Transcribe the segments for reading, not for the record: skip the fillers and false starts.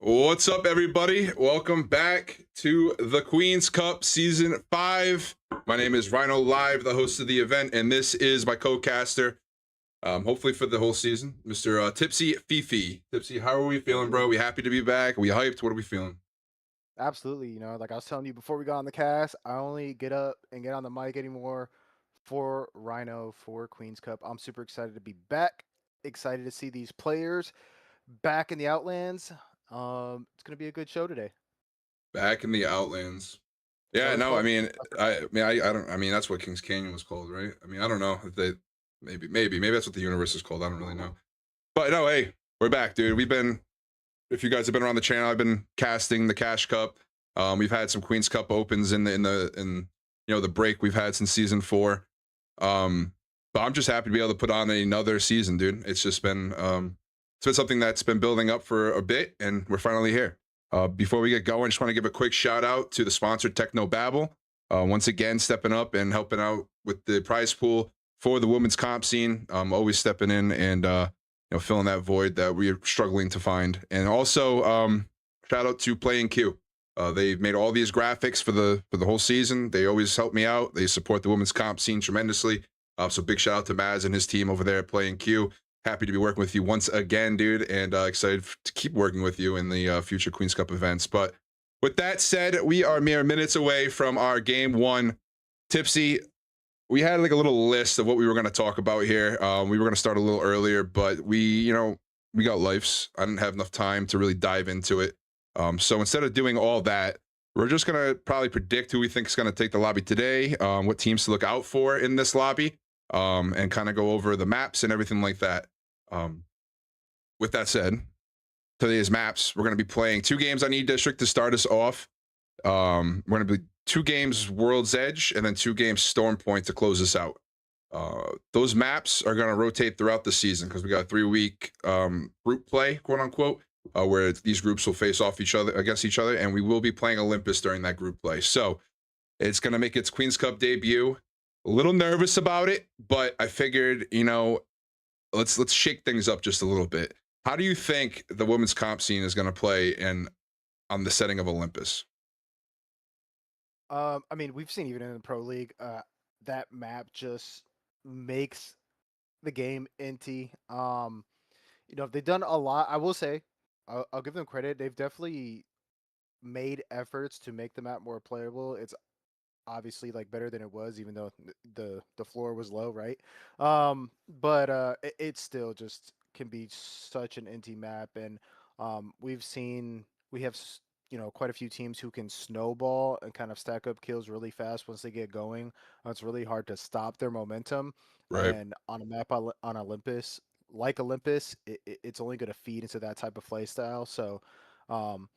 What's up, everybody? Welcome back to the Queen's Cup Season 5. My name is Rhino Live, the host of the event, and this is my co-caster, hopefully for the whole season, Mr. Tipsy Fifi. Tipsy, how are we feeling, bro? We happy to be back? Are we hyped? What are we feeling? Absolutely. Like I was telling you before we got on the cast, I only get up and get on the mic anymore for Rhino for Queen's Cup. I'm super excited to be back. Excited to see these players back in the Outlands. It's gonna be a good show today. Back in the Outlands. It's Yeah, always no, I fun. mean, I don't, I mean, that's what Kings Canyon was called, right? I mean, I don't know if they, maybe that's what the universe is called. I don't really know. But no, hey, we're back, dude. If you guys have been around the channel, I've been casting the Cash Cup. We've had some Queens Cup opens in the break we've had since season 4. But I'm just happy to be able to put on another season, dude. It's been something that's been building up for a bit, and we're finally here. Before we get going, just want to give a quick shout out to the sponsor Techno Babble. Once again, stepping up and helping out with the prize pool for the women's comp scene. Always stepping in and filling that void that we're struggling to find. And also, shout out to Playing Q. They've made all these graphics for the whole season. They always help me out. They support the women's comp scene tremendously. So big shout out to Maz and his team over there at Playing Q. Happy to be working with you once again, dude, and excited to keep working with you in the future Queens Cup events. But with that said, we are mere minutes away from our game one. Tipsy, we had like a little list of what we were going to talk about here. We were going to start a little earlier, but we got lives. I didn't have enough time to really dive into it. So instead of doing all that, we're just going to probably predict who we think is going to take the lobby today, what teams to look out for in this lobby, and kind of go over the maps and everything like that. Um, with that said, today's maps, we're going to be playing 2 games on E-District to start us off. We're going to be 2 games World's Edge and then 2 games Storm Point to close us out. Those maps are going to rotate throughout the season because we got a 3-week group play, quote unquote, where these groups will face off against each other, and we will be playing Olympus during that group play. So it's going to make its Queen's Cup debut. A little nervous about it, but I figured, let's shake things up just a little bit. How do you think the women's comp scene is going to play on the setting of Olympus? I mean, we've seen even in the Pro League, that map just makes the game inty. They've done a lot. I will say, I'll give them credit. They've definitely made efforts to make the map more playable. It's obviously like better than it was, even though the floor was low, right? But it still just can be such an inty map, and we have quite a few teams who can snowball and kind of stack up kills really fast once they get going. It's really hard to stop their momentum, Right. and on a map on Olympus, like Olympus, it's only going to feed into that type of play style. So. Um,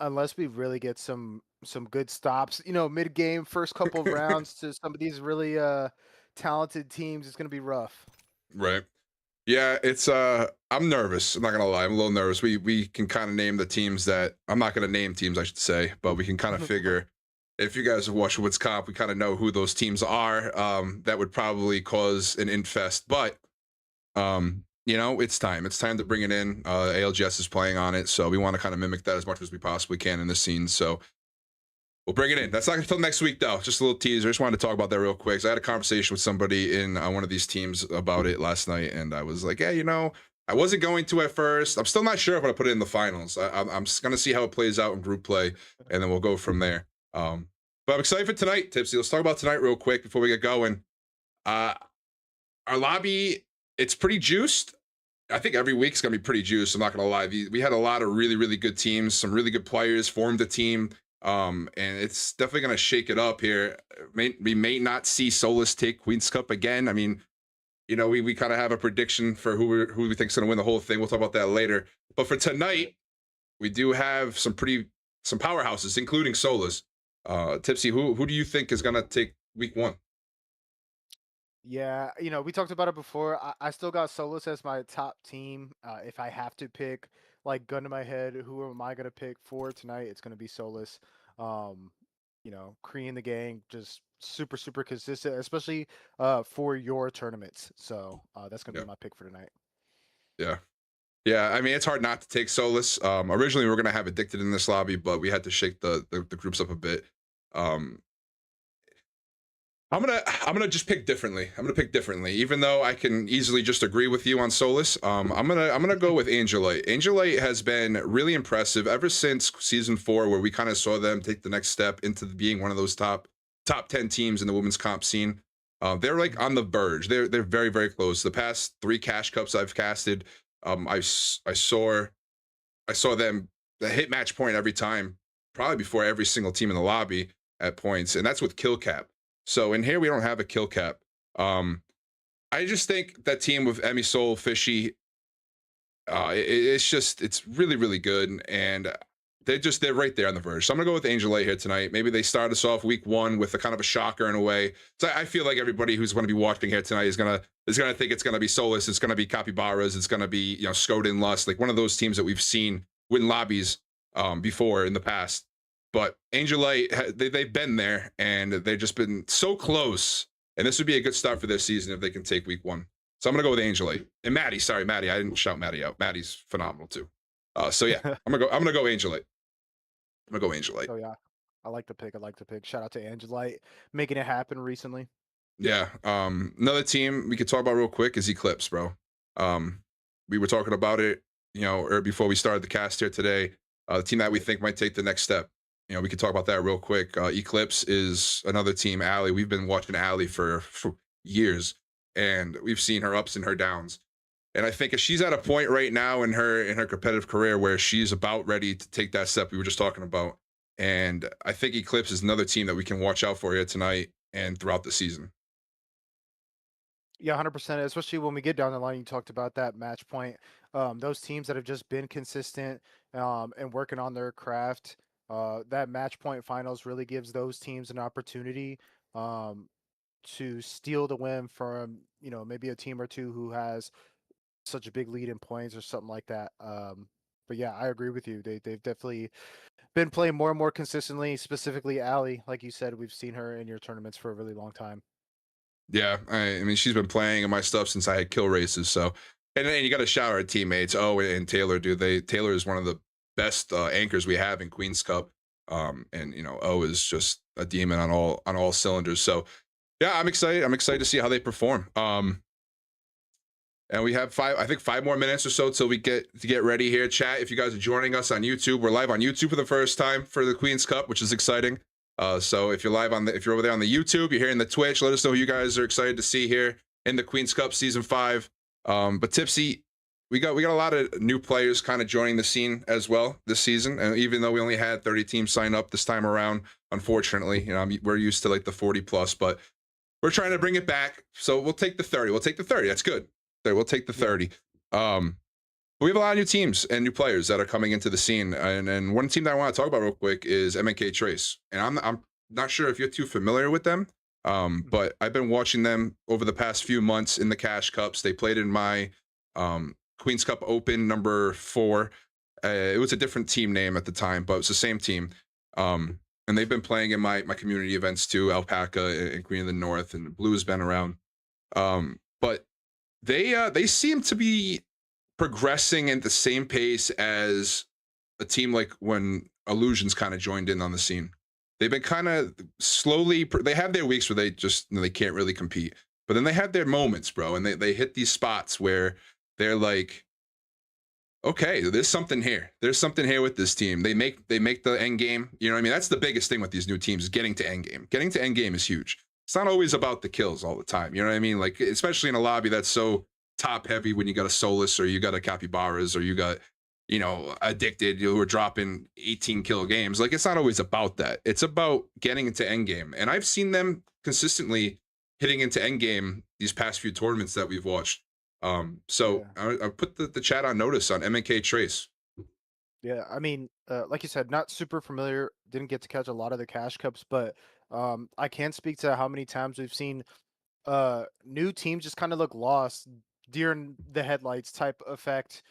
unless we really get some good stops, mid game, first couple of rounds to some of these really talented teams, it's gonna be rough. Right. Yeah, it's I'm nervous. I'm not gonna lie, I'm a little nervous. We can kind of name the teams that I'm not gonna name teams, I should say, but we can kind of figure if you guys have watched Woods Comp, we kind of know who those teams are. That would probably cause an infest, but it's time. It's time to bring it in. ALGS is playing on it, so we want to kind of mimic that as much as we possibly can in this scene. So we'll bring it in. That's not until next week, though. Just a little teaser. Just wanted to talk about that real quick. So I had a conversation with somebody in one of these teams about it last night, and I was like, "Yeah, I wasn't going to at first. I'm still not sure if I put it in the finals. I'm just gonna see how it plays out in group play, and then we'll go from there." But I'm excited for tonight, Tipsy. Let's talk about tonight real quick before we get going. Uh, our lobby, it's pretty juiced. I think every week's gonna be pretty juiced. I'm not gonna lie. We had a lot of really, really good teams, some really good players formed a team. And it's definitely gonna shake it up here. We may not see Solus take Queen's Cup again. I mean, we kind of have a prediction for who we think is gonna win the whole thing. We'll talk about that later. But for tonight, we do have some powerhouses, including Solus. Tipsy, who do you think is gonna take week one? Yeah, we talked about it before. I still got Solus as my top team. If I have to pick, like, gun to my head, who am I gonna pick for tonight? It's gonna be Solus. Um, Kree and the gang, just super, super consistent, especially for your tournaments. So that's gonna Yeah, be my pick for tonight. yeah. Yeah, I mean, it's hard not to take Solus. Originally, we were gonna have Addicted in this lobby, but we had to shake the groups up a bit. Um, I'm gonna just pick differently. I'm gonna pick differently, even though I can easily just agree with you on Solus. I'm gonna go with Angelite. Angelite has been really impressive ever since season 4, where we kind of saw them take the next step into being one of those top 10 teams in the women's comp scene. They're like Mhm. on the verge. They're very very close. The past 3 cash cups I've casted, I saw them hit match point every time, probably before every single team in the lobby at points, and that's with kill cap. So in here we don't have a kill cap. Um, I just think that team with Emmy Soul, Fishy, it's really really good, and they're right there on the verge. So I'm gonna go with Angel A here tonight. Maybe they start us off week 1 with a kind of a shocker in a way. So I feel like everybody who's going to be watching here tonight is gonna think it's gonna be Solus, it's gonna be Capybaras, it's gonna be Skoden Lust, like one of those teams that we've seen win lobbies before in the past. But Angel Light, they've been there and they've just been so close. And this would be a good start for their season if they can take week 1. So I'm gonna go with Angel A. And Maddie, sorry, Maddie, I didn't shout Maddie out. Maddie's phenomenal too. So yeah, I'm gonna go Angel Eight. I'm gonna go Angel Eight. So yeah, I like the pick. I like the pick. Shout out to Angelite making it happen recently. Yeah. Another team we could talk about real quick is Eclipse, bro. Um, we were talking about it, or before we started the cast here today. The team that we Right. think might take the next step. We could talk about that real quick. Eclipse is another team. Allie, we've been watching Allie for years, and we've seen her ups and her downs. And I think if she's at a point right now in her competitive career where she's about ready to take that step we were just talking about. And I think Eclipse is another team that we can watch out for here tonight and throughout the season. Yeah, 100%. Especially when we get down the line, you talked about that match point. Those teams that have just been consistent and working on their craft. That match point finals really gives those teams an opportunity um, to steal the win from maybe a team or two who has such a big lead in points or something like that. But yeah, I agree with you. They've definitely been playing more and more consistently. Specifically, Allie, like you said, we've seen her in your tournaments for a really long time. Yeah, I mean she's been playing in my stuff since I had kill races. So, and then you got to shout out our teammates. Oh, and Taylor, dude. Taylor is one of the best anchors we have in Queens Cup. And O is just a demon on all cylinders. So yeah, I'm excited. I'm excited to see how they perform. And we have I think 5 more minutes or so till we get ready here. Chat, if you guys are joining us on YouTube, we're live on YouTube for the first time for the Queens Cup, which is exciting. So if you're if you're over there on the YouTube, you're here in the Twitch, let us know who you guys are excited to see here in the Queens Cup season 5. But Tipsy, we got a lot of new players kind of joining the scene as well this season. And even though we only had 30 teams sign up this time around, unfortunately, we're used to like the 40 plus, but we're trying to bring it back. So we'll take the 30. We'll take the 30. That's good. There, we'll take the Yeah. 30. But we have a lot of new teams and new players that are coming into the scene. And one team that I want to talk about real quick is MNK Trace. And I'm not sure if you're too familiar with them. Mhm. But I've been watching them over the past few months in the Cash Cups. They played in my Queens Cup Open number 4. It was a different team name at the time, but it's the same team. And they've been playing in my community events too, Alpaca and Queen of the North, and Blue's been around. But they seem to be progressing at the same pace as a team like when Illusions kind of joined in on the scene. They've been kind of slowly. They have their weeks where they just they can't really compete, but then they have their moments, bro, and they hit these spots where they're like, okay, there's something here. There's something here with this team. They make the end game. You know what I mean? That's the biggest thing with these new teams is getting to end game. Getting to end game is huge. It's not always about the kills all the time. You know what I mean? Like especially in a lobby that's so top heavy when you got a Solus or you got a Capybaras or you got addicted who are dropping 18 kill games. Like it's not always about that. It's about getting into end game. And I've seen them consistently hitting into end game these past few tournaments that we've watched. So Yeah. I put the chat on notice on MNK Trace. Yeah, I mean, like you said, not super familiar. Didn't get to catch a lot of the cash cups, but I can speak to how many times we've seen new teams just kind of look lost during the headlights type effect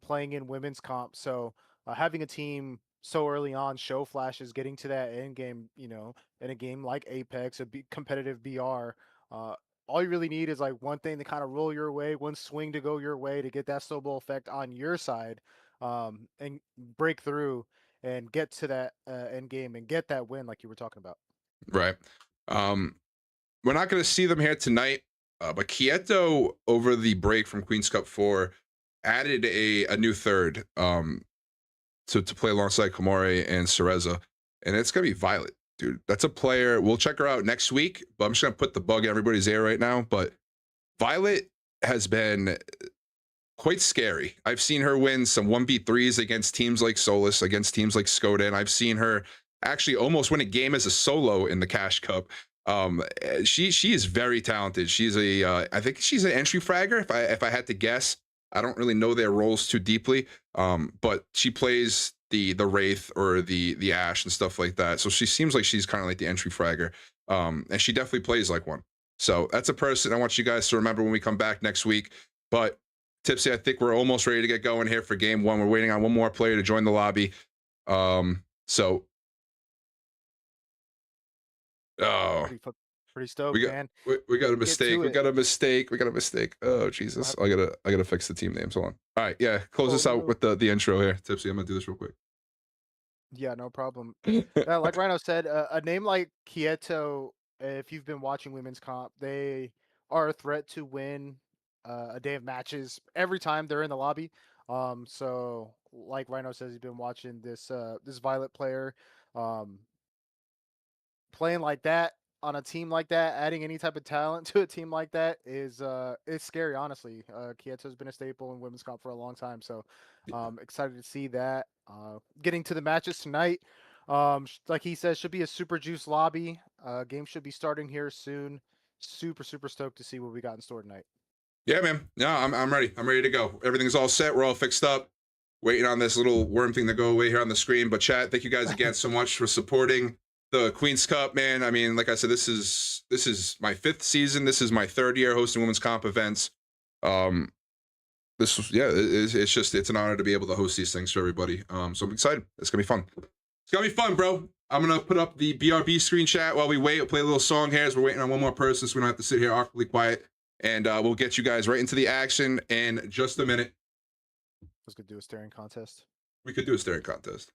playing in women's comp. So having a team so early on show flashes, getting to that end game, in a game like Apex, competitive BR, all all you really need is like one thing to kind of roll your way, one swing to go your way to get that snowball effect on your side, and break through and get to that end game and get that win like you were talking about. Right. Um, we're not going to see them here tonight, but Kieto over the break from Queen's Cup 4 added a new third to play alongside Komori and Cereza, and it's going to be Violet, dude. That's a player. We'll check her out next week, but I'm just going to put the bug in everybody's ear right now. But Violet has been quite scary. I've seen her win some 1v3s against teams like Solus, against teams like Skoda, and I've seen her actually almost win a game as a solo in the Cash Cup. She is very talented. She's I think she's an entry fragger if I had to guess. I don't really know their roles too deeply, but she plays the Wraith or the Ash and stuff like that. So she seems like she's kind of like the entry fragger, and she definitely plays like one. So that's a person I want you guys to remember when we come back next week. But Tipsy, I think we're almost ready to get going here for game one. We're waiting on one more player to join the lobby. So, oh, Pretty stoked, we got man. we got a mistake. We it. got a mistake. We got a mistake. Oh Jesus! I gotta fix the team names. Hold on. All right, yeah. Close this out with the intro here, Tipsy. I'm gonna do this real quick. Yeah, no problem. Like Rhino said, a name like Kieto, if you've been watching women's comp, they are a threat to win a day of matches every time they're in the lobby. So like Rhino says, he's been watching this Violet player, um, playing like that on a team like that, adding any type of talent to a team like that is scary. Honestly, Kieto's been a staple in women's comp for a long time, so excited to see that. Getting to the matches tonight, like he says, should be a super juice lobby. Game should be starting here soon. Super stoked to see what we got in store tonight. Yeah, man. Yeah, I'm ready. I'm ready to go. Everything's all set. We're all fixed up. Waiting on this little worm thing to go away here on the screen. But chat, thank you guys again so much for supporting the Queen's Cup, man. I mean, like I said, this is my 5th season. This is my 3rd year hosting women's comp events. This was it's an honor to be able to host these things for everybody. So I'm excited. It's gonna be fun. It's gonna be fun, bro. I'm gonna put up the BRB screen chat while we wait. We'll play a little song here as we're waiting on one more person, so we don't have to sit here awkwardly quiet. And we'll get you guys right into the action in just a minute. Let's go do a staring contest. We could do a staring contest.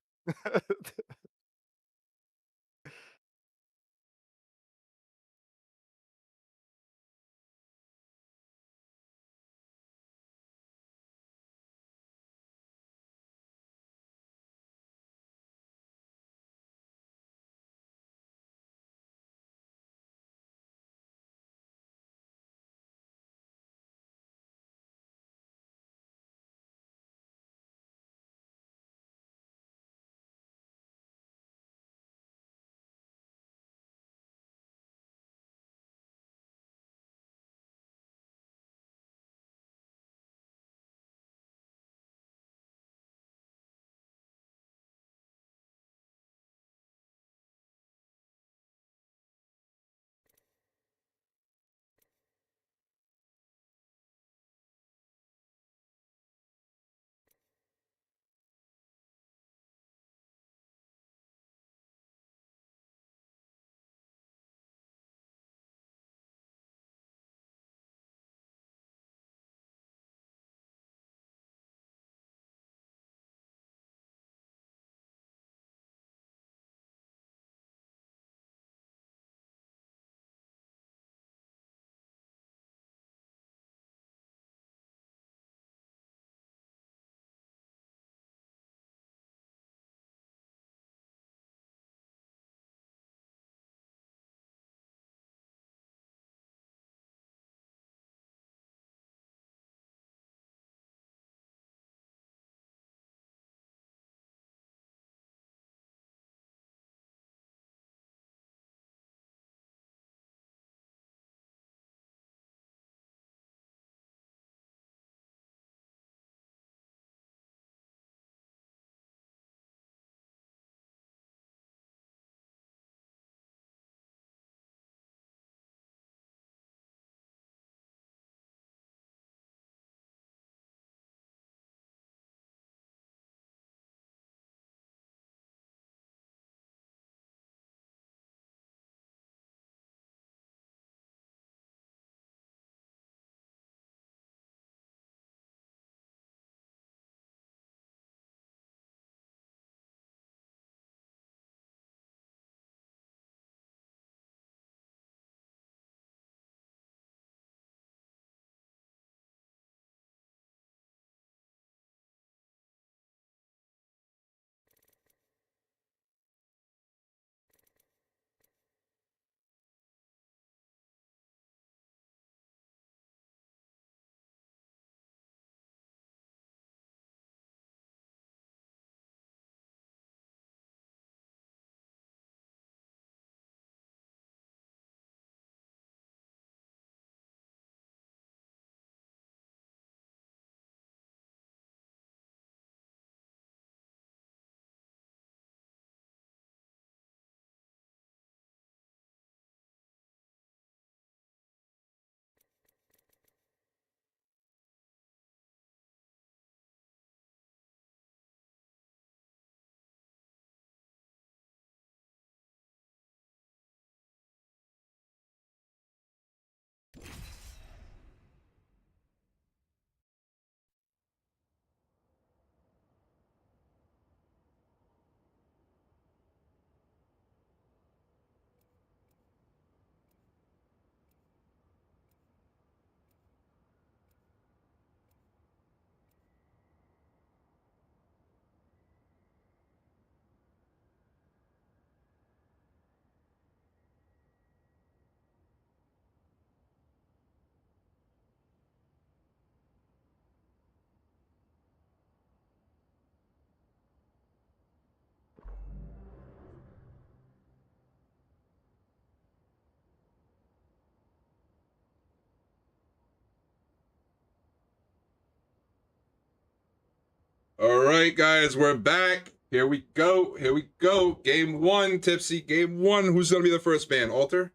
All right, guys, we're back. Here we go. Here we go. Game one, Tipsy. Game one. Who's gonna be the first ban? Alter?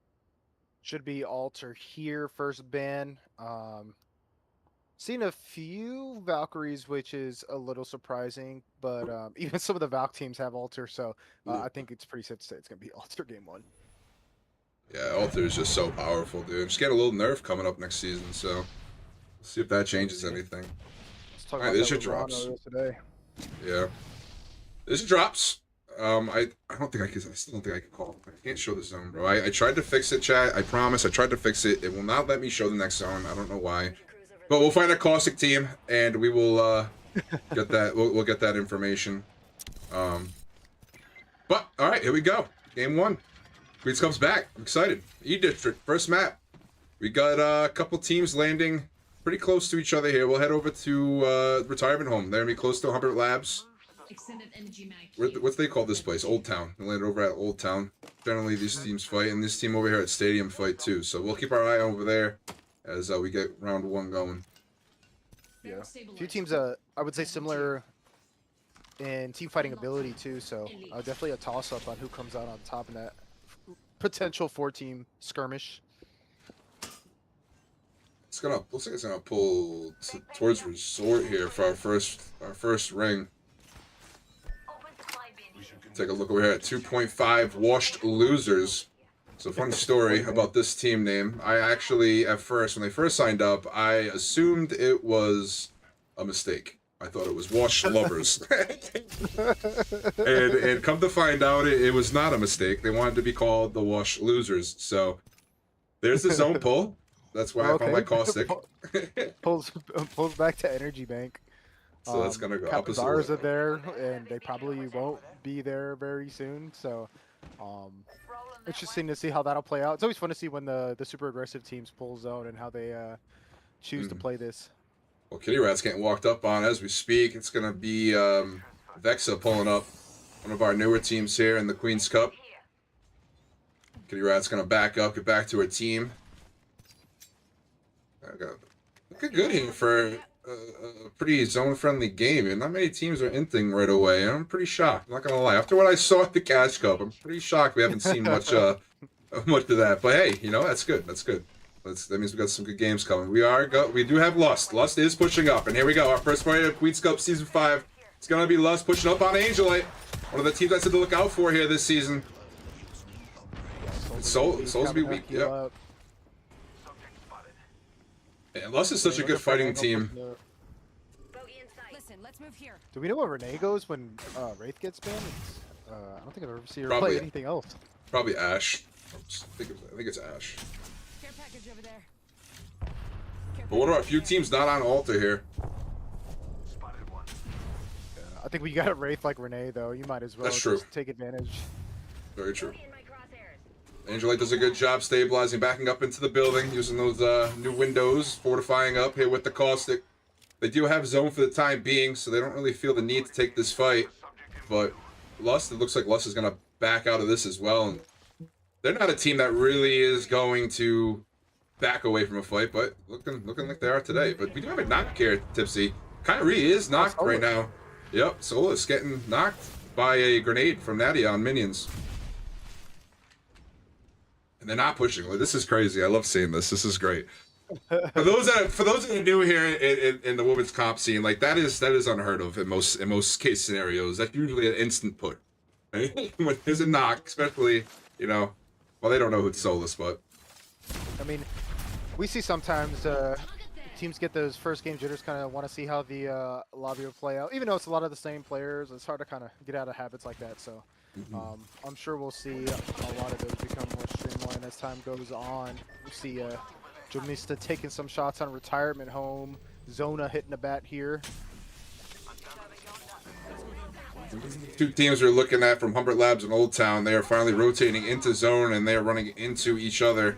Should be Alter here, first ban. Seen a few Valkyries, which is a little surprising, but even some of the Valk teams have Alter, so I think it's pretty safe to say it's gonna be Alter game one. Yeah, Alter is just so powerful, dude. Just get a little nerf coming up next season, so we'll see if that changes anything. Let's talk Alright, about this that shit drops. today. Yeah. This drops. I don't think I can. I still don't think I can call. I can't show the zone, bro. I tried to fix it, chat. I promise. I tried to fix it. It will not let me show the next zone. I don't know why. But we'll find a caustic team, and we will get that. We'll get that information. But all right, here we go. Game one. Queens comes back. I'm excited. E District, first map. We got a couple teams landing pretty close to each other here. We'll head over to retirement home. They're gonna be close to Humbert Labs. Extended energy mag. What's they call this place? Old Town. They landed over at Old Town. Generally, these teams fight, and this team over here at Stadium fight too. So we'll keep our eye over there as we get round one going. Yeah, a few teams I would say similar in team fighting ability too. So definitely a toss up on who comes out on top in that potential 4-team skirmish. It's gonna looks like it's gonna pull towards resort here for our first ring. Take a look over here at 2.5 washed losers. So funny story about this team name. I actually, at first, when they first signed up, I assumed it was a mistake. I thought it was washed lovers. and come to find out, it was not a mistake. They wanted to be called the washed losers. So there's the zone pull. That's why I found my caustic. pulls back to energy bank. So that's gonna go opposite. Capazars are there, and they probably won't be there very soon. So, interesting to see how that'll play out. It's always fun to see when the super aggressive teams pull zone and how they choose to play this. Well, Kitty Rat's getting walked up on as we speak. It's gonna be Vexa pulling up, one of our newer teams here in the Queen's Cup. Kitty Rat's gonna back up, get back to her team. Looking good here for a pretty zone-friendly game, and not many teams are inting right away. I'm pretty shocked. I'm not gonna lie. After what I saw at the Cash Cup, I'm pretty shocked we haven't seen much of that. But hey, you know, that's good. That's good. That means we got some good games coming. We do have Lust. Lust is pushing up, and here we go. Our first fight of Queen's Cup Season 5. It's gonna be Lust pushing up on Angelite, one of the teams I said to look out for here this season. Soul's gonna be weak. Yep. And Lust is such a good fighting team. Listen, let's move here. Do we know where Renee goes when Wraith gets banned? I don't think I've ever seen her Probably- play anything else. Probably Ash. I think it's Ash. Care package over there. But what about a few teams not on Alter here? I think we got a Wraith like Renee though. You might as well That's true. just take advantage. Very true. Angelite does a good job stabilizing, backing up into the building, using those new windows, fortifying up here with the caustic. They do have zone for the time being, so they don't really feel the need to take this fight. But Lust, it looks like Lust is going to back out of this as well. And they're not a team that really is going to back away from a fight, but looking like they are today. But we do have a knock here, Tipsy. Kyrie is knocked right now. Yep, Solus getting knocked by a grenade from Nadia on minions. And they're not pushing. Like, this is crazy. I love seeing this. This is great. For those that are new here in the women's comp scene, like that is unheard of in most case scenarios. That's usually an instant put. Right? When there's a knock, especially, you know, well, they don't know who it's Solus, but I mean, we see sometimes teams get those first game jitters, kind of want to see how the lobby will play out. Even though it's a lot of the same players, it's hard to kind of get out of habits like that. So I'm sure we'll see a lot of those become more streamlined as time goes on. We'll see Jomista taking some shots on retirement home. Zona hitting a bat here. two teams we're looking at from Humbert Labs and Old Town, they are finally rotating into zone and they are running into each other.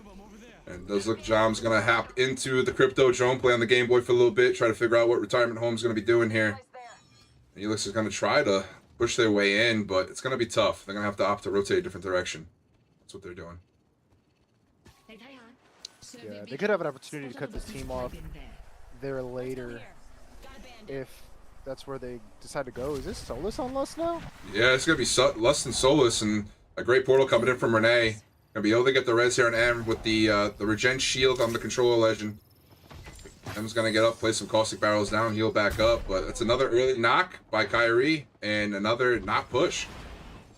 And it does look Jom's going to hop into the Crypto Drone, play on the Game Boy for a little bit, try to figure out what Retirement Home's going to be doing here. And Helix is going to try to push their way in, but it's going to be tough. They're going to have to opt to rotate a different direction. That's what they're doing. Yeah, they could have an opportunity to cut this team off there later if that's where they decide to go. Is this Solus on Lust now? Yeah, it's gonna be Lust and Solus, and a great portal coming in from Renee. Gonna be able to get the res here on M with the regen shield on the controller legend. M's gonna get up, play some caustic barrels down, heal back up, but it's another early knock by Kyrie and another not push.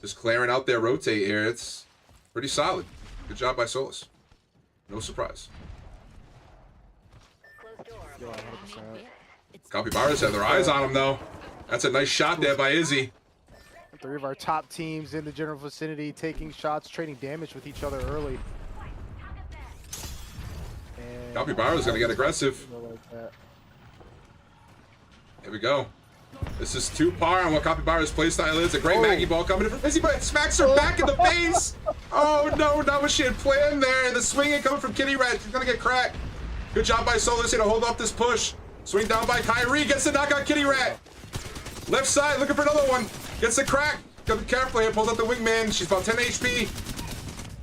Just clearing out their rotate here. It's pretty solid. Good job by Solus. No surprise. Yeah, 100%. Capybaras have their eyes on him though. That's a nice shot there by Izzy. 3 of our top teams in the general vicinity taking shots, trading damage with each other early. And Capybara's gonna get aggressive. like that. Here we go. This is 2 par on what Capybara's playstyle is. A great Maggie ball coming in from Izzy, but it smacks her back in the face. Oh no, not what she had planned there. The swinging coming from Kitty Rat. She's gonna get cracked. Good job by Solus here to hold off this push. Swing down by Kyrie, gets the knock on Kitty Rat. Left side, looking for another one. Gets the crack. Got the careful here, pulls out the wingman. She's about 10 HP.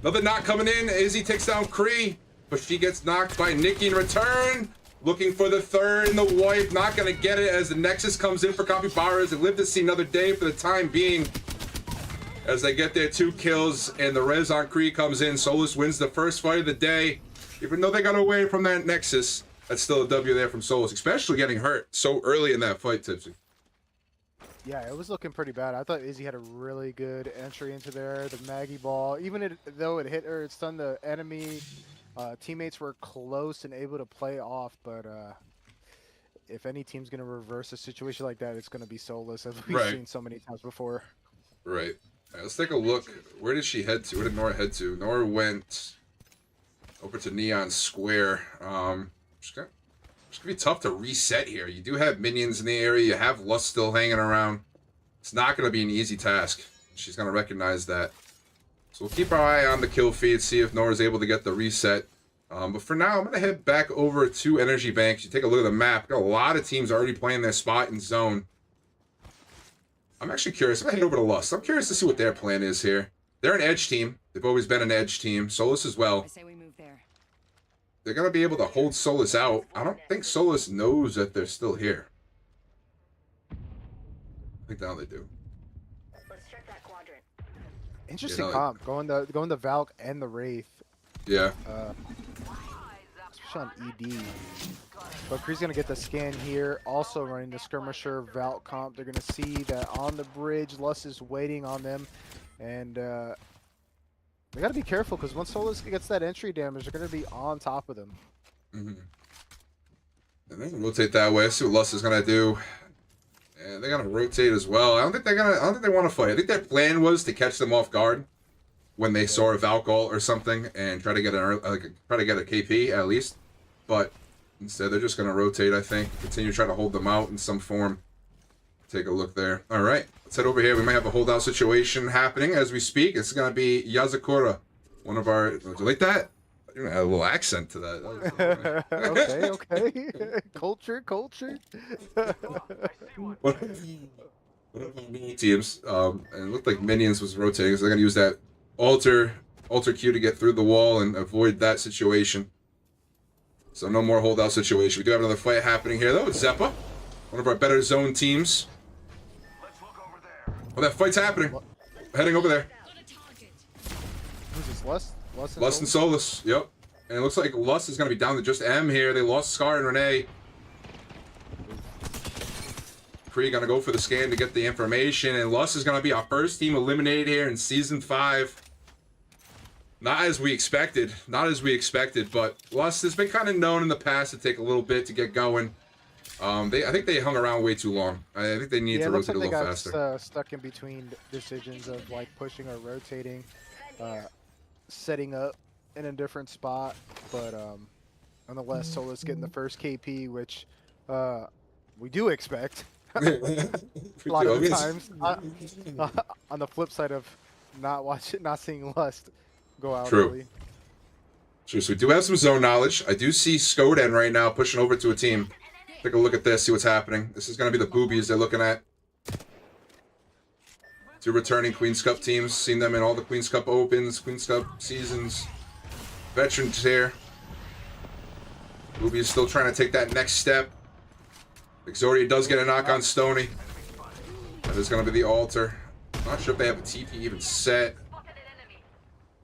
Another knock coming in. Izzy takes down Kree, but she gets knocked by Nikki in return. Looking for the third, and the wipe not gonna get it as the Nexus comes in for Capybaras. They live to see another day for the time being. As they get their 2 kills, and the res on Kree comes in. Solus wins the first fight of the day. Even though they got away from that Nexus, that's still a W there from Solus, especially getting hurt so early in that fight, Tipsy. Yeah, it was looking pretty bad. I thought Izzy had a really good entry into there. The Maggie ball, even though it hit her, it stunned the enemy. Teammates were close and able to play off, but if any team's going to reverse a situation like that, it's going to be Solus, as we've seen so many times before. Right. All right. Let's take a look. Where did she head to? Where did Nora head to? Nora went over to Neon Square. It's gonna be tough to reset here. You do have minions in the area. You have Lust still hanging around. It's not going to be an easy task. She's going to recognize that. So we'll keep our eye on the kill feed, see if Nora's able to get the reset. But for now, I'm going to head back over to Energy Bank. You take a look at the map. Got a lot of teams already playing their spot in zone. I'm actually curious. I'm going to head over to Lust. I'm curious to see what their plan is here. They're an edge team. They've always been an edge team. Solus as well. I say we move there. They're going to be able to hold Solus out. I don't think Solus knows that they're still here. I think now they do. Let's check that quadrant. Interesting comp, going the Valk and the Wraith. Yeah. Especially on ED. But Kree's going to get the scan here. Also running the Skirmisher Valk comp. They're going to see that on the bridge, Lust is waiting on them. And they got to be careful because once Solus gets that entry damage, they're going to be on top of them. Mm-hmm. And they can rotate that way. See what Lust is going to do. And they're going to rotate as well. I don't think they want to fight. I think their plan was to catch them off guard when they saw a Valk ult or something and try to get a KP at least. But instead, they're just going to rotate, I think. Continue to try to hold them out in some form. Take a look there. All right. Let's head over here. We might have a holdout situation happening as we speak. It's going to be Yazakura. One of our... Do you like that? You add a little accent to that. Okay. Culture. One of our mini teams, and it looked like Minions was rotating, so they're going to use that alter Q to get through the wall and avoid that situation. So no more holdout situation. We do have another fight happening here, though. It's Zeppa, one of our better zone teams. Oh, that fight's happening. Heading over there. Who's this, Lust? Lust and Solus, yep. And it looks like Lust is going to be down to just M here. They lost Scar and Renee. Kree going to go for the scan to get the information. And Lust is going to be our first team eliminated here in Season 5. Not as we expected. But Lust has been kind of known in the past to take a little bit to get going. I think they hung around way too long. I think they need to rotate a little faster. They got stuck in between decisions of like pushing or rotating. Setting up in a different spot, but nonetheless, Solus getting the first KP, which we do expect a lot of the times. On the flip side of not seeing Lust go out early. True. So we do have some zone knowledge. I do see Skoden right now pushing over to a team. Take a look at this, see what's happening. This is going to be the boobies they're looking at. 2 returning Queen's Cup teams. Seen them in all the Queen's Cup Opens, Queen's Cup seasons. Veterans here. Ruby is still trying to take that next step. Exodia does get a knock on Stony. That is going to be the altar. Not sure if they have a TP even set.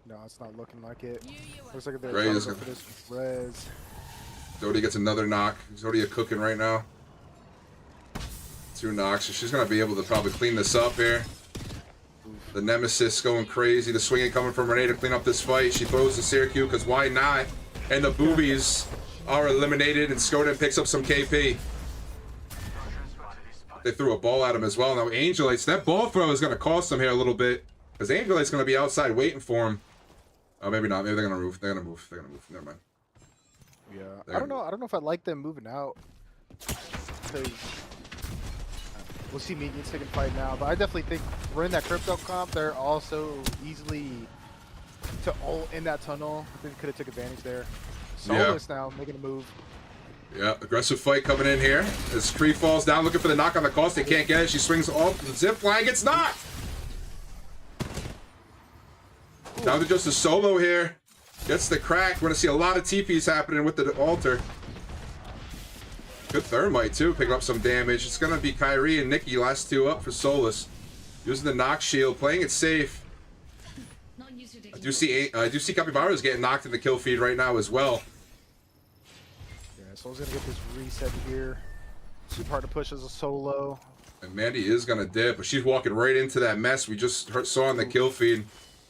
No, it's not looking like it. Looks like they're Ray trying is to go for this res. Exodia gets another knock. Exodia cooking right now. 2 knocks, so she's going to be able to probably clean this up here. The Nemesis going crazy. The swinging coming from Renee to clean up this fight. She throws the Syracuse because why not? And the boobies are eliminated, and Skoden picks up some KP. They threw a ball at him as well. Now Angelites, that ball throw is going to cost them here a little bit, because Angelites going to be outside waiting for him. Oh, maybe not. Maybe they're going to move. They're going to move. They're going to move. Never mind. Yeah, I don't know. I don't know if I like them moving out. Because we'll see Minions taking fight now, but I definitely think we're in that crypto comp. They're also easily to ult in that tunnel. I think we could have took advantage there. Solus now making a move. Yeah, aggressive fight coming in here. As Kree falls down, looking for the knock on the cost. They can't get it. She swings off the zip line, gets knocked. Down to just a solo here. Gets the crack. We're going to see a lot of TPs happening with the altar. Good thermite too, picking up some damage. It's going to be Kyrie and Nikki, last 2 up for Solus. Using the knock shield, playing it safe. I do see Capybara's getting knocked in the kill feed right now as well. Yeah, Sol's going to get this reset here. Super hard to push as a solo. And Mandy is going to dip, but she's walking right into that mess we just saw in the kill feed.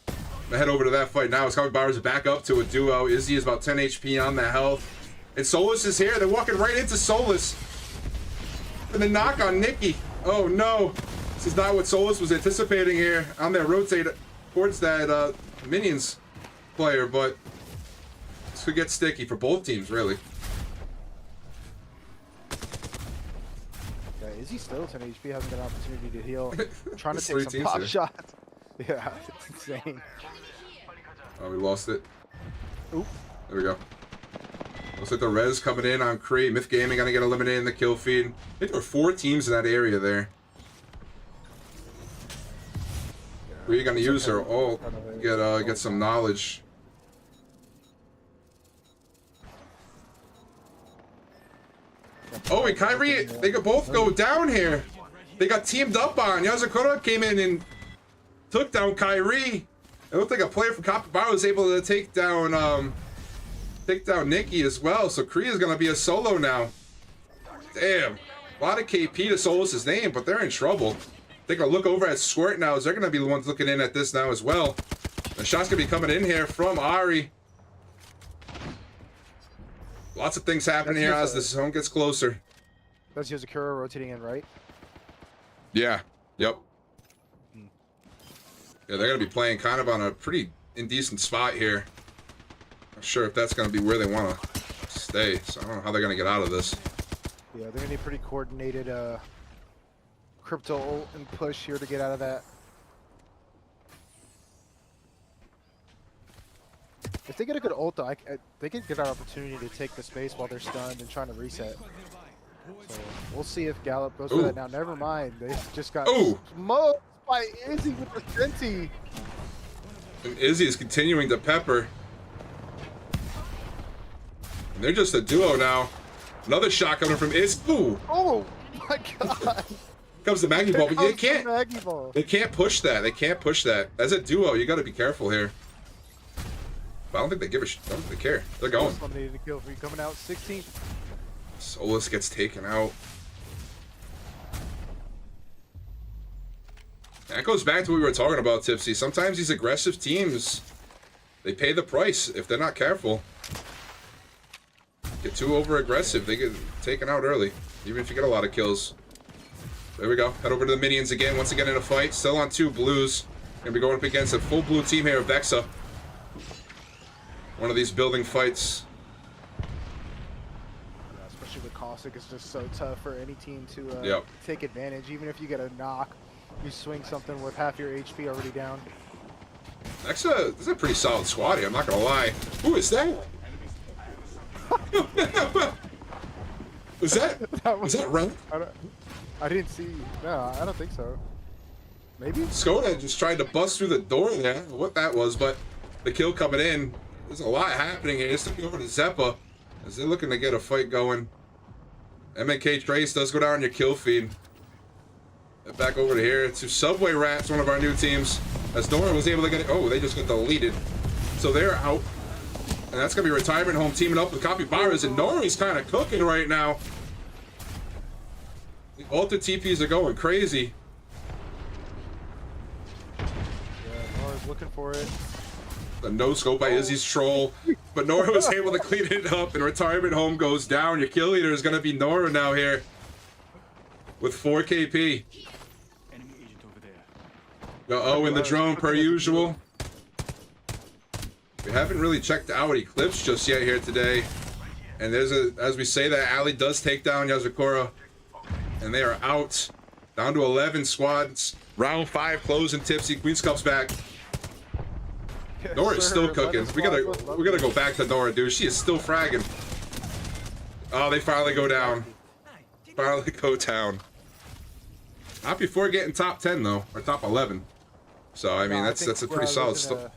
I'm gonna head over to that fight now. As Capybara's back up to a duo. Izzy is about 10 HP on the health. And Solus is here. They're walking right into Solus. And the knock on Nikki. Oh no. This is not what Solus was anticipating here on their rotate towards that Minions player, but this could get sticky for both teams, really. Yeah, Izzy still 10 HP, hasn't got an opportunity to heal. Trying to It's take 3 some teams pop here. shots. Yeah, it's insane. Oh, we lost it. Oop. There we go. Looks like the res coming in on Kree. Myth Gaming gonna get eliminated in the kill feed. I think there were 4 teams in that area there. Kree gonna use her ult, get some knowledge. Oh, and Kyrie, they could both go down here. They got teamed up on. Yazakura came in and took down Kyrie. It looked like a player from Capybara was able to take down Nikki as well. So Kree is gonna be a solo now. Damn. A lot of KP to Solus' name, but they're in trouble. Take a look over at Squirt now, as they're gonna be the ones looking in at this now as well. The shot's gonna be coming in here from Ari. Lots of things happening here as the zone gets closer. That's Yozakura rotating in, right? Yeah. Yep. Yeah, they're gonna be playing kind of on a pretty indecent spot here. Not sure if that's gonna be where they wanna stay, so I don't know how they're gonna get out of this. Yeah, they're gonna need pretty coordinated crypto ult and push here to get out of that. If they get a good ult though, they could get an opportunity to take the space while they're stunned and trying to reset. So we'll see if Gallup goes for that now. Never mind, they just got smoked by Izzy with the Senti. And Izzy is continuing to pepper. And they're just a duo now. Another shot coming from Izzy. Ooh! Oh my god! Comes the Maggie Ball, but they can't. They can't push that. They can't push that. As a duo, you got to be careful here. But I don't think they give a I don't think they care. They're going. Eliminated a kill for you coming out 16th. Solus gets taken out. That goes back to what we were talking about, Tipsy. Sometimes these aggressive teams, they pay the price if they're not careful. Get too over aggressive, they get taken out early, even if you get a lot of kills. There we go. Head over to the Minions again, once again in a fight. Still on 2 blues. Gonna be going up against a full blue team here of Vexa. One of these building fights. Yeah, especially with Caustic, it's just so tough for any team to take advantage. Even if you get a knock, you swing something with half your HP already down. This is a pretty solid squad here, I'm not gonna lie. Who is that? was that Ren? I didn't see. No, I don't think so. Maybe? Skoda just tried to bust through the door there. What that was, but the kill coming in. There's a lot happening here. It's looking over to Zeppa as they're looking to get a fight going. MNK Trace does go down your kill feed. Back over to here to Subway Rats, one of our new teams. As Nora was able to get it. Oh, they just got deleted. So they're out. And that's going to be Retirement Home teaming up with Capybaras. And Nori's kind of cooking right now. The Alter TPs are going crazy. Yeah, Nora's looking for it. The no-scope by Izzy's troll. But Nora was able to clean it up. And Retirement Home goes down. Your kill leader is going to be Nora now here. With 4 KP. Uh-oh, in the drone per usual. We haven't really checked out Eclipse just yet here today. And there's a, as we say that, Ali does take down Yazakura. And they are out. Down to 11 squads. Round 5 closing Tipsy. Queen's Cup's back. Yes, Nora is still sir. cooking. We gotta go back to Nora, dude. She is still fragging. Oh, they finally go down. Finally go down. Not before getting top 10 though, or top 11. So I mean, No, I that's think, a pretty solid losing stuff.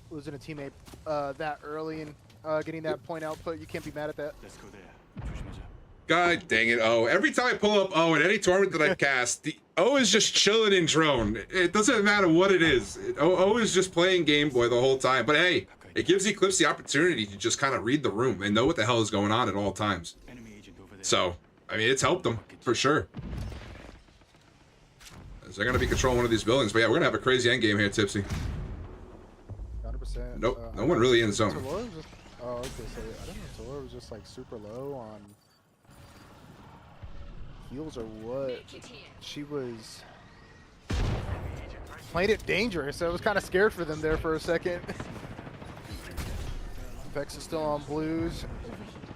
Losing a teammate that early and getting that point output, you can't be mad at that. God dang it, O. Every time I pull up O in any tournament that I've cast, the O is just chilling in drone. It doesn't matter what it is. O is just playing Game Boy the whole time. But hey, it gives Eclipse the opportunity to just kind of read the room. They know what the hell is going on at all times. So, I mean, it's helped them, for sure. They're going to be controlling one of these buildings. But yeah, we're going to have a crazy endgame here, Tipsy. 100%. Nope, no one really in zone. Talora was just, oh, okay, so I don't know if Talora was just like super low on heals or what. She was playing it dangerous, so I was kind of scared for them there for a second. Vex is still on blues.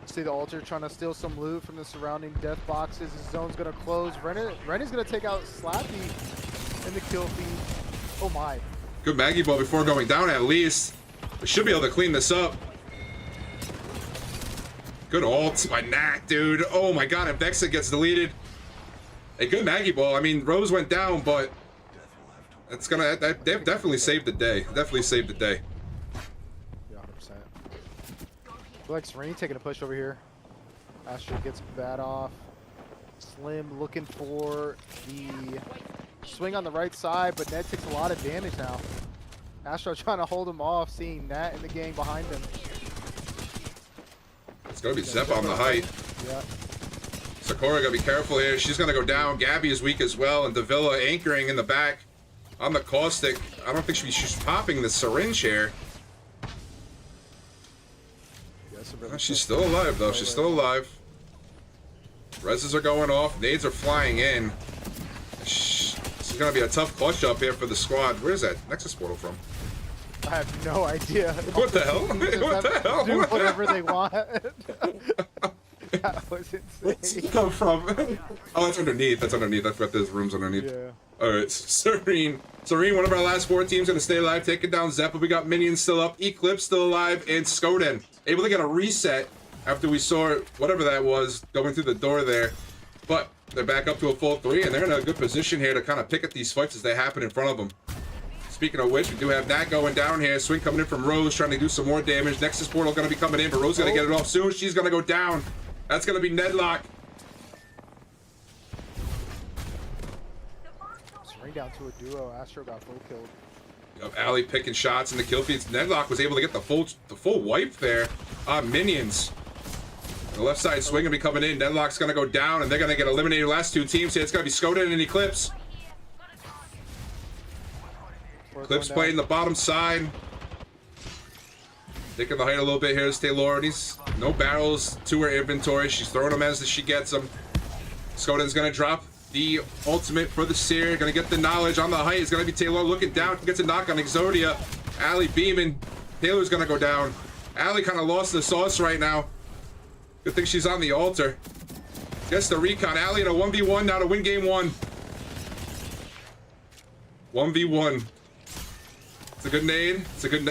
See the Alter trying to steal some loot from the surrounding death boxes. His zone's gonna close. Ren's gonna take out Slappy in the kill feed. Oh my. Good Maggie ball before going down at least. We should be able to clean this up. Good ult by Nat, dude. Oh my god, if Vexa gets deleted. A good Maggie ball. I mean, Rose went down, but that's gonna, they've definitely saved the day. Definitely saved the day. Yeah, 100%. Feel like Serene taking a push over here. Astro gets bad off. Slim looking for the swing on the right side, but Ned takes a lot of damage now. Astro trying to hold him off, seeing Nat in the gang behind him. It's gonna be Zep on the height. Yeah. Sakura gotta be careful here. She's gonna go down. Gabby is weak as well, and Davila anchoring in the back on the caustic. I don't think she's popping the syringe here. She's still alive though. She's still alive. Reses are going off. Nades are flying in. This is gonna be a tough clutch up here for the squad. Where's that Nexus portal from? I have no idea. What the hell? What the hell? Do whatever they want. That was insane. Where's it come from? Oh, that's underneath. That's underneath. I forgot there's rooms underneath. Yeah. Alright, Serene. Serene, one of our last 4 teams, gonna stay alive, taking down Zeppa. We got Minions still up, Eclipse still alive, and Skoden. Able to get a reset after we saw whatever that was going through the door there. But they're back up to a full 3, and they're in a good position here to kind of pick at these fights as they happen in front of them. Speaking of which, we do have Nat going down here. Swing coming in from Rose, trying to do some more damage. Nexus portal gonna be coming in, but Rose gonna get it off soon. She's gonna go down. That's gonna be Nedlock. Serene down to a duo. Astro got full killed. Ali picking shots in the kill feeds. Nedlock was able to get the full wipe there on Minions. The left side swing gonna be coming in. Nedlock's gonna go down, and they're gonna get eliminated. Last 2 teams here. It's gonna be Skoden and Eclipse. Eclipse playing the bottom side. Taking the height a little bit here is Taylor. He's no barrels to her inventory. She's throwing them as she gets them. Skoden's gonna drop the ultimate for the Seer. Gonna get the knowledge on the height. It's gonna be Taylor looking down. Gets a knock on Exodia. Ali beaming. Taylor's gonna go down. Ali kind of lost the sauce right now. Good thing she's on the altar. Gets the recon. Ali in a 1v1 now to win game 1. 1v1. It's a good nade.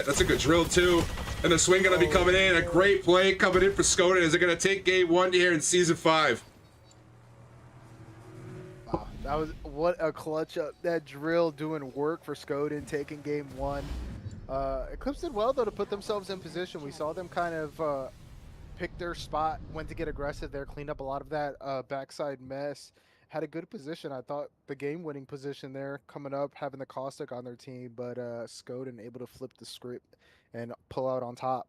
That's a good drill too. And the swing gonna be coming in. A great play coming in for Skoden as they're gonna take game 1 here in season 5. Wow, that was what a clutch up. That drill doing work for Skoden, taking game 1. Eclipse did well though to put themselves in position. We saw them kind of picked their spot, went to get aggressive there, cleaned up a lot of that backside mess. Had a good position. I thought the game-winning position there coming up, having the Caustic on their team, but Skoden able to flip the script and pull out on top.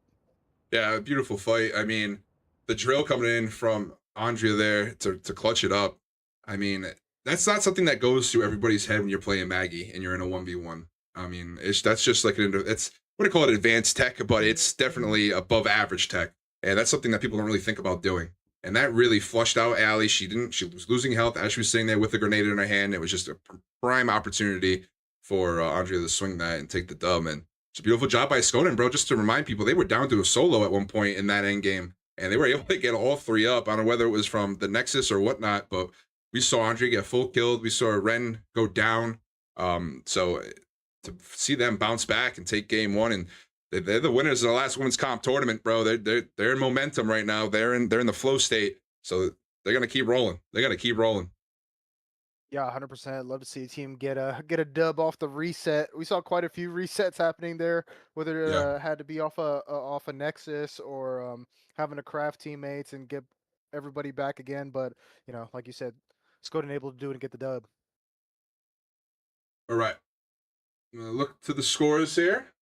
Yeah, beautiful fight. I mean, the drill coming in from Andrea there to clutch it up. I mean, that's not something that goes through everybody's head when you're playing Maggie and you're in a 1v1. I mean, that's just like it's what do you call it, advanced tech, but it's definitely above average tech. And that's something that people don't really think about doing. And that really flushed out Allie. She was losing health as she was sitting there with the grenade in her hand. It was just a prime opportunity for Andrea to swing that and take the dub. And it's a beautiful job by Skoden, bro. Just to remind people, they were down to a solo at one point in that end game, and they were able to get all three up. I don't know whether it was from the Nexus or whatnot, but we saw Andre get full killed. We saw Ren go down. So to see them bounce back and take game one, and they're the winners of the last women's comp tournament, bro. They're in momentum right now. They're in the flow state, so they're gonna keep rolling. They're gonna keep rolling. Yeah, 100%. Love to see a team get a dub off the reset. We saw quite a few resets happening there, whether it Yeah. had to be off a Nexus or having to craft teammates and get everybody back again. But like you said, Skoden able to do it and get the dub. All right. I'm gonna look to the scores here.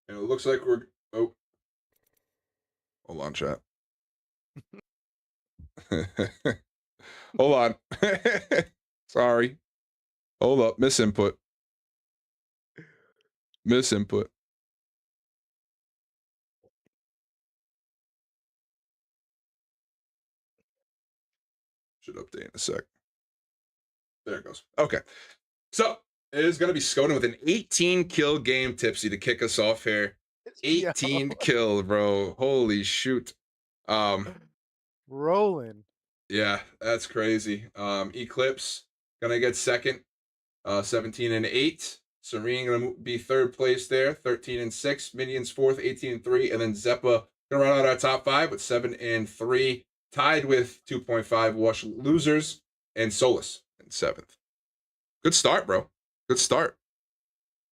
And it looks like we're hold on, chat. Hold on. Sorry. Hold up. Misinput. Should update in a sec. There it goes. Okay. So it is going to be Skoden with an 18 kill game, Tipsy, to kick us off here. 18 kill, bro. Holy shoot. Rolling. Yeah, that's crazy. Eclipse gonna get second, 17 and 8. Serene gonna be third place there, 13 and 6. Minions fourth, 18 and 3, and then Zeppa gonna run out our top 5 with 7 and 3, tied with 2.5 Wash losers and Solus in 7th. Good start, bro. Good start.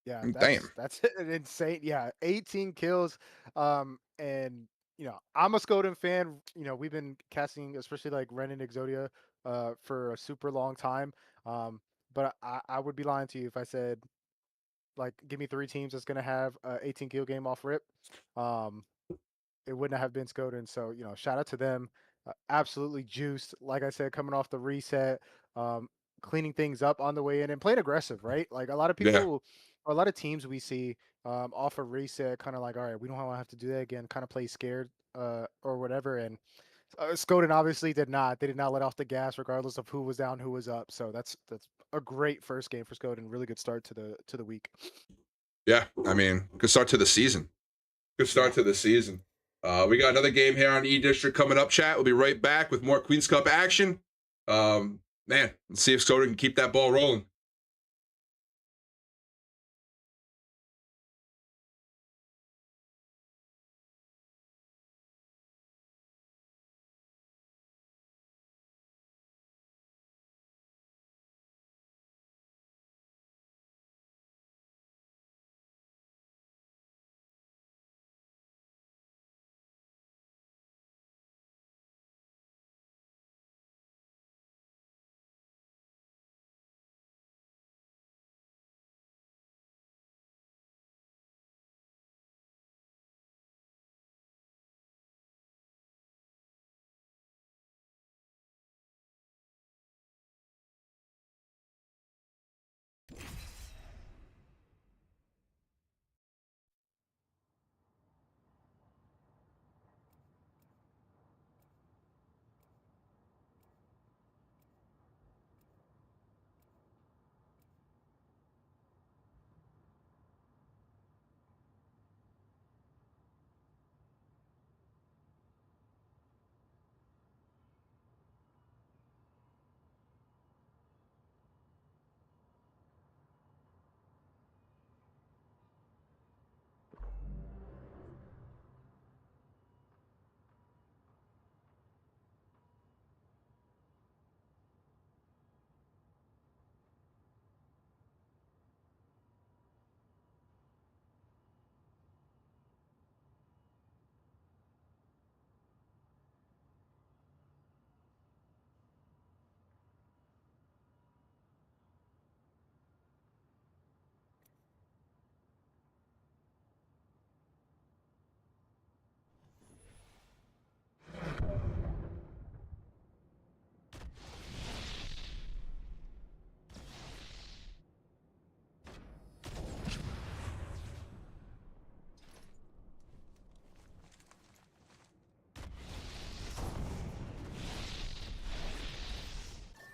Yeah, Damn. that's an insane. Yeah, 18 kills. And I'm a Skoden fan. We've been casting, especially like Ren and Exodia, for a super long time. But I would be lying to you if I said like give me 3 teams that's gonna have a 18 kill game off rip. Um, it wouldn't have been Skoden. So shout out to them. Absolutely juiced. Like I said, coming off the reset, um, cleaning things up on the way in and playing aggressive. Right, like a lot of Yeah. people, or a lot of teams we see off a reset, kind of like, all right, we don't want to have to do that again. Kind of play scared or whatever. And Skoden obviously did not. They did not let off the gas, regardless of who was down, who was up. So that's a great first game for Skoden. Really good start to the week. Yeah, I mean, good start to the season. Good start to the season. We got another game here on E District coming up, chat. We'll be right back with more Queen's Cup action. Man, let's see if Skoda can keep that ball rolling.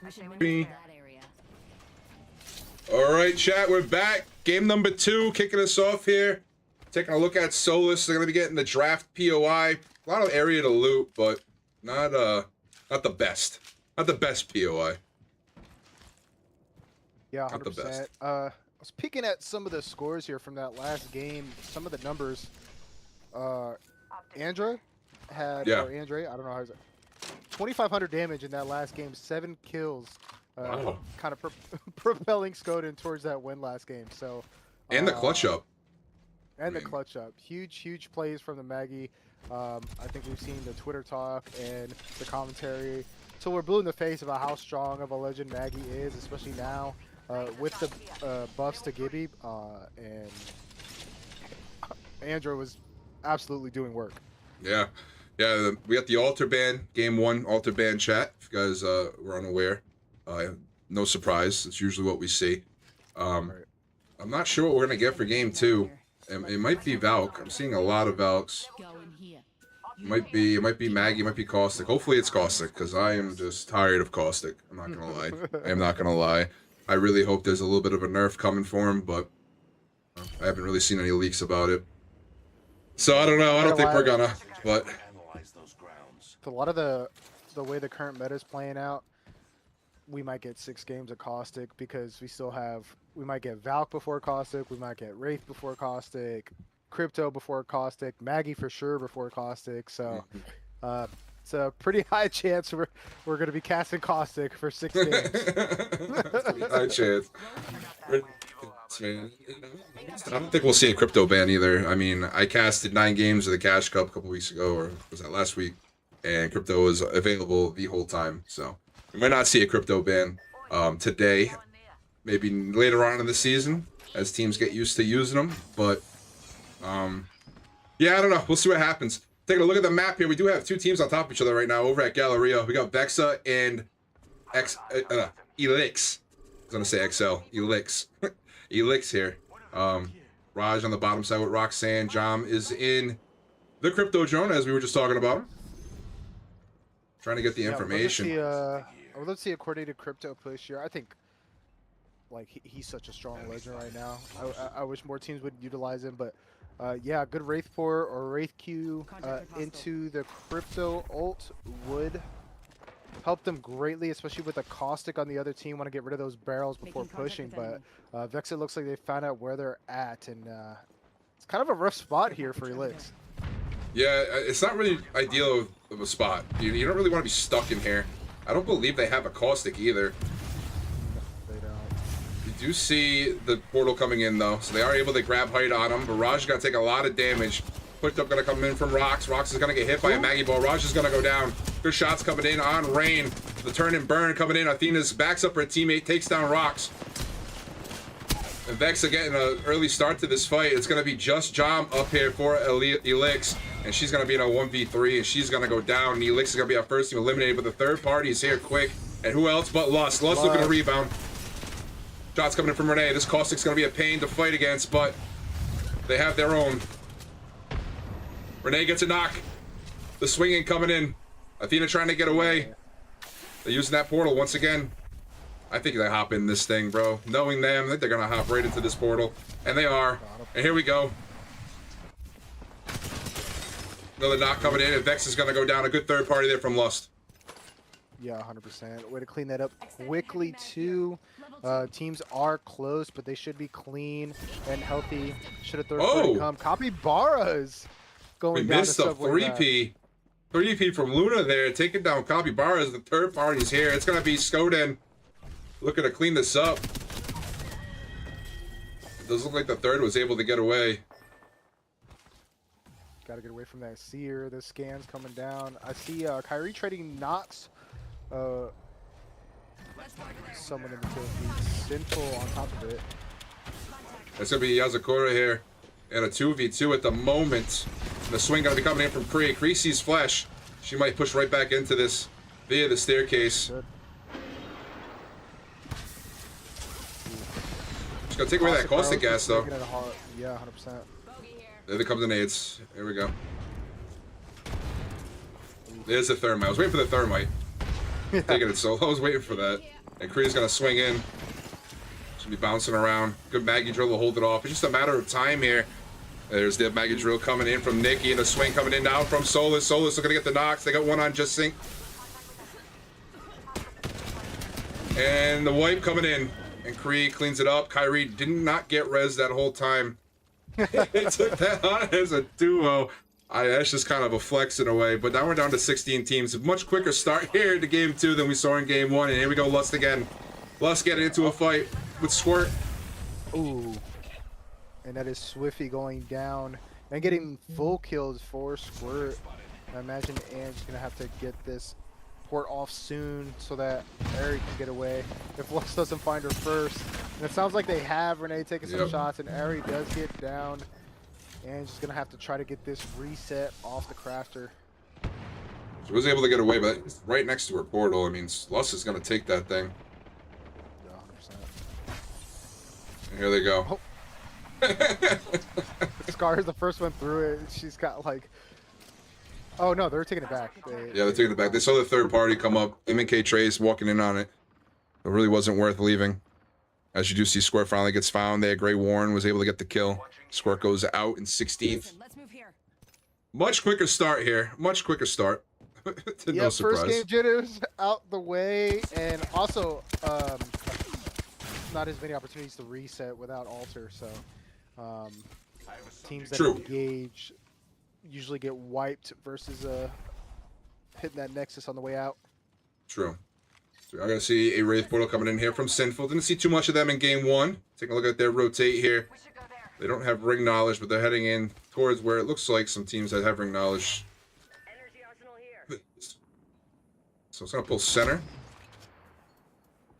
We should move Three. to that area. All right, chat, we're back. Game number 2, kicking us off here. Taking a look at Solus. They're gonna be getting the draft POI. A lot of area to loot, but not the best. Not the best POI. Yeah, Not the best. 100%. I was peeking at some of the scores here from that last game. Some of the numbers. Andra had, Yeah. or Andre, I don't know how to say, 2,500 damage in that last game. 7 kills. Wow. Kind of propelling Skoden towards that win last game. So. And the clutch up. And the mean- clutch up. Huge plays from the Maggie. I think we've seen the Twitter talk and the commentary. So we're blue in the face about how strong of a legend Maggie is, especially now with the buffs to Gibby. And Andrew was absolutely doing work. Yeah. Yeah, we got the altar ban, game 1 altar ban chat, if you guys were unaware. No surprise, it's usually what we see. I'm not sure what we're going to get for game 2. It might be Valk. I'm seeing a lot of Valks. Go in here. It might be Maggie, it might be Caustic. Hopefully it's Caustic, because I am just tired of Caustic. I'm not going to lie. I am not going to lie. I really hope there's a little bit of a nerf coming for him, but I haven't really seen any leaks about it. So I don't know. I don't think we're gonna, but... A lot of the way the current meta is playing out, we might get 6 games of Caustic because we might get Valk before Caustic, we might get Wraith before Caustic, Crypto before Caustic, Maggie for sure before Caustic. So it's a pretty high chance we're going to be casting Caustic for 6 games. High chance. I don't think we'll see a crypto ban either. I mean, I casted 9 games of the Cash Cup a couple weeks ago, or was that last week? And crypto was available the whole time, so we might not see a crypto ban today. Maybe later on in the season as teams get used to using them. But yeah, I don't know. We'll see what happens. Taking a look at the map here, we do have 2 teams on top of each other right now over at Galleria. We got Vexa and Elix. I was gonna say XL. Elix. Elix here. Raj on the bottom side with Roxanne. Jam is in the crypto drone, as we were just talking about. Trying to get the information. I would love to see a coordinated crypto push here. I think like he's such a strong legend right now. I wish more teams would utilize him, but yeah, good Wraith Port or Wraith Q into the crypto ult would help them greatly, especially with the Caustic on the other team. Want to get rid of those barrels before pushing, but Vexa looks like they found out where they're at, and it's kind of a rough spot here for Elix. Yeah, it's not really ideal of a spot. You don't really want to be stuck in here. I don't believe they have a Caustic either. They don't. You do see the portal coming in, though, so they are able to grab height on him. But Raj is going to take a lot of damage. Quick up going to come in from Rox. Rox is going to get hit by a Maggie Ball. Raj is going to go down. Good shots coming in on Rain. The turn and burn coming in. Athena's backs up her teammate, takes down Rox. And Vexa getting an early start to this fight. It's going to be just Jam up here for Elix. And she's going to be in a 1v3, and she's going to go down. And Elix is going to be our first team eliminated, but the third party is here quick. And who else but Lust? Lust looking to rebound. Shots coming in from Renee. This Caustic's going to be a pain to fight against, but they have their own. Renee gets a knock. The swinging coming in. Athena trying to get away. They're using that portal once again. I think they hop in this thing, bro. Knowing them, I think they're going to hop right into this portal. And they are. And here we go. Another knock coming in, and Vex is going to go down. A good third party there from Lust. Yeah, 100%. Way to clean that up quickly, too. Teams are close, but they should be clean and healthy. Should have third party come. Capybaras going We down missed a 3P. 3P from Luna there, taking down Capybaras. The third party's here. It's going to be Skoden looking to clean this up. It does look like the third was able to get away. Got to get away from that Seer. The scans coming down. I see Kyrie trading Nox. Someone in the kill feed. Sinful on top of it. It's going to be Yazakura here. And a 2v2 at the moment. And the swing going to be coming in from Kree. Kree sees flesh. She might push right back into this via the staircase. Good. She's going to take away that caustic gas, though. Yeah, 100%. There they come the nades. Here we go. There's the thermite. I was waiting for the thermite. Taking it solo. I was waiting for that. And Kree's gonna swing in. Should be bouncing around. Good Maggie drill to hold it off. It's just a matter of time here. There's the Maggie drill coming in from Nikki, and the swing coming in now from Solus. Solus looking to get the knocks. They got one on Just Sync. And the wipe coming in. And Kree cleans it up. Kyrie did not get res that whole time. It took that on as a duo. That's just kind of a flex in a way. But now we're down to 16 teams. A much quicker start here to game 2 than we saw in game 1. And here we go, Lust again. Lust getting into a fight with Squirt. Ooh. And that is Swiffy going down and getting full kills for Squirt. I imagine Anne's going to have to get this port off soon so that Ari can get away if Lux doesn't find her first. And it sounds like they have Renee taking some shots, and Ari does get down. And just going to have to try to get this reset off the crafter. She was able to get away, but it's right next to her portal. I mean, Lust is going to take that thing. Yeah, 100%. And here they go. Oh. Scar is the first one through it. She's got like, oh no, they're taking it back. They're taking it back. They saw the third party come up. M&K Trace walking in on it. It really wasn't worth leaving. As you do see, Squirt finally gets found there. Grey Warren was able to get the kill. Squirt goes out in 16th. Listen, let's move here. Much quicker start here. Much quicker start. No surprise. First game jitters out the way, and also not as many opportunities to reset without alter. So teams that engage usually get wiped versus hitting that nexus on the way out. True. So I'm gonna see a Wraith Portal coming in here from Sinful. Didn't see too much of them in game 1. Take a look at their rotate here. They don't have ring knowledge, but they're heading in towards where it looks like some teams that have ring knowledge. Energy arsenal here. So it's gonna pull center.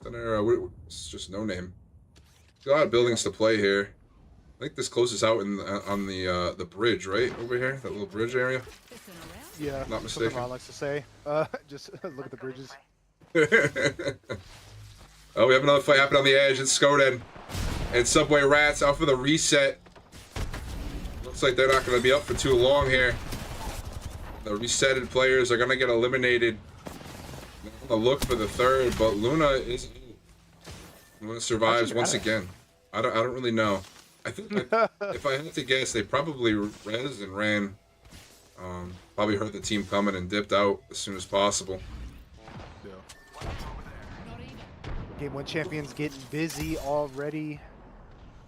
Center, it's just no name. There's a lot of buildings to play here. I think this closes out in on the bridge, right over here, that little bridge area. Yeah, not mistaken. Something Ron likes to say. Just look at the bridges. Oh, we have another fight happening on the edge. It's Skoden and Subway Rats out for the reset. Looks like they're not going to be up for too long here. The resetted players are going to get eliminated. I'm going to look for the third, but Luna survives once again. I don't really know. I think if I had to guess, they probably res and ran. Probably heard the team coming and dipped out as soon as possible. Game 1 champions getting busy already.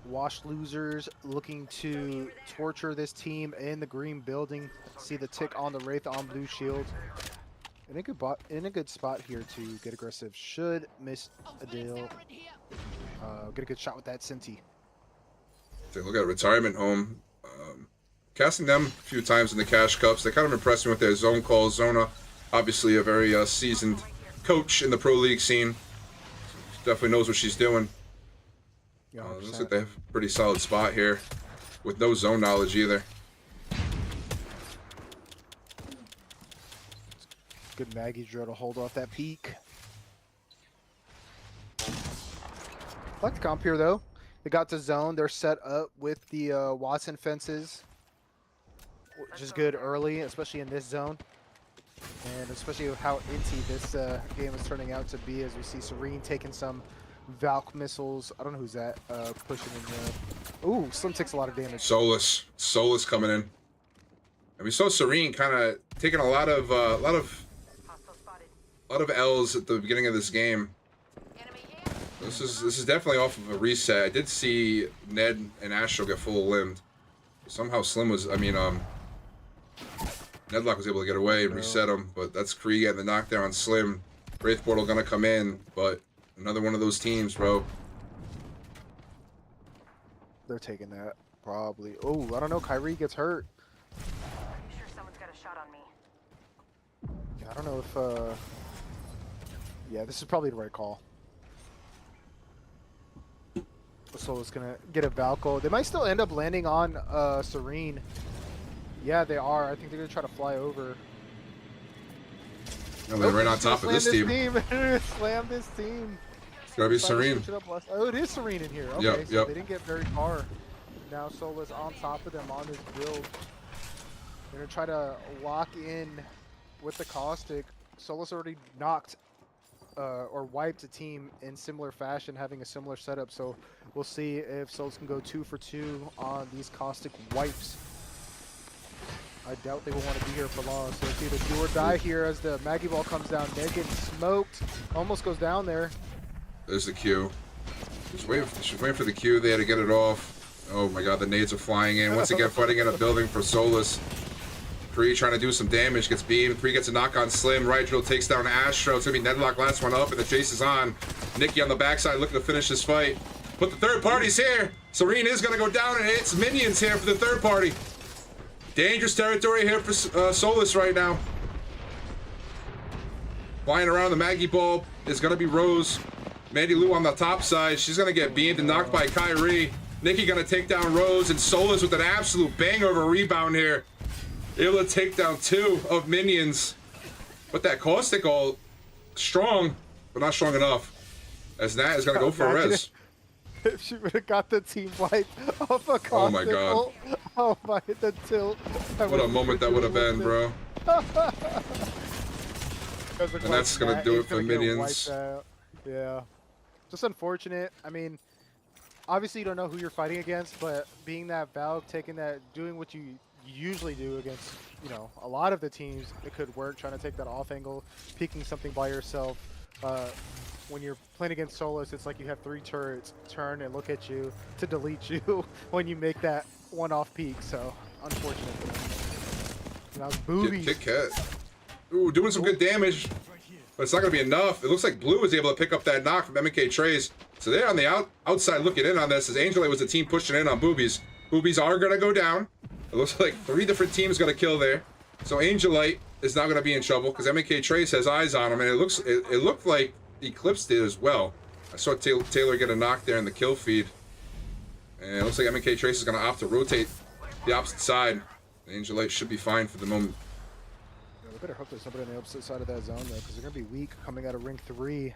Wash losers looking to torture this team in the green building. See the tick on the Wraith on blue shield. In a good spot here to get aggressive. Should miss a deal. Get a good shot with that Cinti. Take a look at Retirement Home. Casting them a few times in the Cash Cups. They kind of impressed me with their zone calls. Zona, obviously a very seasoned coach in the pro league scene. Definitely knows what she's doing. Looks like they have a pretty solid spot here with no zone knowledge either. Good Maggie drill to hold off that peak. I like the comp here though. They got to zone. They're set up with the Watson fences, which is good early, especially in this zone. And especially with how inty this game is turning out to be, as we see Serene taking some Valk missiles. I don't know who's that pushing in there. Ooh, Slim takes a lot of damage. Solus coming in, and we saw Serene kind of taking a lot of L's at the beginning of this game. This is definitely off of a reset. I did see Ned and Astro get full limbed. Somehow Slim was, Nedlock was able to get away and reset him, but that's Kree getting the knockdown on Slim. Wraith Portal gonna come in, but another one of those teams, bro. They're taking that, probably. Oh, I don't know. Kyrie gets hurt. Pretty sure someone's got a shot on me. Yeah, I don't know if, yeah, this is probably the right call. Solo's gonna get a Valko. They might still end up landing on Serene. Yeah, they are. I think they're gonna try to fly over. No, they're right on top of this team. Slam this team. It's gotta be Serene. Oh, it is Serene in here. Okay, yep, so they didn't get very far. Now Solo's on top of them on his build. They're gonna try to lock in with the caustic. Solo's already knocked or wiped a team in similar fashion, having a similar setup. So we'll see if Souls can go 2 for 2 on these caustic wipes. I doubt they will want to be here for long. So it's either do or die here as the Maggie ball comes down. Ned getting smoked, almost goes down there. There's the Q. She's waiting for the Q. They had to get it off. Oh my god, the nades are flying in. Once again, fighting in a building for Solus. Kree trying to do some damage, gets beamed. Kree gets a knock on Slim. Right drill takes down Astro. It's going to be Nedlock, last one up, and the chase is on. Nikki on the backside looking to finish this fight. But the third party's here. Serene is going to go down, and it's minions here for the third party. Dangerous territory here for Solus right now. Flying around the Maggie ball is going to be Rose. Mandy Lou on the top side. She's going to get beamed and knocked by Kyrie. Nikki going to take down Rose, and Solus with an absolute banger of a rebound here. Able to take down 2 of minions. But that caustic all strong, but not strong enough. As Nat is going to go for a res. If she would have got the team wipe off a caustic. Oh my god. Oh my, the tilt. What a moment that would have been, bro. And that's going to do it for minions. Yeah. Just unfortunate. I mean, obviously you don't know who you're fighting against, but being that Valve, taking that, doing what you usually do against, you know, a lot of the teams, it could work, trying to take that off angle, peeking something by yourself. When you're playing against Solus, it's like you have 3 turrets turn and look at you to delete you when you make that one-off peek, so unfortunate for them. And that was boobies. Kit Kat. Ooh, doing some good damage, but it's not going to be enough. It looks like Blue was able to pick up that knock from MK Trace. So they're on the outside looking in on this, as Angelite was the team pushing in on Boobies. Boobies are going to go down. It looks like 3 different teams going to kill there. So Angelite is not going to be in trouble because MK Trace has eyes on him, and it looked like Eclipse did as well. I saw Taylor get a knock there in the kill feed. And it looks like MK Trace is going to opt to rotate the opposite side. Angelite should be fine for the moment. Yeah, we better hope there's somebody on the opposite side of that zone, though, because they're going to be weak coming out of ring 3.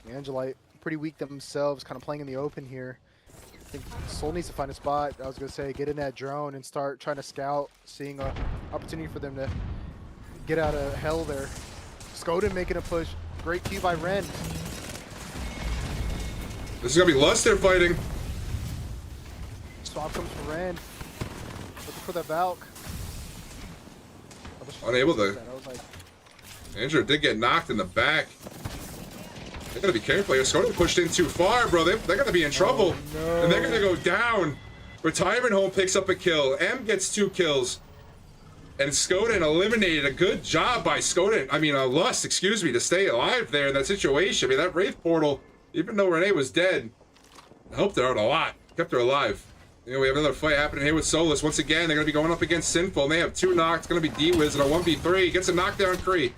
Angelite, pretty weak themselves, kind of playing in the open here. I think Soul needs to find a spot. I was going to say, get in that drone and start trying to scout, seeing an opportunity for them to get out of hell there. Skoden making a push. Great Q by Ren. This is going to be Lust they're fighting. Swap comes for Ren. Looking for that Valk. Unable to. I was like, Andrew did get knocked in the back. They gotta be careful here. Skoda pushed in too far, bro. They're gonna be in trouble. Oh, no. And they're gonna go down. Retirement Home picks up a kill. M gets 2 kills. And Skoden eliminated. A good job by Skoden. I mean, Lust, excuse me, to stay alive there in that situation. I mean, that Wraith portal, even though Renee was dead, helped her out a lot. Kept her alive. You know, we have another fight happening here with Solus. Once again, they're going to be going up against Sinful, and they have 2 knocks. It's going to be D-Wiz in a 1v3. Gets a knockdown Kree.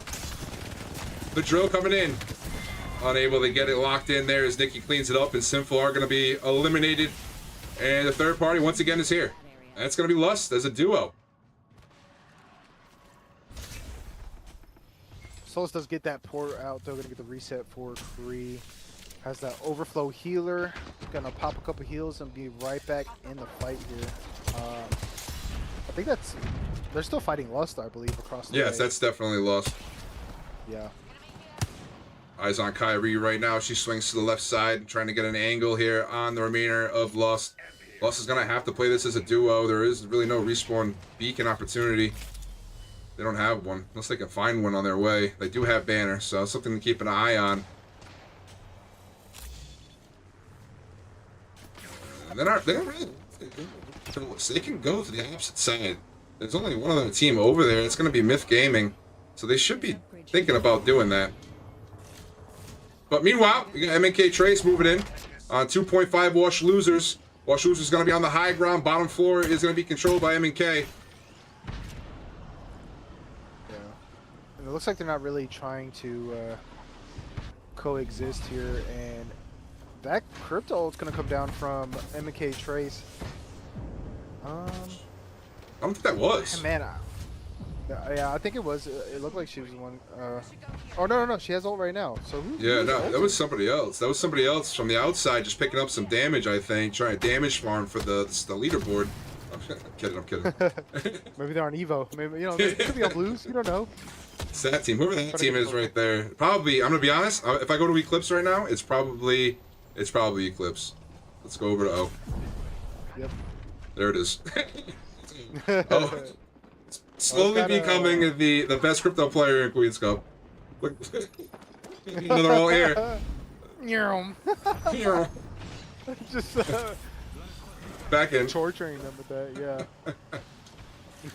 The drill coming in. Unable to get it locked in there as Nikki cleans it up, and Sinful are going to be eliminated. And the third party, once again, is here. That's going to be Lust as a duo. Solus does get that port out, though. Gonna get the reset for Kree. Has that overflow healer. Gonna pop a couple heals and be right back in the fight here. I think that's... They're still fighting Lust, I believe, across the way. Yes, that's definitely Lust. Yeah. Eyes on Kyrie right now. She swings to the left side, trying to get an angle here on the remainder of Lust. Lust is going to have to play this as a duo. There is really no respawn beacon opportunity. They don't have one, unless they can find one on their way. They do have banner, so something to keep an eye on. And they don't really... They can go to the opposite side. There's only one other team over there. It's going to be Myth Gaming. So they should be thinking about doing that. But meanwhile, we got MK Trace moving in on 2.5 Wash Losers. Wash Losers is going to be on the high ground. Bottom floor is going to be controlled by MK. Yeah. And it looks like they're not really trying to coexist here. And that crypto is going to come down from MK Trace. I don't think that was. Man, yeah, I think it was. It looked like she was the one. Oh no, she has ult right now. So yeah, no, that was somebody else. That was somebody else from the outside, just picking up some damage. I think trying to damage farm for the leaderboard. I'm kidding. Maybe they're on Evo. Maybe, you know, they could be on blues. You don't know. It's that team. Whoever that Try to team get is closer. right there. Probably, I'm gonna be honest. If I go to Eclipse right now, it's probably Eclipse. Let's go over to O. Yep. There it is. Oh, slowly kinda- becoming the best crypto player in Queens Cup. Look, they're all here. Nyam. Here. Just Back in. torturing them with that. Yeah.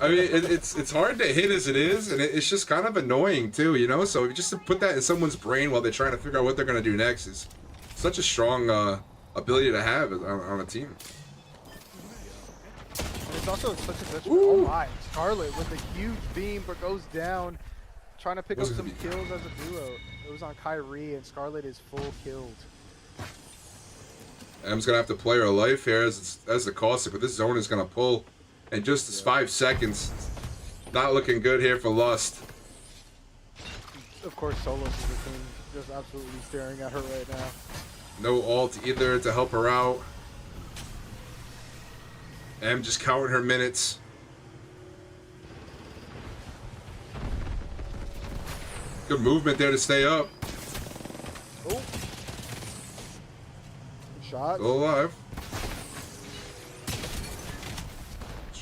I mean, it's hard to hit as it is, and it's just kind of annoying too, you know. So just to put that in someone's brain while they're trying to figure out what they're gonna do next is such a strong ability to have on a team. And it's also such a detriment. Ooh. Oh my, Scarlet with a huge beam, but goes down, trying to pick up Wasn't some gonna be- kills as a duo. It was on Kyrie, and Scarlet is full killed. M's gonna have to play her life here as the caustic, but this zone is gonna pull in just as 5 seconds. Not looking good here for Lust. Of course, Solos is the thing, just absolutely staring at her right now. No ult either to help her out. M just counting her minutes. Good movement there to stay up. Oh. Good shot. Still alive.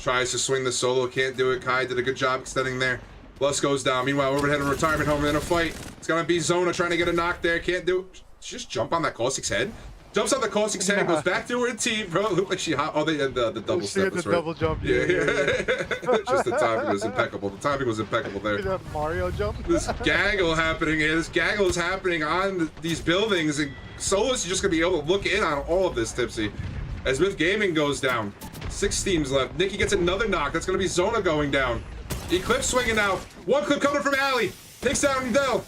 Tries to swing the solo, can't do it. Kai did a good job extending there. Lust goes down. Meanwhile, overhead in retirement home in a fight. It's gonna be Zona trying to get a knock there. Can't do it. Just jump on that Caustic's head. Jumps on the Caustic's head, goes back to her team, bro. It looked like she hot. Oh, they had the double She step. had the That's right. double jump. Yeah. Just the timing was impeccable. The timing was impeccable there. That Mario jump. This gaggle happening here. This gaggle is happening on these buildings, and Solus is just gonna be able to look in on all of this, Tipsy. As Myth Gaming goes down, 6 teams left. Nikki gets another knock. That's gonna be Zona going down. Eclipse swinging now. One clip coming from Alley. Takes down Dell.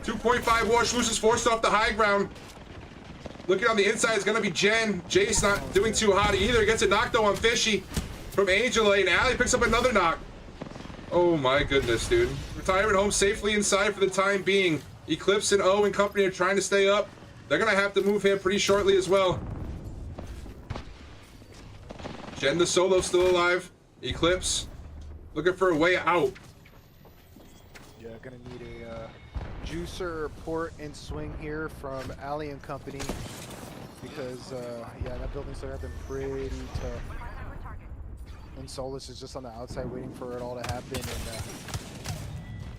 2.5 Wash loses, forced off the high ground. Looking on the inside is gonna be Jen. Jace not doing too hot either. Gets a knock though on Fishy from Angel and Alley picks up another knock. Oh my goodness, dude. Retirement home safely inside for the time being. Eclipse and O and company are trying to stay up. They're gonna have to move here pretty shortly as well. Jen the solo still alive. Eclipse looking for a way out. Yeah, gonna need a juicer, port, and swing here from Ali and company because yeah, that building's gonna have been pretty tough. And Solus is just on the outside waiting for it all to happen and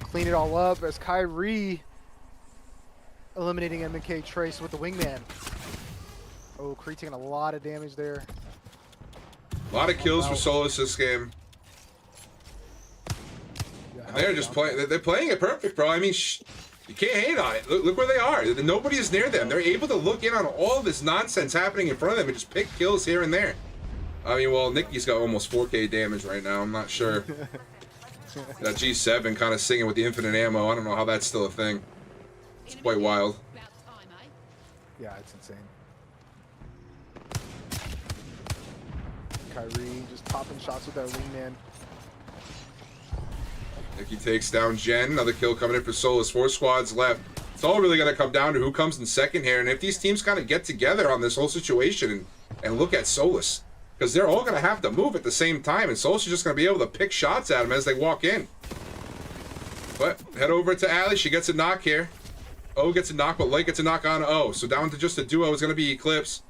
clean it all up as Kyrie eliminating M&K Trace with the wingman. Oh, Kree taking a lot of damage there. A lot of kills for Solus this game. Yeah, And they're just playing. They're playing it perfect, bro. I mean, you can't hate on it. Look where they are. Nobody is near them. They're able to look in on all this nonsense happening in front of them and just pick kills here and there. I mean, well, Nikki's got almost 4K damage right now. I'm not sure. That G7 kind of singing with the infinite ammo. I don't know how that's still a thing. It's quite wild. About time, eh? Yeah, it's insane. Kyrie just popping shots with that wingman. Nikki takes down Jen. Another kill coming in for Solus. 4 squads left. It's all really going to come down to who comes in second here. And if these teams kind of get together on this whole situation and look at Solus, because they're all going to have to move at the same time. And Solus is just going to be able to pick shots at them as they walk in. But head over to Allie. She gets a knock here. O gets a knock, but Light gets a knock on O. So down to just a duo is going to be Eclipse.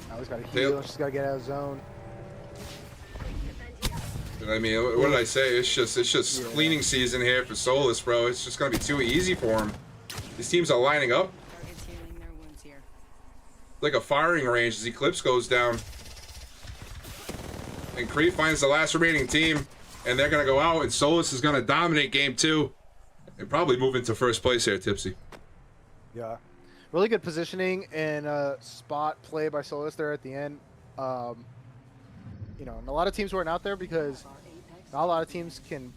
Now he's got to heal. She's got to get out of zone. I mean, what did I say? It's just cleaning season here for Solus, bro. It's just going to be too easy for him. These teams are lining up Target's healing their wounds here. like a firing range as Eclipse goes down. And Cree finds the last remaining team, and they're going to go out, and Solus is going to dominate game 2 and probably move into first place here, Tipsy. Yeah. Really good positioning and spot play by Solus there at the end. You know, and a lot of teams weren't out there because not a lot of teams can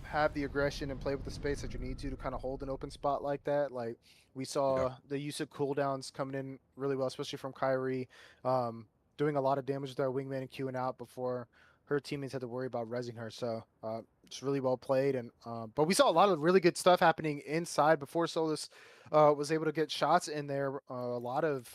have the aggression and play with the space that you need to kind of hold an open spot like that. Like we saw the use of cooldowns coming in really well, especially from Kyrie, doing a lot of damage with our wingman and queuing out before her teammates had to worry about rezzing her. So it's really well played. And but we saw a lot of really good stuff happening inside before Solus was able to get shots in there. A lot of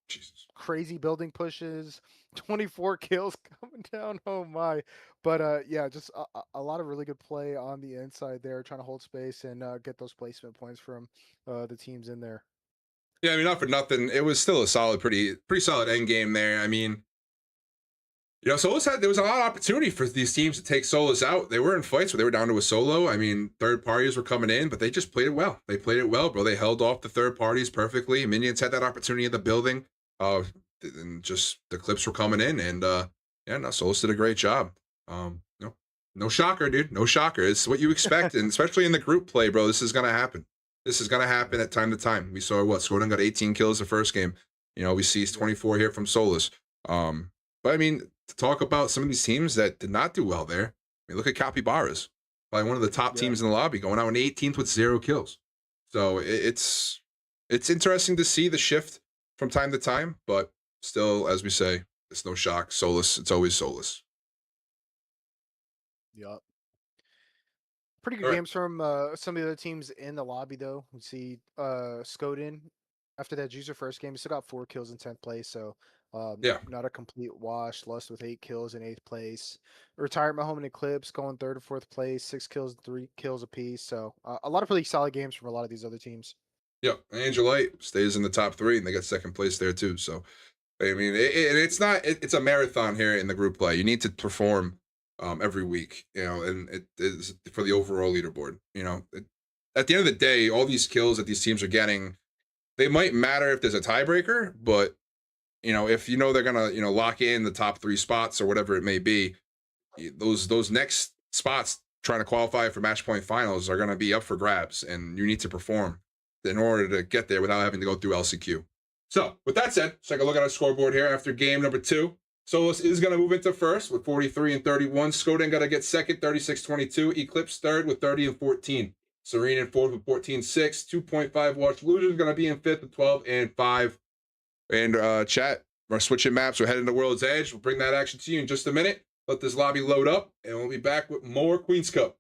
Jesus. crazy building pushes, 24 kills coming down. Oh my! But yeah, just a lot of really good play on the inside there, trying to hold space and get those placement points from the teams in there. Yeah, I mean, not for nothing. It was still a solid, pretty solid end game there. I mean, Solus there was a lot of opportunity for these teams to take Solus out. They were in fights where they were down to a solo. I mean, third parties were coming in, but they just played it well. They played it well, bro. They held off the third parties perfectly. Minions had that opportunity in the building. And just the clips were coming in, and yeah, no, Solus did a great job. No shocker, dude. No shocker. It's what you expect, and especially in the group play, bro. This is gonna happen. This is gonna happen at time to time. We saw Skodan got 18 kills the first game. We see 24 here from Solus. But I mean, to talk about some of these teams that did not do well there, I mean, look at Capybaras, probably one of the top teams in the lobby, going out in 18th with 0 kills. So it's interesting to see the shift from time to time, but still, as we say, it's no shock. Solus, it's always Solus. Yep. Pretty good All right. games from some of the other teams in the lobby, though. We see Skoden, after that juicer first game, he still got 4 kills in 10th place, so Yeah. not a complete wash. Lust with 8 kills in 8th place. Retirement Home and Eclipse going 3rd or 4th place, 6 kills, 3 kills apiece. So a lot of really solid games from a lot of these other teams. Yep. Angelite stays in the top 3, and they got 2nd place there too. So, I mean, it's a marathon here in the group play. You need to perform every week, and it is for the overall leaderboard. At the end of the day, all these kills that these teams are getting, they might matter if there's a tiebreaker, but if they're gonna lock in the top 3 spots or whatever it may be, those next spots trying to qualify for match point finals are gonna be up for grabs, and you need to perform in order to get there without having to go through LCQ. So with that said, let's take a look at our scoreboard here after game number 2. Solus is going to move into first with 43 and 31. Skoden got to get second, 36-22. Eclipse third with 30 and 14. Serene in fourth with 14-6. 2.5 watch. Losers going to be in fifth with 12 and 5. And chat, we're switching maps. We're heading to World's Edge. We'll bring that action to you in just a minute. Let this lobby load up, and we'll be back with more Queen's Cup.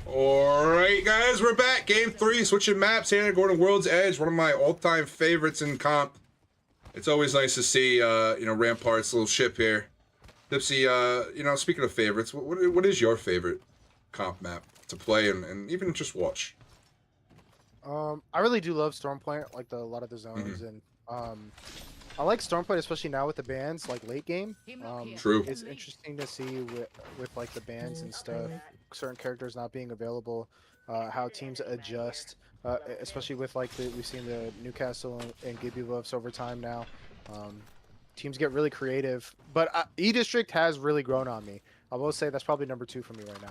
All right, guys, we're back. Game 3, switching maps here. Going to World's Edge, one of my all-time favorites in comp. It's always nice to see, Rampart's little ship here. Dipsy, speaking of favorites, what is your favorite comp map to play and even just watch? I really do love Stormpoint, like a lot of the zones, and I like Stormpoint, especially now with the bans, like late game. True. It's interesting to see with like the bans and stuff, certain characters not being available how teams adjust, especially with like we've seen the Newcastle and Gibby buffs over time now. Um, Teams get really creative, but E District has really grown on me. I will say that's probably number 2 for me right now.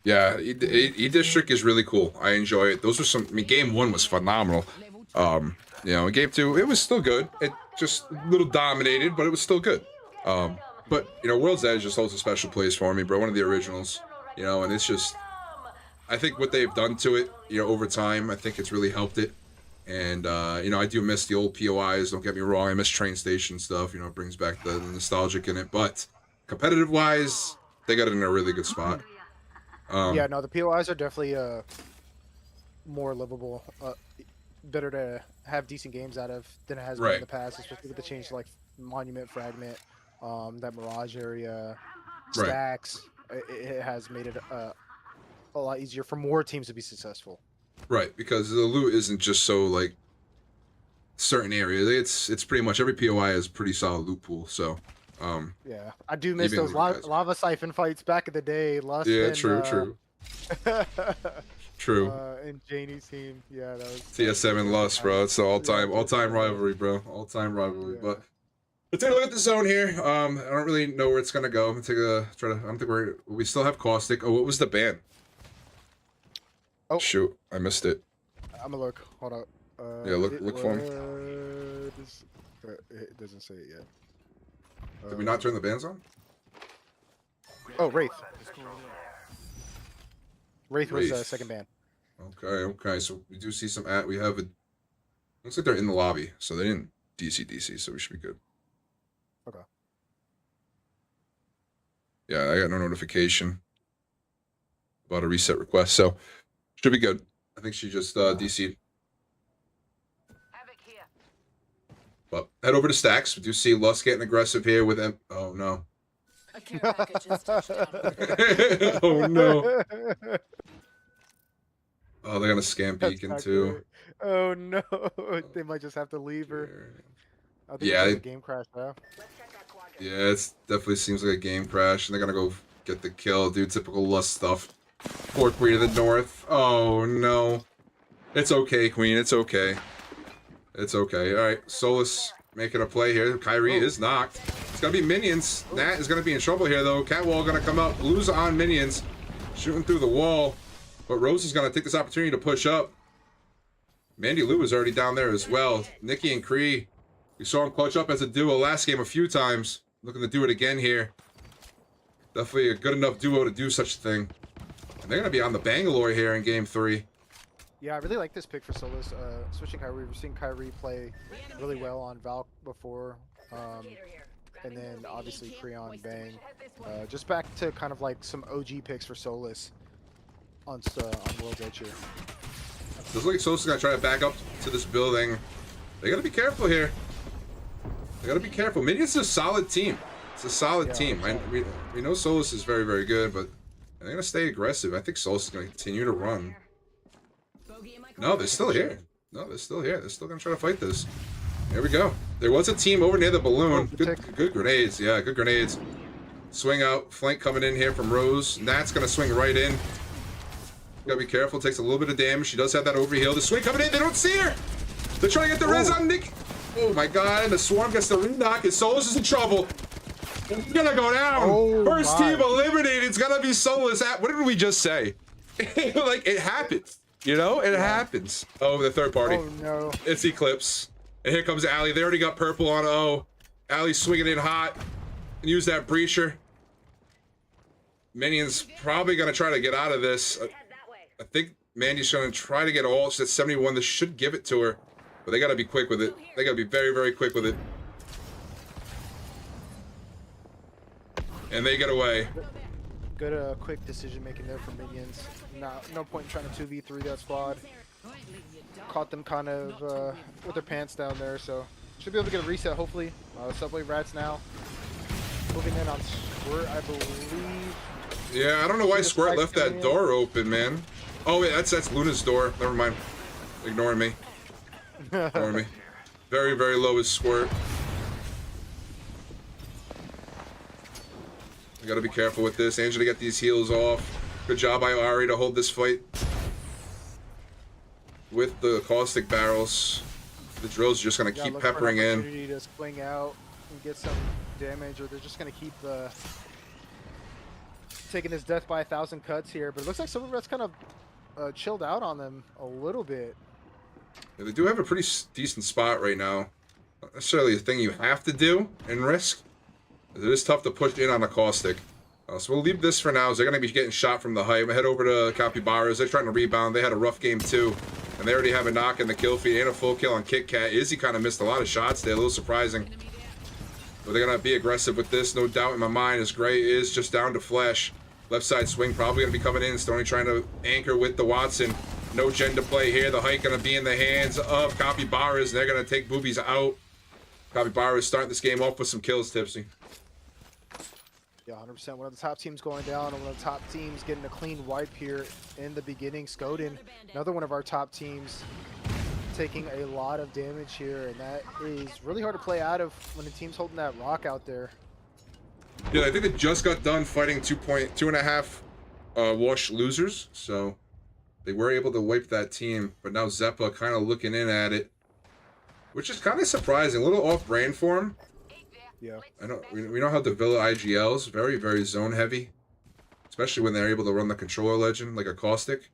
Yeah, E-District is really cool. I enjoy it. Those were some. I mean, game 1 was phenomenal. You know, in game 2, it was still good. It just a little dominated, but it was still good. But you know, World's Edge just holds a special place for me, bro. One of the originals. You know, and it's just. I think what they've done to it, you know, over time, I think it's really helped it. And you know, I do miss the old POIs. Don't get me wrong. I miss train station stuff. You know, it brings back the nostalgic in it. But competitive wise, they got it in a really good spot. Yeah, no, the POIs are definitely more livable. Better to have decent games out of than it has been in the past, especially with the change to like Monument Fragment, that Mirage area, stacks. It has made it a lot easier for more teams to be successful. Right, because the loot isn't just so like certain areas. It's pretty much every POI has a pretty solid loot pool. So yeah, I do miss even those guys- lava siphon fights back in the day. Lust yeah, and, true. True. And Janie's team, yeah, that was TSM and Lust, bro. It's the all-time rivalry, bro. All-time rivalry. But let's take a look at the zone here. I don't really know where it's gonna go. I'm gonna take a try to. I don't think we still have Caustic. Oh, what was the ban? Oh shoot, I missed it. I'm gonna look. Hold up. Yeah, look for me. It doesn't say it yet. Did we not turn the bans on? Oh, Wraith. Wraith was Wraith. second ban. Okay. So we do see some we have a. Looks like they're in the lobby, so they didn't DC, so we should be good. Okay. Yeah, I got no notification about a reset request, so should be good. I think she just DC'd. But head over to stacks. We do see Lust getting aggressive here with them. Oh no. A care package has touched down. Oh no. Oh, they're gonna scam Beacon too. Oh no. They might just have to leave her. I think Yeah, it's a game crash now. Yeah, it definitely seems like a game crash, and they're gonna go get the kill, dude. Typical Lust stuff. Poor Queen of the North. Oh no. It's okay, Queen. It's okay. It's okay. All right, Solus making a play here. Kyrie is knocked. It's gonna be minions. Nat is gonna be in trouble here though. Catwall gonna come up, lose on minions, shooting through the wall. But Rose is gonna take this opportunity to push up. Mandy Lou is already down there as well. Nikki and Kree, we saw them clutch up as a duo last game a few times. Looking to do it again here. Definitely a good enough duo to do such a thing. And they're gonna be on the Bangalore here in game 3. Yeah, I really like this pick for Solus. Switching Kyrie, we've seen Kyrie play really well on Valk before, and then obviously Creon Bang. Just back to kind of like some OG picks for Solus on World's Edge here. Looks like Solus is gonna try to back up to this building. They gotta be careful here. They gotta be careful. Minions is a solid team. It's a solid team. We know Solus is very, very good, but they're gonna stay aggressive. I think Solus is gonna continue to run. No, they're still here. No, they're still here. They're still gonna try to fight this. Here we go. There was a team over near the balloon. Good grenades. Yeah, good grenades. Swing out. Flank coming in here from Rose. Nat's gonna swing right in. Gotta be careful. Takes a little bit of damage. She does have that overheal. The swing coming in. They don't see her. They're trying to get the res on Nick. Oh my god. And the swarm gets the re-knock. And Solus is in trouble. He's gonna go down. First team eliminated. It's gonna be Solus. What did we just say? Like, it happens. You know, it happens. Oh, the third party. Oh no. It's Eclipse. And here comes Allie. They already got purple on O. Allie's swinging in hot. And use that breacher. Minion's probably gonna try to get out of this. I think Mandy's gonna try to get all. She's at 71. This should give it to her. But they gotta be quick with it. They gotta be very, very quick with it. And they get away. Good quick decision making there for Minions. No point in trying to 2v3 that squad. Caught them kind of with their pants down there, so should be able to get a reset hopefully. Subway Rats now moving in on Squirt, I believe. Yeah, I don't know why Squirt left that door open, man. Oh wait, that's Luna's door. Never mind. Ignoring me. Ignoring me. Very, very low is Squirt. You gotta be careful with this. Angela get these heals off. Good job by Ari to hold this fight with the caustic barrels. The drills are just going to keep peppering in. To swing out and get some damage, or they're just going to keep taking his death by 1,000 cuts here. But it looks like some of that's kind of chilled out on them a little bit. Yeah, they do have a pretty decent spot right now. Not necessarily a thing you have to do and risk. It is tough to push in on a caustic. So we'll leave this for now. They're going to be getting shot from the height. We'll head over to Capybaras. They're trying to rebound. They had a rough game too. And they already have a knock in the kill feed and a full kill on Kit Kat. Izzy kind of missed a lot of shots there. A little surprising. But they're going to be aggressive with this. No doubt in my mind. As Gray is just down to flesh. Left side swing probably going to be coming in. Stoney trying to anchor with the Watson. No gen to play here. The height going to be in the hands of Capybaras. They're going to take Boobies out. Capybaras starting this game off with some kills, Tipsy. Yeah, 100%. One of the top teams going down, and one of the top teams getting a clean wipe here in the beginning. Skoden, another one of our top teams, taking a lot of damage here, and that is really hard to play out of when the team's holding that rock out there. Yeah, I think they just got done fighting 2.5 wash losers, so they were able to wipe that team. But now Zeppa kind of looking in at it, which is kind of surprising. A little off-brand for him. Yeah. I know we know how the Villa IGLs very, very zone heavy, especially when they're able to run the controller legend like a caustic.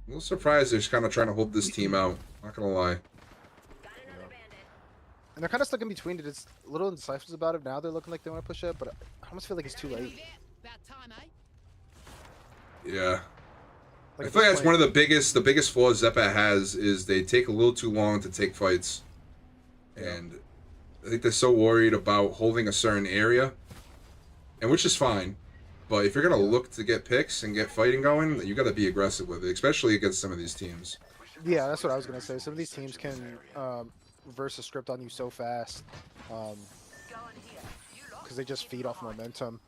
A little surprised they're just kind of trying to hold this team out. Not gonna lie. And they're kind of stuck in between it. It's a little indecisive about it. Now they're looking like they want to push up, but I almost feel like it's too late. Yeah. Like I feel like that's one of the biggest flaws Zeppa has is they take a little too long to take fights. And I think they're so worried about holding a certain area, and which is fine. But if you're going to look to get picks and get fighting going, you got to be aggressive with it, especially against some of these teams. Yeah, that's what I was going to say. Some of these teams can reverse a script on you so fast because they just feed off momentum.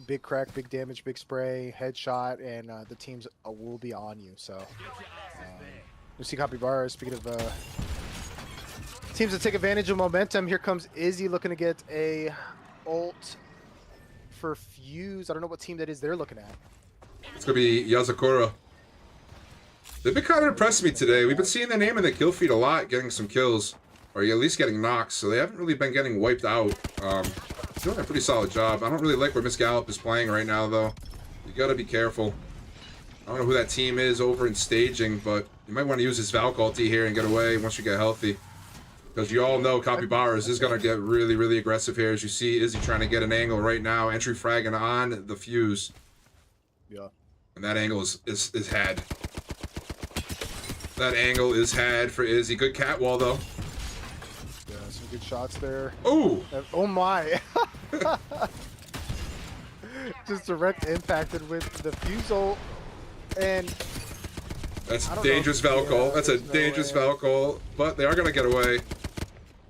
Big crack, big damage, big spray, headshot, and the teams will be on you. So you see Capybaras, speaking of teams that take advantage of momentum, here comes Izzy looking to get a ult for Fuse. I don't know what team that is they're looking at. It's going to be Yazakura. They've been kind of impressing me today. We've been seeing their name in the kill feed a lot, getting some kills, or at least getting knocks, so they haven't really been getting wiped out. Doing a pretty solid job. I don't really like where Miss Gallup is playing right now, though. You got to be careful. I don't know who that team is over in staging, but you might want to use his Valk ulti here and get away once you get healthy. Because you all know Capybaras is going to get really, really aggressive here. As you see, Izzy trying to get an angle right now. Entry fragging on the Fuse. Yeah. And that angle is had. That angle is had for Izzy. Good catwall, though. Yeah, some good shots there. Ooh! Oh my! Just direct impacted with the Fuse ult. And that's dangerous Valkol. That's a dangerous Valkol. But they are going to get away.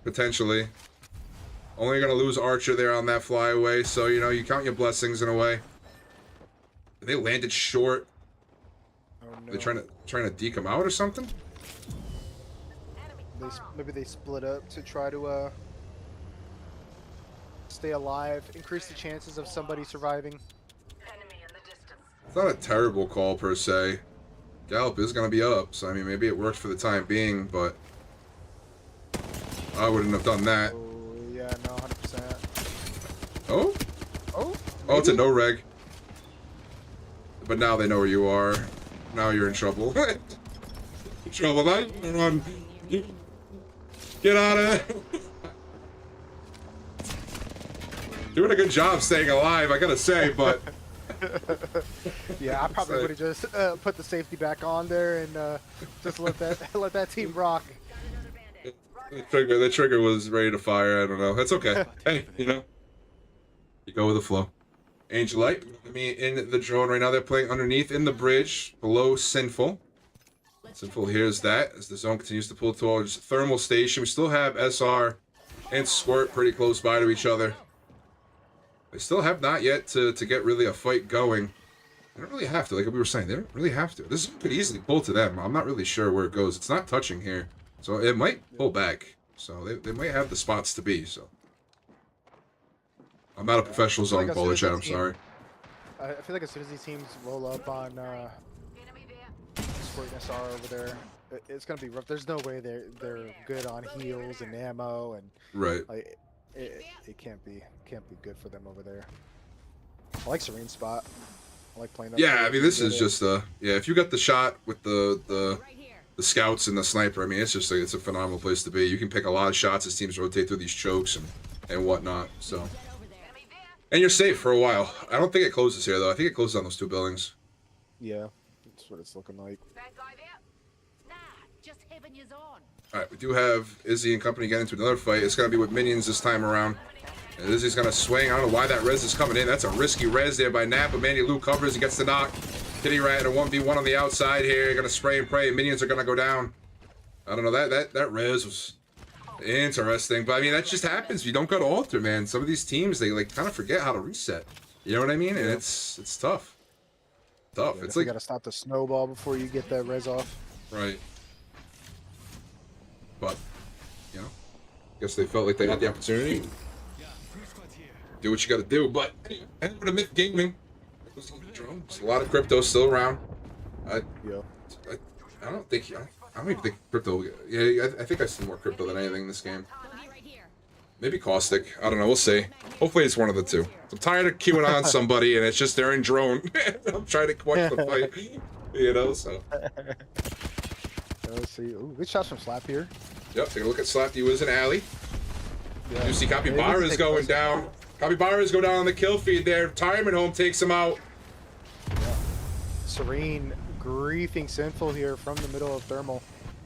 Potentially. Only going to lose Archer there on that flyaway. So, you know, you count your blessings in a way. They landed short. Oh, no. They're trying to deke him out or something? Maybe they split up to try to stay alive. Increase the chances of somebody surviving. It's not a terrible call per se. Gallup is going to be up, so I mean, maybe it worked for the time being, but I wouldn't have done that. Oh, yeah, no, 100%. Oh? Oh? Oh, it's a no-reg. But now they know where you are. Now you're in trouble. Trouble, mate. Run. Get out of there. Doing a good job staying alive, I gotta say, but... Yeah, I probably would have just put the safety back on there and just let that team rock. The trigger was ready to fire. I don't know. That's okay. Hey, you know, you go with the flow. Angelite, in the drone right now. They're playing underneath in the bridge below Sinful. Sinful hears that as the zone continues to pull towards Thermal Station. We still have SR and Squirt pretty close by to each other. They still have not yet to get really a fight going. They don't really have to, like we were saying. They don't really have to. This could easily pull to them. I'm not really sure where it goes. It's not touching here. So it might pull back. So they might have the spots to be, so. I'm not a professional zone caller, chat, I'm sorry. I feel like as soon as these teams roll up on Enemy there. Squirt and SR over there, it's gonna be rough. There's no way they're good on heals and ammo, and Right. like it can't be good for them over there. I like Serene's spot. I like playing that. Yeah, I mean, this is just yeah. If you got the shot with the scouts and the sniper, I mean, it's just it's a phenomenal place to be. You can pick a lot of shots as teams rotate through these chokes and whatnot. So, and you're safe for a while. I don't think it closes here though. I think it closes on those 2 buildings. Yeah, that's what it's looking like. Bad guy there. Nah, just having yours on. All right, we do have Izzy and company getting into another fight. It's gonna be with minions this time around. And Izzy's gonna swing. I don't know why that res is coming in. That's a risky res there by Nap, but Manny Lou covers. He gets the knock. Kitty Rat in a 1v1 on the outside here. Gonna spray and pray. Minions are gonna go down. I don't know. That res was interesting, but I mean that just happens. You don't got alter, man. Some of these teams they like kind of forget how to reset. You know what I mean? And it's tough. Tough. Yeah, it's you like gotta stop the snowball before you get that res off. right. But you know, guess they felt like they had the opportunity. Do what you got to do. But anyway, to Myth Gaming, there's a lot of crypto still around. I don't even think crypto. Yeah, I think I see more crypto than anything in this game. Maybe Caustic. I don't know. We'll see. Hopefully it's one of the two. I'm tired of queuing on somebody and it's just they're in drone. I'm trying to watch the fight. You know, so. Let's see. Ooh, good shots from Slap here. Yep, take a look at Slap. He was an alley. Yeah. You see Capybara's going down. Capybara's go down on the kill feed there. Retirement home takes him out. Yeah. Serene griefing Sinful here from the middle of Thermal.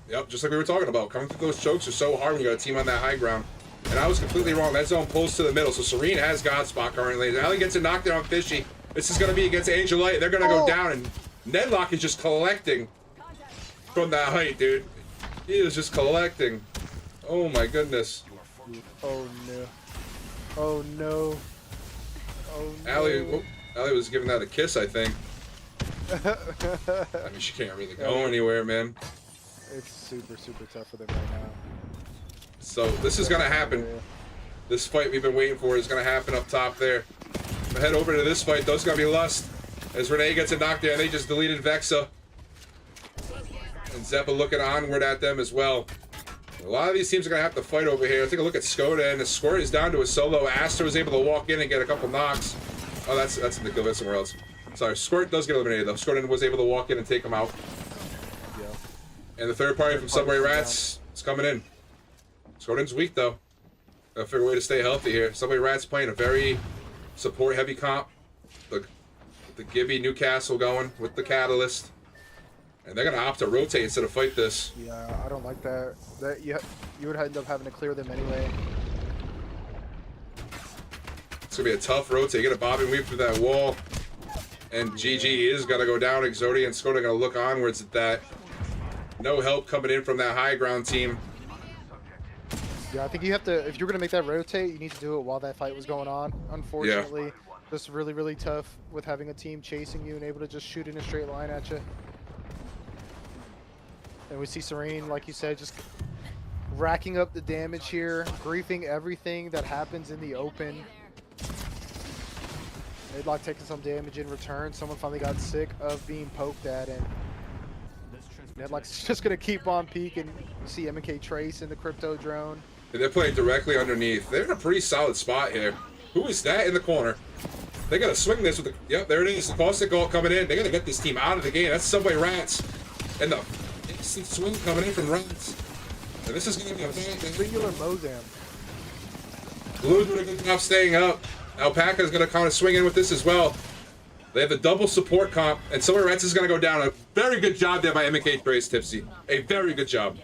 Yep, just like we were talking about. Coming through those chokes are so hard when you got a team on that high ground. And I was completely wrong. That zone pulls to the middle. So Serene has God Spot currently. Allie gets a knockdown on Fishy. This is going to be against Angel Light. They're going to go down. And Nedlock is just collecting from that height, dude. He is just collecting. Oh my goodness. Oh no. Oh no. Oh no. Allie was giving that a kiss, I think. I mean, she can't really go anywhere, man. It's super tough for them right now. So this is gonna happen. This fight we've been waiting for is gonna happen up top there. We'll head over to this fight. Those gonna be Lust. As Renee gets a knockdown, they just deleted Vexa. And Zeppa looking onward at them as well. A lot of these teams are gonna have to fight over here. Take a look at Skoda, and the Squirt is down to a solo. Aster was able to walk in and get a couple knocks. Oh, that's in the kill. That's somewhere else. Sorry, Squirt does get eliminated though. Skoda was able to walk in and take him out. Yeah. And the third party from Subway Rats is coming in. Skorden's weak though. Gotta figure a way to stay healthy here. Subway Rats playing a very support heavy comp. The Gibby Newcastle going with the Catalyst. And they're gonna opt to rotate instead of fight this. Yeah, I don't like that. You would end up having to clear them anyway. It's gonna be a tough rotate. Get a bob and weave through that wall. And GG is gonna go down. Exodia and Skoda gonna look onwards at that. No help coming in from that high ground team. Yeah, I think you have to, if you're going to make that rotate, you need to do it while that fight was going on. Unfortunately, just really tough with having a team chasing you and able to just shoot in a straight line at you. And we see Serene, like you said, just racking up the damage here, griefing everything that happens in the open. Nedlock taking some damage in return. Someone finally got sick of being poked at, and Nedlock's just going to keep on peeking. You see M&K Trace in the crypto drone. And they're playing directly underneath. They're in a pretty solid spot here. Who is that in the corner? They gotta swing this with the. Yep, there it is. The Caustic Goal coming in. They gotta get this team out of the game. That's Subway Rats. And the instant swing coming in from Rats. And this is gonna be a Singular Mozam. Blue's doing a good job staying up. Alpaca's gonna kind of swing in with this as well. They have the double support comp, and Subway Rats is gonna go down. A very good job there by M&K Trace, Tipsy. A very good job.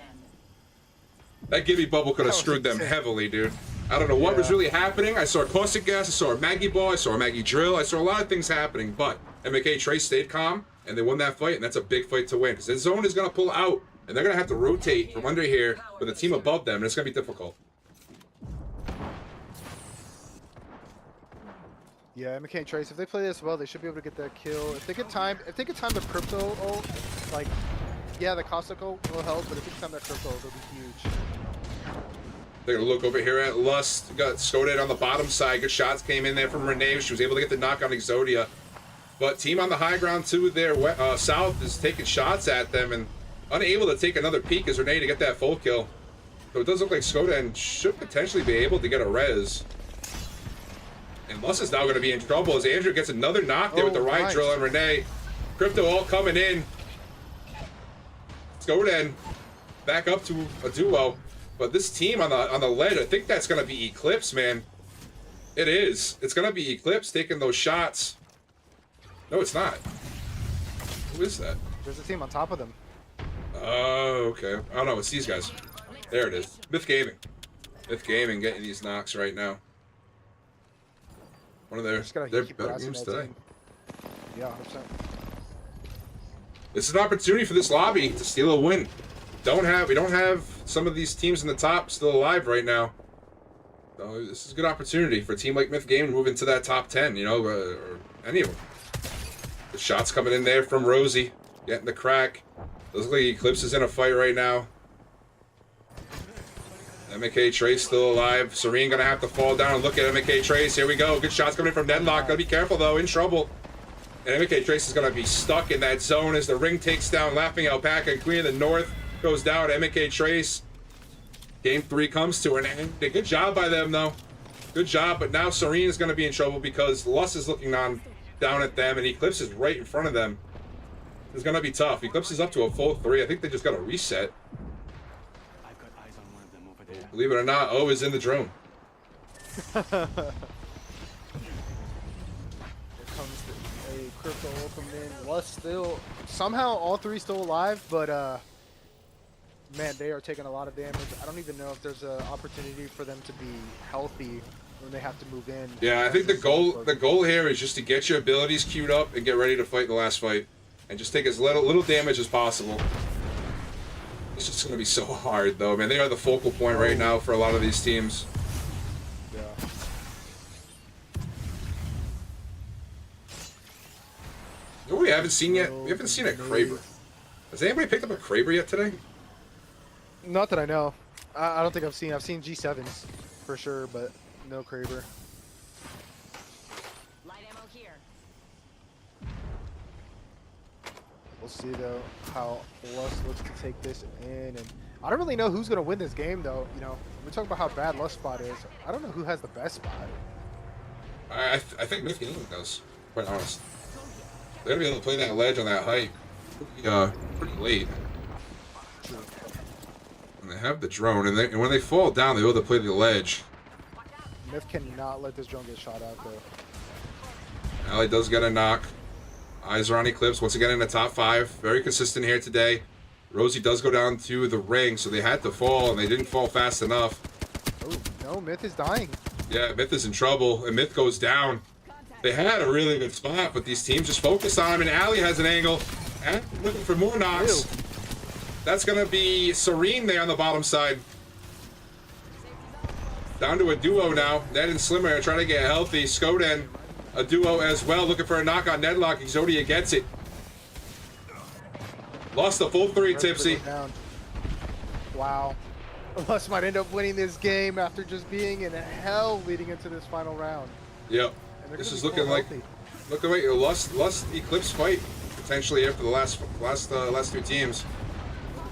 That Gibby bubble could have screwed them heavily, dude. I don't know what was really happening. I saw a Caustic Gas, I saw a Maggie Ball, I saw a Maggie Drill, I saw a lot of things happening, but M&K Trace stayed calm, and they won that fight, and that's a big fight to win, because the zone is going to pull out, and they're going to have to rotate from under here with a team above them, and it's going to be difficult. Yeah, M&K Trace, if they play this well, they should be able to get that kill. If they get time the crypto ult, like, yeah, the Caustic ult will help, but if they get time that crypto ult, it'll be huge. They're going to look over here at Lust. Got Skoda on the bottom side. Good shots came in there from Renee. She was able to get the knock on Exodia. But team on the high ground to their south is taking shots at them and unable to take another peek as Renee to get that full kill. So it does look like Skodan should potentially be able to get a res. And Lus is now going to be in trouble as Andrew gets another knock there with the right drill on Renee. Crypto all coming in. Skodan back up to a duo. But this team on the ledge, I think that's going to be Eclipse, man. It is. It's going to be Eclipse taking those shots. No, it's not. Who is that? There's a team on top of them. Oh, okay. I don't know. It's these guys. There it is. Myth Gaming. Myth Gaming getting these knocks right now. One of their better games today. Yeah, 100%. This is an opportunity for this lobby to steal a win. We don't have some of these teams in the top still alive right now. So this is a good opportunity for a team like Myth Gaming to move into that top 10, you know, or any of them. The shots coming in there from Rosie, getting the crack. Looks like Eclipse is in a fight right now. MK Trace still alive. Serene gonna have to fall down and look at MK Trace. Here we go. Good shots coming in from Deadlock. Gotta be careful though, in trouble. And MK Trace is gonna be stuck in that zone as the ring takes down Laughing Alpaca and Queen of the North goes down. MK Trace. Game 3 comes to an end. Good job by them though. Good job, but now Serene is gonna be in trouble because Lus is looking down at them and Eclipse is right in front of them. It's gonna be tough. Eclipse is up to a full 3. I think they just got a reset. Believe it or not, O is in the drone. Here comes a Crypto coming in. Lus still, somehow all 3 still alive, but man, they are taking a lot of damage. I don't even know if there's an opportunity for them to be healthy when they have to move in. Yeah, I think the goal here is just to get your abilities queued up and get ready to fight the last fight. And just take as little damage as possible. It's just going to be so hard, though, man. They are the focal point right now for a lot of these teams. Yeah. You know what we haven't seen yet? We haven't seen a Kraber. Has anybody picked up a Kraber yet today? Not that I know. I don't think I've seen G7s for sure, but no Kraber. Light ammo here. We'll see though how Lust looks to take this in, and I don't really know who's gonna win this game though. You know, we talk about how bad Lust spot is. I don't know who has the best spot. I think Myth Gaming does. Quite honest, they're gonna be able to play that ledge on that height pretty late. And they have the drone, and when they fall down, they're able to play the ledge. Myth cannot let this drone get shot out though. Allie does get a knock. Eyes are on Eclipse once again in the top 5. Very consistent here today. Rosie does go down to the ring, so they had to fall, and they didn't fall fast enough. Oh no, Myth is dying. Yeah, Myth is in trouble, and Myth goes down. They had a really good spot, but these teams just focused on him, and Allie has an angle. And looking for more knocks. Ew. That's going to be Serene there on the bottom side. Down to a duo now. Ned and Slimmer are trying to get healthy. Skodan, a duo as well, looking for a knock on Nedlock. Exodia gets it. Lost the full 3, Tipsy. Wow. Lust might end up winning this game after just being in hell leading into this final round. Yep. This is looking like a Lust Eclipse fight potentially after the last 2 teams.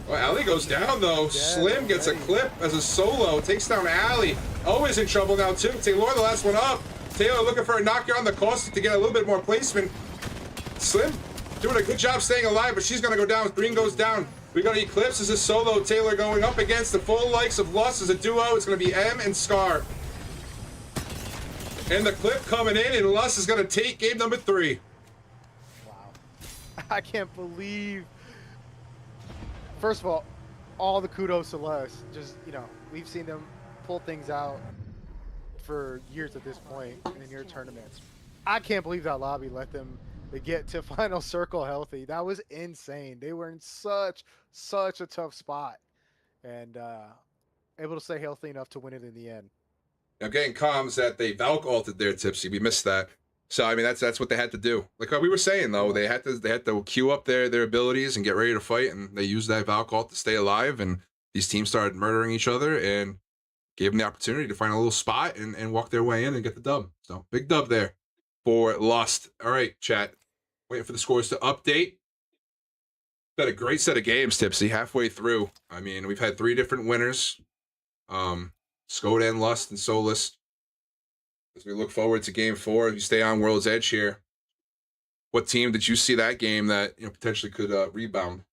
Well, Allie goes down though. Slim gets a clip as a solo. Takes down Allie. Always in trouble now too. Taylor the last one up. Taylor looking for a knock here on the caustic to get a little bit more placement. Slim doing a good job staying alive, but she's gonna go down. Green goes down. We got Eclipse as a solo. Taylor going up against the full likes of Lust as a duo. It's gonna be M and Scar. And the clip coming in, and Lust is gonna take game number 3. Wow. I can't believe. First of all the kudos to Lust. Just, you know, we've seen them pull things out for years at this point in your tournaments. I can't believe that lobby let them get to final circle healthy. That was insane. They were in such a tough spot, and able to stay healthy enough to win it in the end. Now getting comms that they Valk ulted there, Tipsy. We missed that. So I mean that's what they had to do. Like we were saying though, they had to queue up their abilities and get ready to fight, and they used that Valk ult to stay alive, and these teams started murdering each other and gave them the opportunity to find a little spot and walk their way in and get the dub. So big dub there for Lust. All right, chat. Waiting for the scores to update. Been a great set of games, Tipsy. Halfway through. I mean, we've had 3 different winners. Skodan, Lust, and Solus. As we look forward to game 4, if you stay on World's Edge here, what team did you see that game that potentially could rebound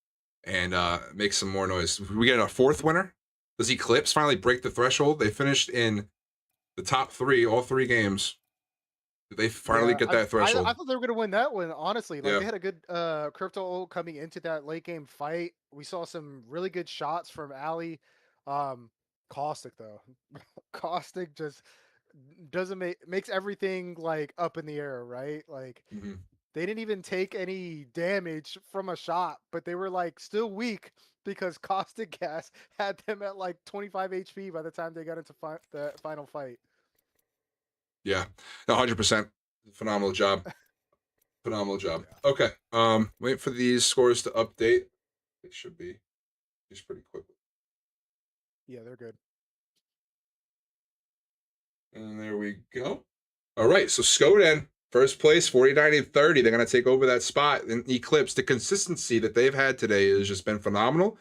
and make some more noise? We get a 4th winner. Does Eclipse finally break the threshold? They finished in the top 3, all 3 games. Did they finally get that threshold? I thought they were gonna win that one. Honestly, like Yeah. they had a good crypto coming into that late game fight. We saw some really good shots from Ali. Caustic though, Caustic just doesn't makes everything like up in the air, right? Like Mhm. they didn't even take any damage from a shot, but they were like still weak because Caustic Gas had them at like 25 HP by the time they got into the final fight. Yeah, 100%. Phenomenal job. Phenomenal job. Okay. Wait for these scores to update. They should be just pretty quickly. Yeah, they're good. And there we go. All right. So Skodan, first place, 49-30. They're gonna take over that spot. And Eclipse, the consistency that they've had today has just been phenomenal.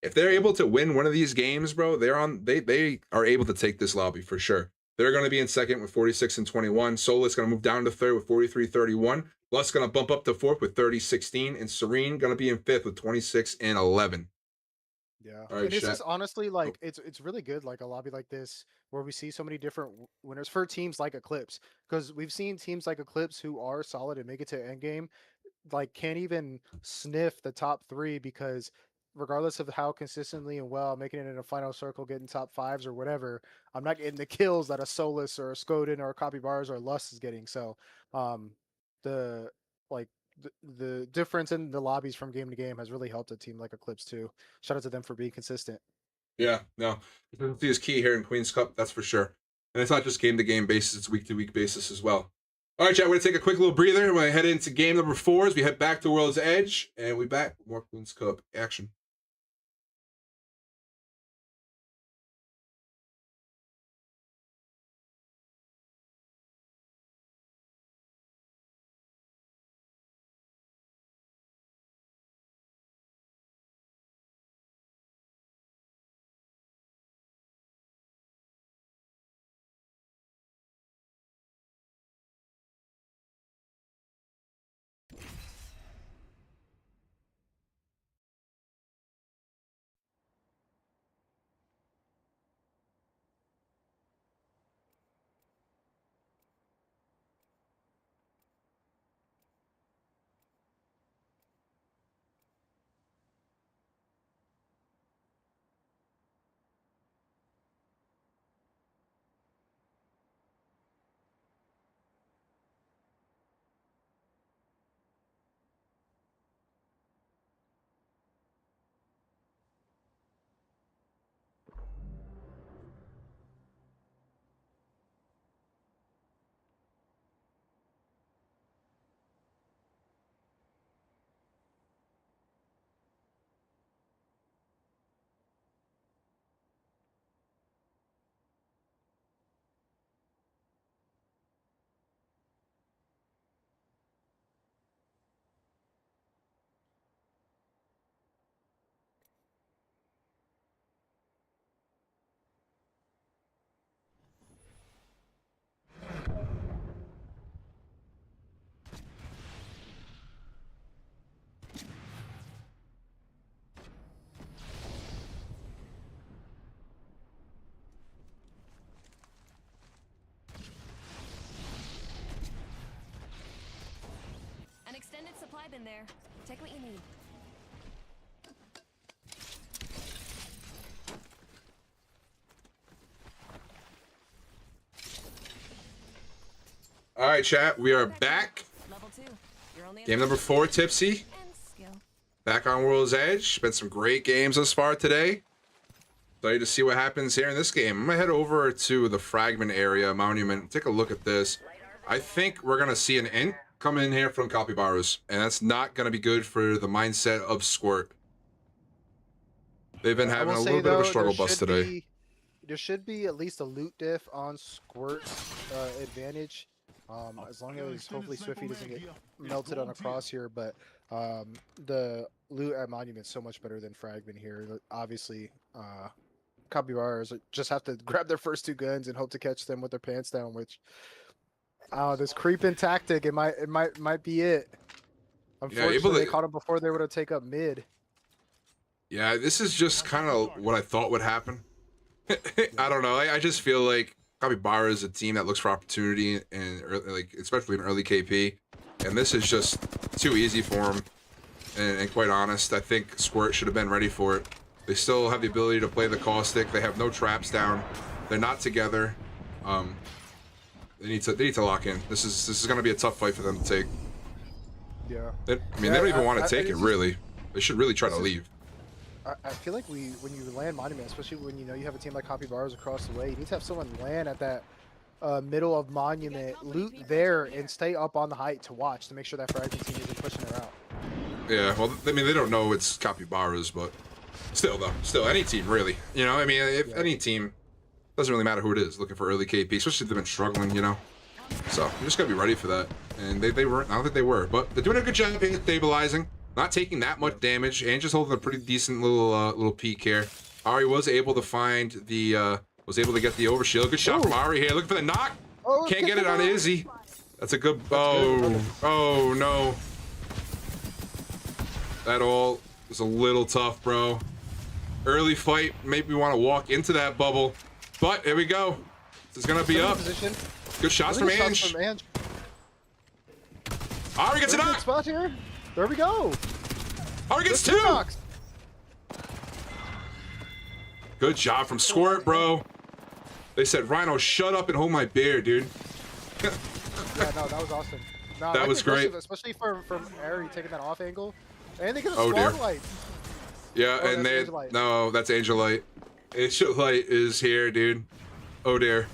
If they're able to win one of these games, bro, they are able to take this lobby for sure. They're going to be in second with 46-21. Solus going to move down to third with 43-31. Lust going to bump up to fourth with 30-16. And Serene going to be in fifth with 26-11. Yeah, All right, and it's Shat. just honestly like it's really good like a lobby like this where we see so many different winners for teams like Eclipse because we've seen teams like Eclipse who are solid and make it to end game like can't even sniff the top 3 because regardless of how consistently and well making it in a final circle, getting top 5s or whatever, I'm not getting the kills that a Solus or a Skoden or a Capybaras or a Lust is getting. So, the like the difference in the lobbies from game to game has really helped a team like Eclipse too. Shout out to them for being consistent. Yeah, no. Consistency is key here in Queen's Cup, that's for sure. And it's not just game-to-game basis, it's week-to-week basis as well. All right, chat, we're going to take a quick little breather. We're going to head into game number 4 as we head back to World's Edge. And we back with more Queen's Cup action. An extended supply bin there. Take what you need. All right, chat, we are back. Level 2. You're only Game number 4, Tipsy. and skill. Back on World's Edge. Been some great games thus far today. Excited to see what happens here in this game. I'm going to head over to the fragment area, Monument. Take a look at this. I think we're going to see an int come in here from Capybaras, and that's not going to be good for the mindset of Squirt. They've been having a little bit of a struggle bus today. There should be at least a loot diff on Squirt's advantage. As long as hopefully Swiffy doesn't get melted on a crosshair, but the loot at Monument's so much better than Fragment here. Obviously, Capybaras just have to grab their first 2 guns and hope to catch them with their pants down, which this creeping tactic, it might be it. Unfortunately, they caught him before they would have taken up mid. Yeah, this is just kind of what I thought would happen. I don't know. I just feel like Capybara is a team that looks for opportunity, and like especially in early KP, and this is just too easy for them. And quite honest, I think Squirt should have been ready for it. They still have the ability to play the caustic. They have no traps down. They're not together. They need to lock in. This is going to be a tough fight for them to take. Yeah. They don't even want to take it, really. They should really try to leave. I feel like when you land Monument, especially when you have a team like Capybaras across the way, you need to have someone land at that middle of Monument, loot there, and stay up on the height to watch to make sure that Fragment team isn't pushing her out. Yeah, well, I mean, they don't know it's Capybaras, but still, any team, really. You know, I mean, if any team, doesn't really matter who it is, looking for early KP, especially if they've been struggling, you know? So, you just gotta be ready for that. And they weren't, I don't think they were, but they're doing a good job here stabilizing. Not taking that much damage, and just holding a pretty decent little peak here. Ari was able to find the, was able to get the overshield. Good shot from Ari here. Looking for the knock. Oh, can't get it on Izzy. That's a good, oh no. That all was a little tough, bro. Early fight, maybe we want to walk into that bubble. But, here we go. This is going to be up. Position. Good shots from Ange. Ari gets it up. Spot here. There we go. Ari gets 2. Good job from Squirt, bro. They said, Rhino, shut up and hold my beer, dude. Yeah, no, that was awesome. No, that was great. Especially from Ari taking that off angle. And they get a dear. light. Yeah, and they... No, that's Angel Light. Angel Light is here, dude. Oh, dear.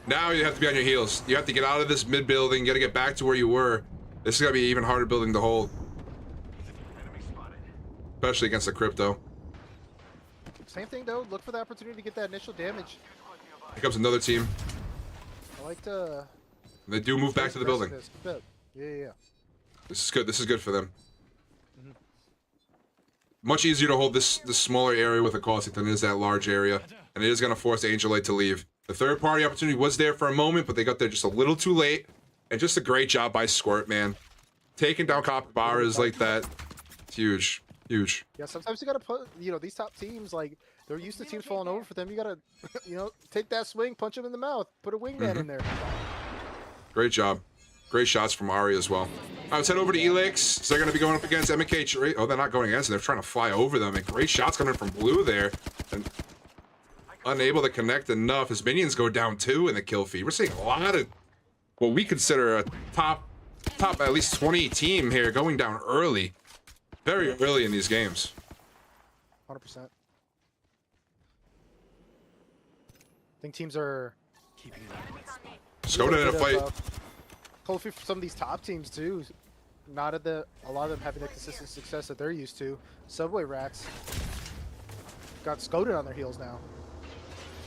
Now you have to be on your heels. You have to get out of this mid-building. You got to get back to where you were. This is going to be even harder building to hold. Especially against the crypto. Same thing though. Look for the opportunity to get that initial damage. Here comes another team. I like to. They do move back to the building. Yeah. This is good. This is good for them. Much easier to hold this smaller area with a caustic than it is that large area, and it is going to force Angel Light to leave. The third party opportunity was there for a moment, but they got there just a little too late. And just a great job by Squirt, man. Taking down Capybaras like that. It's huge. Huge. Yeah, sometimes you gotta put, these top teams, like, they're used to teams falling over for them. You gotta, take that swing, punch them in the mouth, put a wingman in there. Great job. Great shots from Ari as well. All right, let's head over to Elix. So they're going to be going up against MK. Oh, they're not going against them. They're trying to fly over them. And great shots coming from Blue there. And unable to connect enough. His minions go down 2 in the kill feed. We're seeing a lot of what we consider a top at least 20 team here going down early. Very early in these games. 100%. I think teams are keeping Skoda in a fight. Hopefully for some of these top teams too. A lot of them having the consistent success that they're used to. Subway Rats got Skoda on their heels now.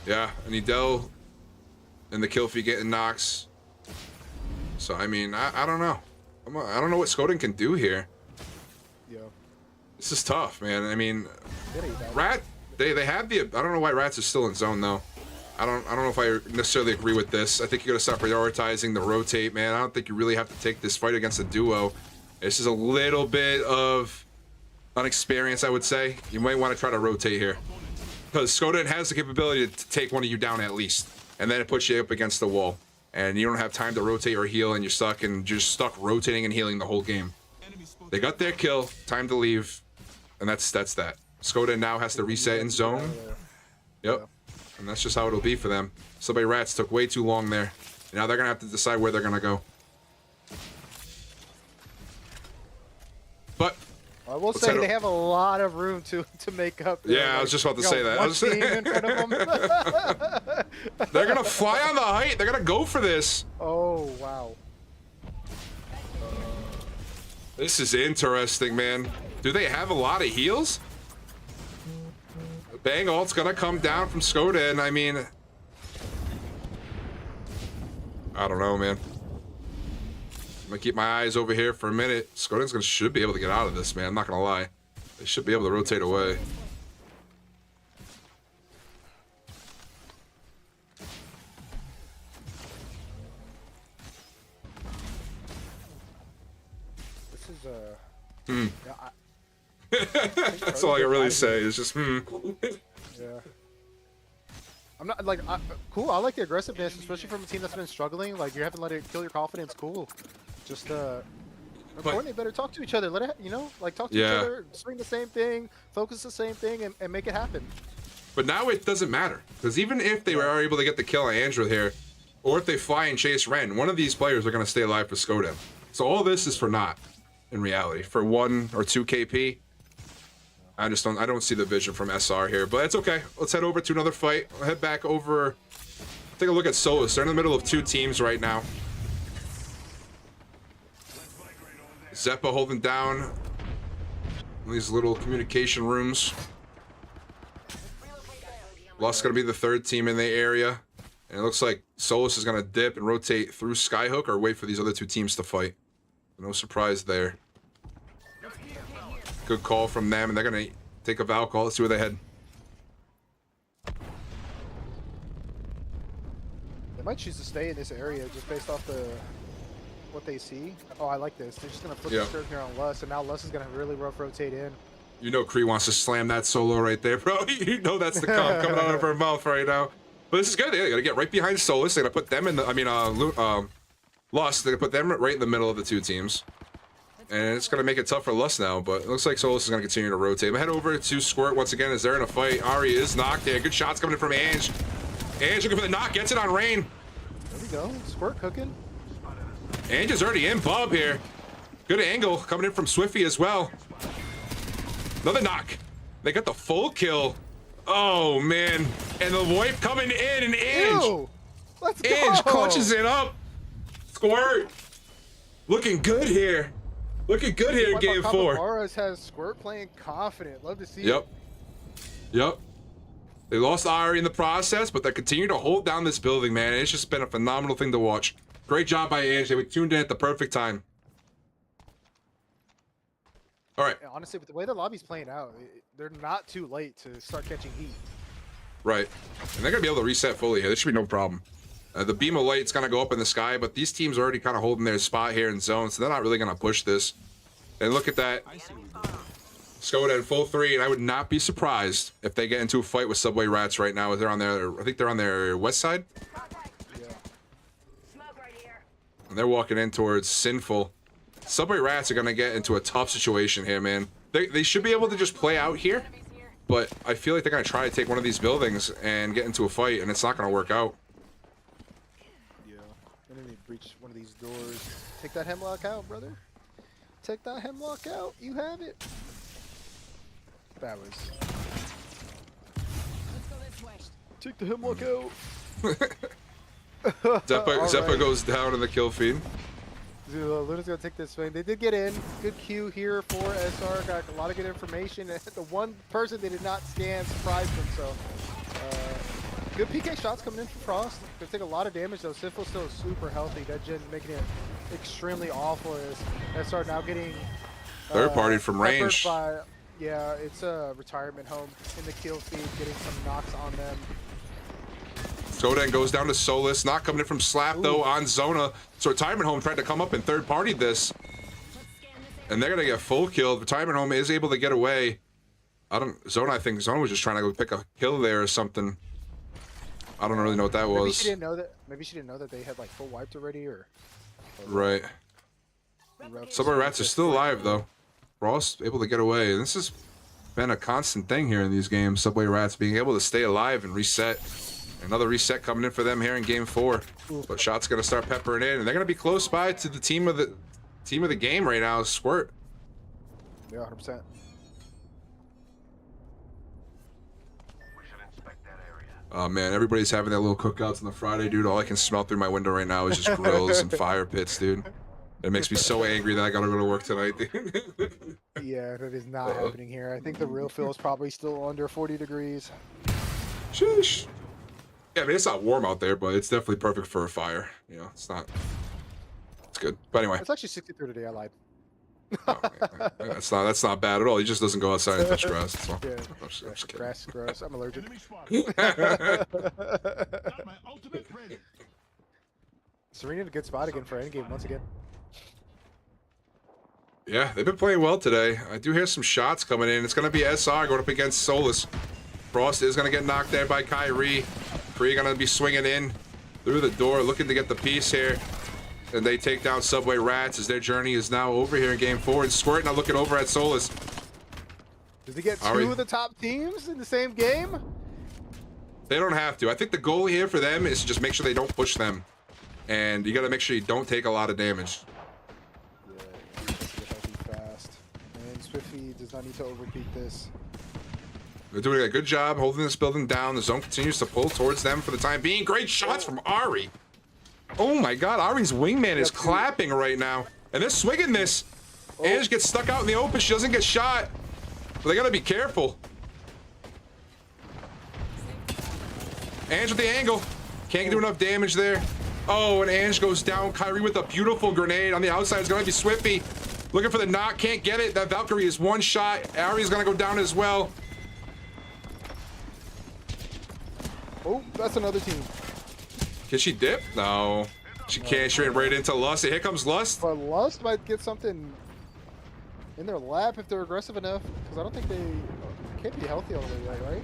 Yeah, and Edel in the kill feed getting knocks. So I mean, I don't know. I don't know what Skoden can do here. Yeah. This is tough, man. I mean, Rat, they have the. I don't know why Rats is still in zone though. I don't know if I necessarily agree with this. I think you gotta start prioritizing the rotate, man. I don't think you really have to take this fight against a duo. This is a little bit of unexperience, I would say. You might want to try to rotate here, because Skoden has the capability to take one of you down at least, and then it puts you up against the wall, and you don't have time to rotate or heal, and you're just stuck rotating and healing the whole game. They got their kill, time to leave, and that's that. Skoda now has to reset in zone. Yep, and that's just how it'll be for them. Subway Rats took way too long there. Now they're gonna have to decide where they're gonna go. But I will say they have a lot of room to make up. Yeah, I was just about to say that. One team in front of them. They're gonna fly on the height. They're gonna go for this. Oh wow. This is interesting, man. Do they have a lot of heals? Bang ult's gonna come down from Skoda, and I mean, I don't know, man. gonna keep my eyes over here for a minute. Skoden's should be able to get out of this, man. I'm not gonna lie. They should be able to rotate away. This is yeah, That's all I can really say is just yeah. I'm not like cool. I like the aggressiveness, especially from a team that's been struggling. Like you haven't let it kill your confidence. Cool. Just coordinate better. Talk to each other. Let it, like talk to each other. Swing the same thing. Focus the same thing, and make it happen. But now it doesn't matter because even if they are able to get the kill on Andrew here, or if they fly and chase Ren, one of these players are going to stay alive for Skoden. So all this is for naught in reality. For 1 or 2 KP, I don't see the vision from SR here, but it's okay. Let's head over to another fight. We'll head back over. Take a look at Solus. They're in the middle of 2 teams right now. Zeppa holding down these little communication rooms. Lust's gonna be the 3rd team in the area. And it looks like Solus is gonna dip and rotate through Skyhook or wait for these other 2 teams to fight. No surprise there. Good call from them, and they're gonna take a Val call. Let's see where they head. They might choose to stay in this area just based off what they see. Oh, I like this. They're just gonna flip the script here on Lust, and now Lust is gonna really rough rotate in. You know Kree wants to slam that solo right there, bro. You know that's the comp coming out of her mouth right now. But this is good. They gotta get right behind Solus. They're gonna put them in the, Lust. They're gonna put them right in the middle of the 2 teams. And it's gonna make it tough for Lust now, but it looks like Solus is gonna continue to rotate. But head over to Squirt once again as they're in a fight. Ari is knocked there. Good shots coming in from Ange. Ange looking for the knock, gets it on Rain. There we go. Squirt cooking. Ange is already in Bub here. Good angle coming in from Swiffy as well. Another knock. They got the full kill. Oh man. And the VoIP coming in, and Ange. Ew. Let's go. Ange clutches it up. Squirt. Looking good here. Looking good here in game 4. Morris has Squirt playing confident. Love to see Yep. Yep. They lost Ari in the process, but they continue to hold down this building, man. It's just been a phenomenal thing to watch. Great job by Ange. They were tuned in at the perfect time. All right. Honestly, with the way the lobby's playing out, they're not too late to start catching heat. Right. And they're going to be able to reset fully here. There should be no problem. The beam of light's going to go up in the sky, but these teams are already kind of holding their spot here in zone, so they're not really going to push this. And look at that. Skoda in full 3, and I would not be surprised if they get into a fight with Subway Rats right now. They're on their, I think they're on their west side. Yeah. And they're walking in towards Sinful. Subway Rats are going to get into a tough situation here, man. They should be able to just play out here, but I feel like they're going to try to take one of these buildings and get into a fight, and it's not going to work out. Yeah. They need to breach one of these doors. Take that hemlock out, brother. Take that hemlock out. You have it. That was. Let's go this way. Take the hemlock out. Zeppa goes down in the kill feed. Luna's gonna take this swing. They did get in. Good Q here for SR. Got a lot of good information. The one person they did not scan surprised them. So, good PK shots coming in from Frost. Gonna take a lot of damage though. Sinful's still super healthy. That Gen's making it extremely awful. As SR now getting Third party from range. By, yeah, it's a retirement home in the kill feed, getting some knocks on them. Skoden goes down to Solus, not coming in from Slap though on Zona. So Retirement Home tried to come up and third party this. And they're gonna get full killed. Retirement Home is able to get away. I think Zona was just trying to go pick a kill there or something. I don't really know what that was. Maybe she didn't know that. Maybe she didn't know that they had like full wiped already, or. Right. Subway Rats are still alive though. Ross able to get away. And this has been a constant thing here in these games. Subway Rats being able to stay alive and reset. Another reset coming in for them here in game 4. But shots gonna start peppering in, and they're gonna be close by to the team of the game right now, Squirt. Yeah, 100%. Oh man, everybody's having their little cookouts on the Friday, dude. All I can smell through my window right now is just grills and fire pits, dude. It makes me so angry that I gotta go to work tonight, dude. Yeah, that is not happening here. I think the real feel is probably still under 40 degrees. Sheesh. Yeah, I mean, it's not warm out there, but it's definitely perfect for a fire. You know, it's good. But anyway, It's actually 63 today. I lied. oh, yeah, that's not bad at all. He just doesn't go outside and touch grass. That's all. Yeah, I'm just kidding. grass is gross. I'm allergic. Serena in a good spot again for endgame once again. Yeah, they've been playing well today. I do hear some shots coming in. It's going to be SR going up against Solus. Frost is going to get knocked there by Kyrie. Kree going to be swinging in through the door, looking to get the piece here. And they take down Subway Rats as their journey is now over here in Game 4. And Squirt now looking over at Solus. Does he get Ari. two of the top teams in the same game? They don't have to. I think the goal here for them is to just make sure they don't push them. And you got to make sure you don't take a lot of damage. Yeah, he has to get healthy fast. And Swiffy does not need to overpeak this. They're doing a good job holding this building down. The zone continues to pull towards them for the time being. Great shots from Ari. Oh my god, Ari's wingman is clapping right now. And they're swinging this. Ange gets stuck out in the open. She doesn't get shot. But they gotta be careful. Ange with the angle. Can't do enough damage there. Oh, and Ange goes down. Kyrie with a beautiful grenade. On the outside, it's gonna be Swiffy. Looking for the knock, can't get it. That Valkyrie is one shot. Ari's gonna go down as well. Oh, that's another team. Can she dip? No. She can't. She ran right into Lust. Here comes Lust. But Lust might get something in their lap if they're aggressive enough. Because I don't think they can't be healthy all the way yet, right?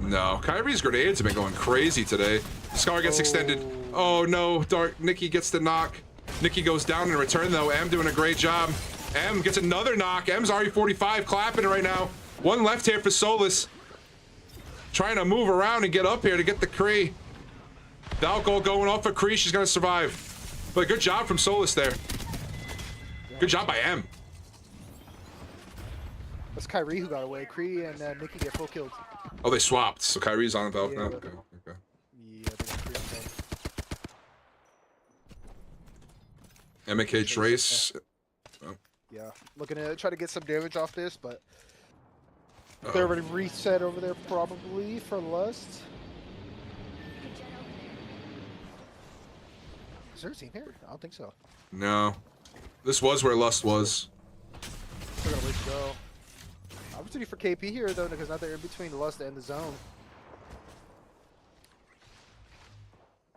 No. Kyrie's grenades have been going crazy today. Scar gets extended. Oh no. Dark. Nikki gets the knock. Nikki goes down in return though. M doing a great job. M gets another knock. M's already 45 clapping right now. One left here for Solus. Trying to move around and get up here to get the Kree. Valkyrie going off for Kree. She's going to survive. But good job from Solus there. Good job by M. That's Kyrie who got away. Kree and Nikki get full killed. Oh, they swapped. So Kyrie's on Valk now. Yeah. Okay. Yeah, I think it's Kree on MK Trace. yeah, looking to try to get some damage off this, but they're already reset over there probably for Lust. Is there a team here? I don't think so. No. This was where Lust was. Still got a ways to go. Opportunity for KP here though, because now they're in between the Lust and the zone.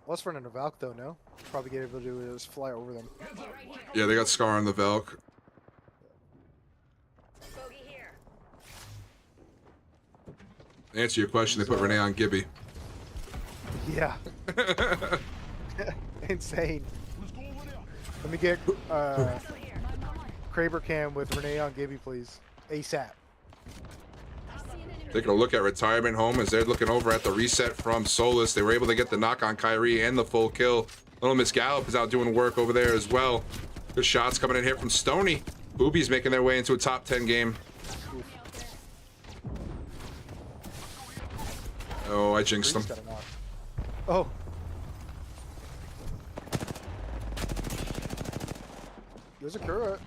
Lust running a Valk though, no? Probably get able to do is fly over them. Yeah, they got Scar on the Valk. To answer your question, they put Renee on Gibby. Yeah. Insane. Let me get Kraber Cam with Renee on Gibby, please. ASAP. Taking a look at retirement home as they're looking over at the reset from Solus. They were able to get the knock on Kyrie and the full kill. Little Miss Gallop is out doing work over there as well. Good shots coming in here from Stony. Boobies making their way into a top 10 game. Oh, I jinxed them. Oh. There's a Kura.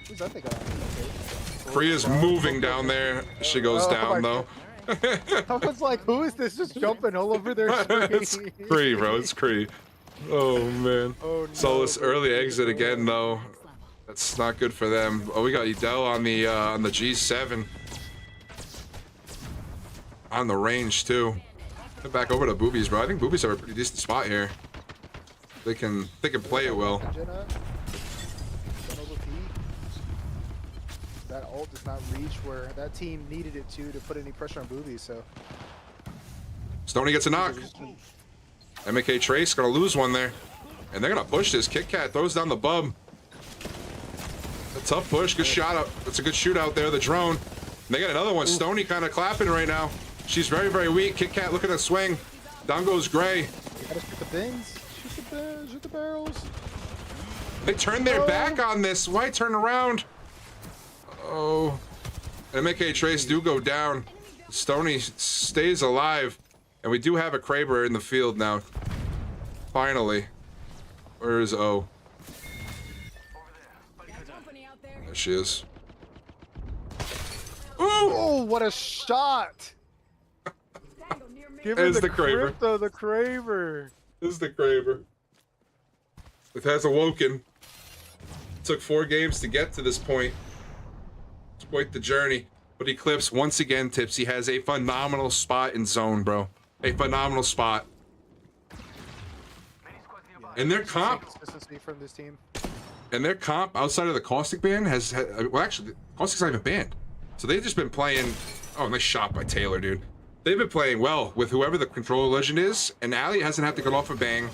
Who's that thing on? Okay. Kriya's moving down there. She goes down though. I was like, who is this just jumping all over their screen? It's Kree, bro. It's Kree. Oh man. Oh, no. Solus early exit again though. That's not good for them. Oh, we got Edel on the G7. On the range too. Get back over to Boobies, bro. I think Boobies have a pretty decent spot here. They can play it well. That ult does not reach where that team needed it to put any pressure on Boobies, so. Stony gets a knock. MK Trace gonna lose one there. And they're gonna push this. Kit Kat throws down the bub. A tough push, good shot up. It's a good shootout there, the drone. And they got another one. Stony kind of clapping right now. She's very, very weak. Kit Kat looking to swing. Down goes Gray. You gotta shoot the bins. Shoot the barrels. They turned their back on this. Why turn around? Oh. MK Trace do go down. Stony stays alive. And we do have a Kraber in the field now. Finally. Where is O? There she is. Ooh! Oh, what a shot! Give her There's the Kraber. crypto, the Kraber. This is the Kraber. It has awoken. Took 4 games to get to this point. It's quite the journey. But Eclipse, once again, Tipsy, has a phenomenal spot in zone, bro. A phenomenal spot. And their comp... Consistency from this team. And their comp, outside of the Caustic ban, has... Well, actually, Caustic's not even banned. So they've just been playing... Oh, nice shot by Taylor, dude. They've been playing well with whoever the controller legend is, and Ali hasn't had to get off a bang.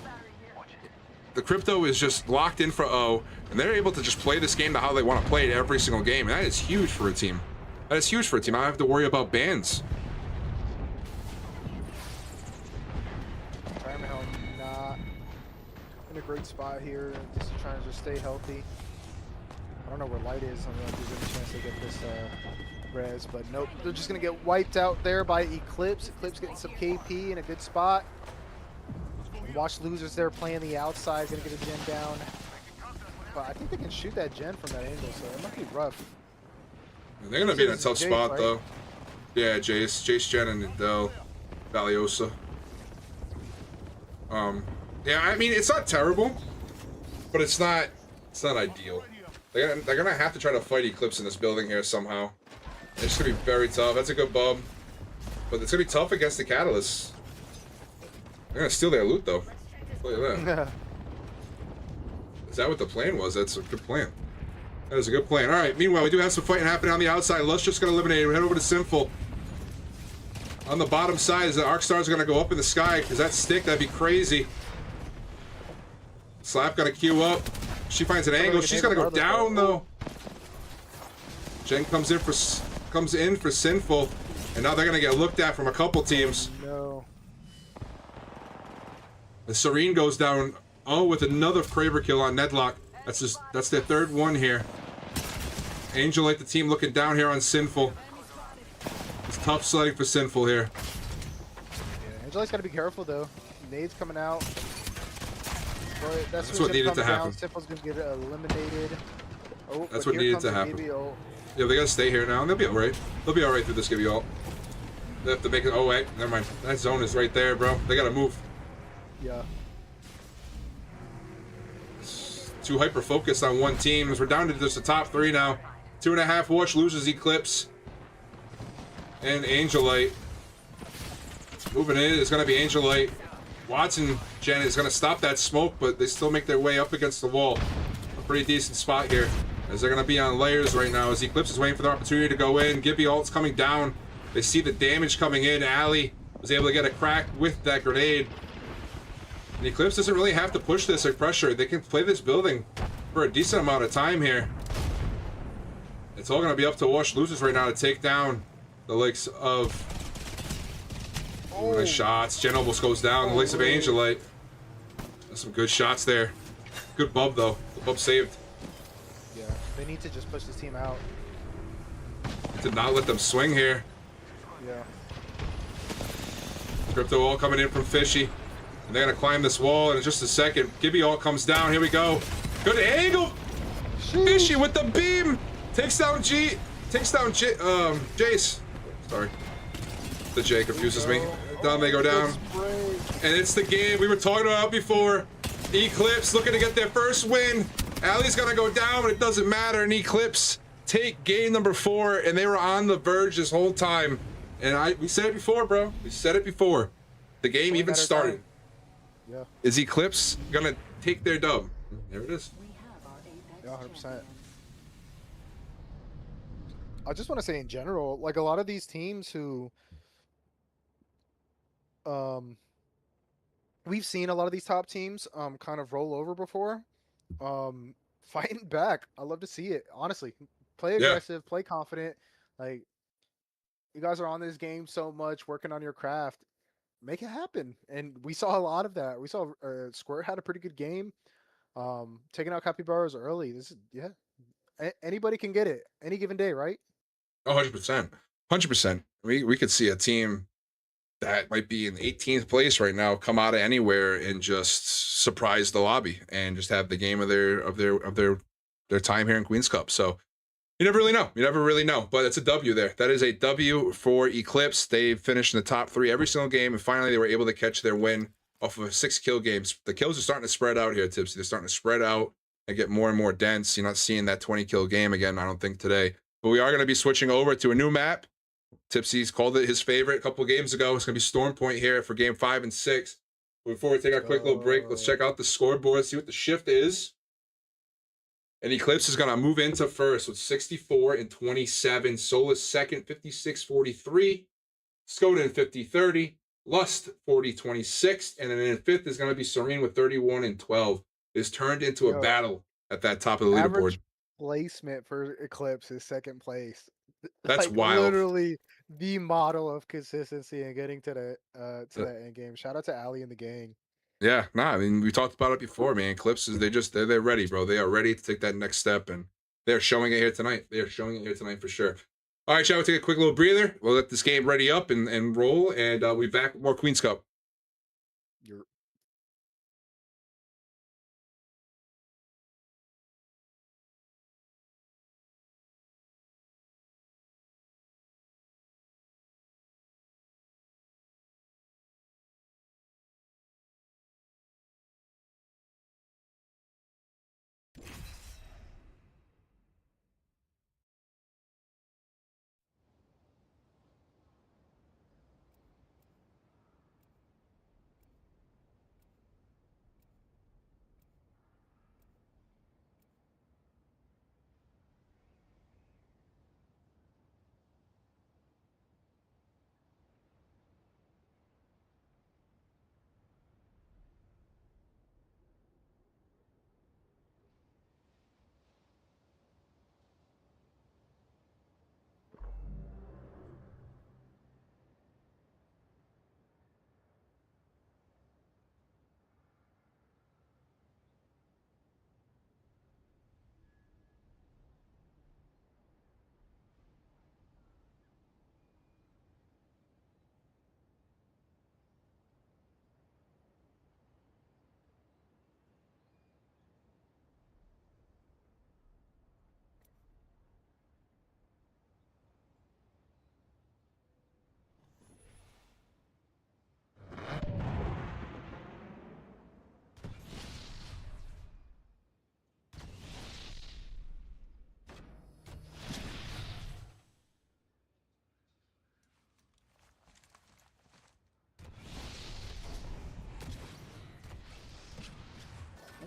The Crypto is just locked in for O, and they're able to just play this game to how they want to play it every single game, and that is huge for a team. That is huge for a team. I don't have to worry about bans. Fireman not in a great spot here, just trying to just stay healthy. I don't know where Light is. I don't know if there's any chance they get this res, but nope. They're just gonna get wiped out there by Eclipse. Eclipse getting some KP in a good spot. Watch losers there playing the outside, gonna get a gen down. But I think they can shoot that gen from that angle, so it might be rough. They're gonna be in a tough Jace, spot, right? though. Yeah, Jace, Jen, and Adele, Valiosa. Yeah, I mean, it's not terrible, but it's not ideal. They're gonna have to try to fight Eclipse in this building here somehow. It's gonna be very tough. That's a good bub, but it's gonna be tough against the Catalysts. They're gonna steal their loot, though. Look at that. Is that what the plan was? That's a good plan. That is a good plan. All right, meanwhile, we do have some fighting happening on the outside. Let's just get eliminated. We head over to Sinful. On the bottom side, is the Arc Stars going to go up in the sky? Because that stick, that'd be crazy. Slap got to queue up. She finds an angle. She's going to go down, though. Jen comes in for Sinful. And now they're going to get looked at from a couple teams. No. The Serene goes down. Oh, with another Kraber kill on Nedlock. That's their 3rd one here. Angel like the team looking down here on Sinful. It's tough sledding for Sinful here. Yeah, Angelique's got to be careful though. Nades coming out. But That's what needed to happen. Sinful's gonna get eliminated. Oh, that's what needed to happen. Yeah, they gotta stay here now, and they'll be alright. They'll be alright through this Gibby ult. They have to make it. Oh wait, never mind. That zone is right there, bro. They gotta move. Yeah. Too hyper focused on one team. We're down to just the top 3 now. 2.5 Watch loses Eclipse and Angelite. Moving in is going to be Angelite. Watson Jen is going to stop that smoke, but they still make their way up against the wall. A pretty decent spot here, as they're going to be on layers right now. As Eclipse is waiting for the opportunity to go in. Gibby ult's coming down. They see the damage coming in. Ali was able to get a crack with that grenade. And Eclipse doesn't really have to push this or pressure. They can play this building for a decent amount of time here. It's all going to be up to Wash losers right now to take down the likes of... Oh, nice shots. Jen almost goes down. The likes of Angelite. That's some good shots there. Good bub, though. The bub saved. Yeah, they need to just push this team out. Did not let them swing here. Yeah. Crypto all coming in from Fishy. And they're going to climb this wall in just a second. Gibby all comes down. Here we go. Good angle. Fishy with the beam. Takes down Jace. Sorry. The J confuses me. Down they go down. And it's the game we were talking about before. Eclipse looking to get their first win. Ali's going to go down, but it doesn't matter. And Eclipse take game number 4. And they were on the verge this whole time. And we said it before, bro. We said it before. The game even started. Yeah. Is Eclipse gonna take their dub? There it is. Yeah, 100%. I just want to say in general, like a lot of these teams who, we've seen a lot of these top teams, kind of roll over before, fighting back. I love to see it. Honestly, play aggressive, play confident. Like, you guys are on this game so much, working on your craft. Make it happen. And we saw a lot of that. We saw Squirt had a pretty good game. Taking out capybaras early. This is, yeah. Anybody can get it any given day, right? Oh, 100%. 100%. We could see a team that might be in 18th place right now come out of anywhere and just surprise the lobby and just have the game of their time here in Queen's Cup. So you never really know. You never really know. But it's a W there. That is a W for Eclipse. They finished in the top 3 every single game, and finally they were able to catch their win off of a 6-kill game. The kills are starting to spread out here, Tipsy. They're starting to spread out and get more and more dense. You're not seeing that 20-kill game again, I don't think, today. But we are going to be switching over to a new map. Tipsy's called it his favorite a couple games ago. It's going to be Storm Point here for game 5 and 6. Before we take our quick little break, let's check out the scoreboard, see what the shift is. And Eclipse is going to move into first with 64 and 27. Solus second, 56-43. Skoda 50-30. Lust 40-26. And then in fifth is going to be Serene with 31 and 12. It's turned into a battle at that top of the leaderboard. Average placement for Eclipse is second place. That's like, wild. Literally the model of consistency and getting to the that end game. Shout out to Ali and the gang. Yeah, I mean, we talked about it before, man. Eclipse is they're ready, bro. They are ready to take that next step, and they're showing it here tonight. They are showing it here tonight for sure. All right, shall we take a quick little breather? We'll let this game ready up and roll, and we'll be back with more Queen's Cup. You're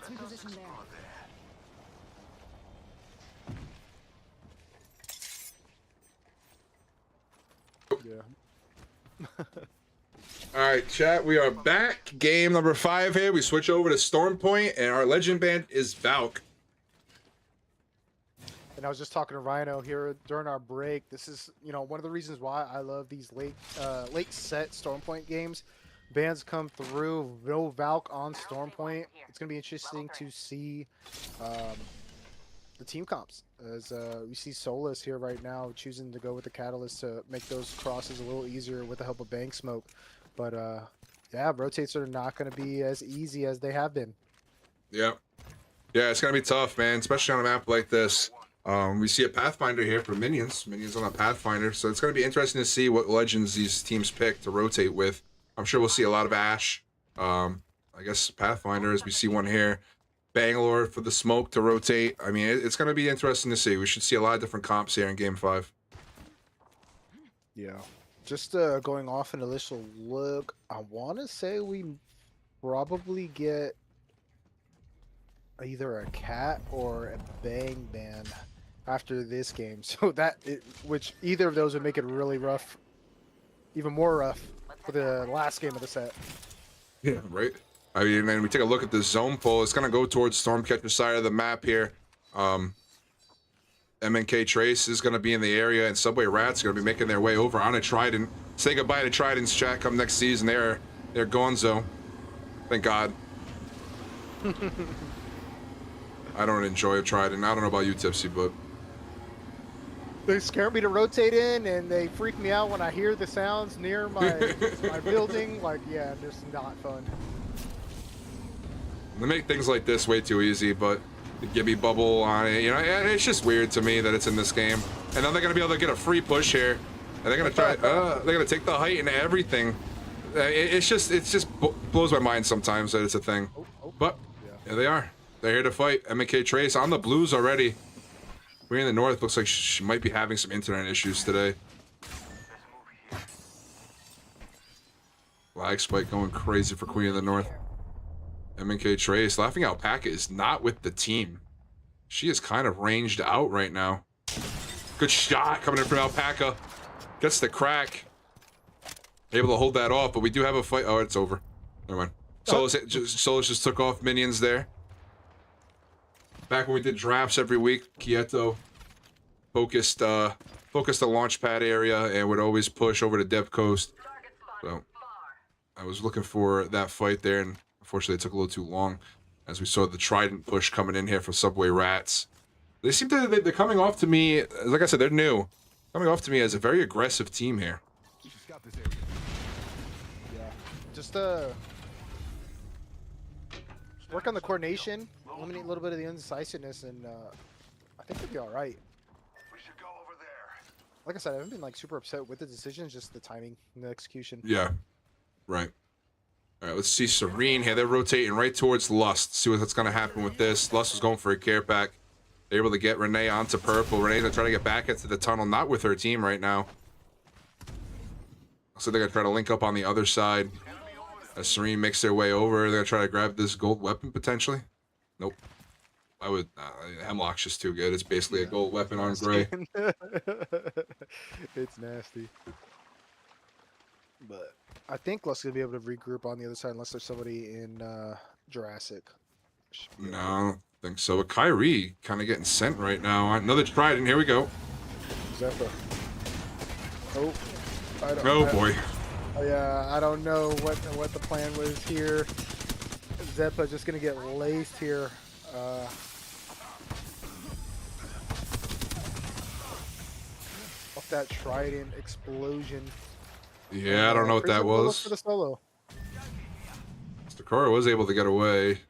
Let's reposition there. yeah. All right, chat, we are back. Game number 5 here. We switch over to Storm Point, and our legend band is Valk. And I was just talking to Rhino here during our break. This is, one of the reasons why I love these late set Stormpoint games. Bands come through, no Valk on Stormpoint. It's going to be interesting to see the team comps. As we see Solus here right now choosing to go with the Catalyst to make those crosses a little easier with the help of Bank Smoke. But yeah, rotates are not going to be as easy as they have been. Yeah, it's going to be tough, man, especially on a map like this. We see a Pathfinder here for Minions on a Pathfinder, so it's going to be interesting to see what legends these teams pick to rotate with. I'm sure we'll see a lot of Ash. I guess Pathfinder, as we see one here. Bangalore for the Smoke to rotate. I mean, it's going to be interesting to see. We should see a lot of different comps here in Game 5. Yeah. Just going off an initial look, I want to say we probably get either a Cat or a Bang ban after this game. So which either of those would make it really rough, even more rough for the last game of the set. Yeah, right. I mean, and we take a look at the zone pull. It's going to go towards Stormcatcher's side of the map here. MNK Trace is going to be in the area, and Subway Rats are going to be making their way over on a Trident. Say goodbye to Trident's chat come next season. They're gonzo. Thank God. I don't enjoy a Trident. I don't know about you, Tipsy, but They scare me to rotate in, and they freak me out when I hear the sounds near my my building. Like, yeah, just not fun. they make things like this way too easy, but the Gibby bubble on it, and it's just weird to me that it's in this game. And then they're gonna be able to get a free push here, and they're gonna try. They're gonna take the height and everything. It's just blows my mind sometimes that it's a thing. But there they are. They're here to fight. MK Trace on the blues already. Queen in the North looks like she might be having some internet issues today. Lag spike going crazy for Queen of the North. MK Trace. Laughing Alpaca is not with the team. She is kind of ranged out right now. Good shot coming in from Alpaca. Gets the crack. Able to hold that off, but we do have a fight. Oh, it's over. Never mind. Solus just took off minions there. Back when we did drafts every week, Quieto focused the launch pad area and would always push over to Depth Coast. So I was looking for that fight there, and unfortunately it took a little too long as we saw the Trident push coming in here for Subway Rats. They seem to, they're coming off to me, like I said, they're new. Coming off to me as a very aggressive team here. Yeah, just work on the coordination, eliminate a little bit of the indecisiveness, and I think we'll be all right. We should go over there. Like I said, I haven't been like super upset with the decisions, just the timing and the execution. Yeah, right. All right, let's see Serene here. They're rotating right towards Lust. See what's going to happen with this. Lust is going for a care pack. They're able to get Renee onto purple. Renee's going to try to get back into the tunnel, not with her team right now. So they're going to try to link up on the other side. As Serene makes their way over, they're going to try to grab this gold weapon, potentially. Nope. I would... Hemlock's just too good. It's basically a gold weapon on gray. It's nasty. But I think Lust's going to be able to regroup on the other side unless there's somebody in Jurassic. No, I don't think so. But Kyrie kind of getting sent right now. Another Trident. Here we go. Zephyr. Oh. Oh, boy. Oh, yeah, I don't know what the plan was here. Zeppa just gonna get laced here. Off that Trident explosion. Yeah, I don't know what that was. For the solo. Stakora was able to get away.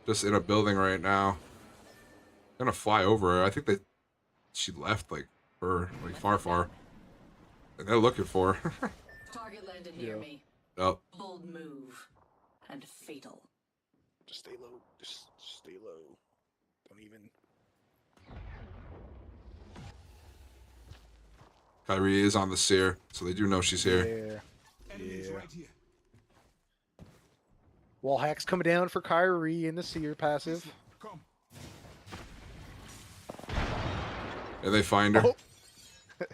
Just in a building right now. Gonna fly over her. I think she left like far. And they're looking for her. Target landed near me. Oh. Bold move. And fatal. Just stay low. Just stay low. Don't even. Kyrie is on the seer, so they do know she's here. Yeah. Wall hacks coming down for Kyrie in the seer passive. And they find her. Oh.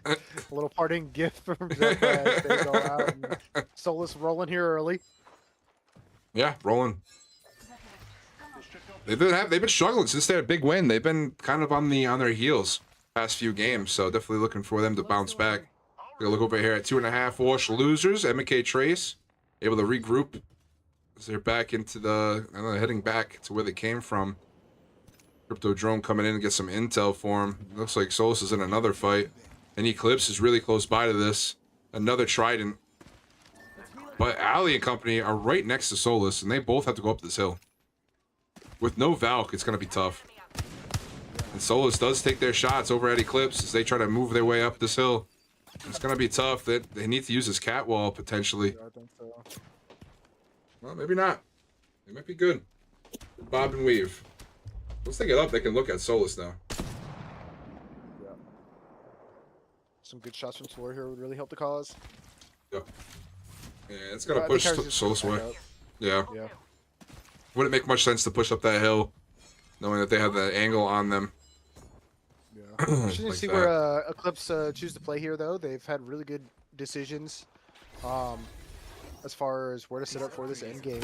A little parting gift from Zeppa as they go out. And Solus rolling here early. Yeah, rolling. They've been struggling since their big win. They've been kind of on their heels past few games, so definitely looking for them to bounce back. We're gonna look over here at 2.5 wash losers. MK Trace able to regroup as they're back into heading back to where they came from. Crypto Drone coming in and get some intel for him. Looks like Solus is in another fight. And Eclipse is really close by to this. Another Trident. But Ali and company are right next to Solus, and they both have to go up this hill. With no Valk, it's going to be tough. And Solus does take their shots over at Eclipse as they try to move their way up this hill. It's going to be tough. They need to use this catwall, potentially. I think so. Well, maybe not. They might be good. Bob and weave. Once they get up, they can look at Solus now. Some good shots from Slor here would really help the cause. Yep. Yeah, it's gonna push Solus away. Yeah. Wouldn't make much sense to push up that hill, knowing that they have that angle on them. Yeah. Interesting to see where Eclipse choose to play here, though. They've had really good decisions as far as where to set up for this end game.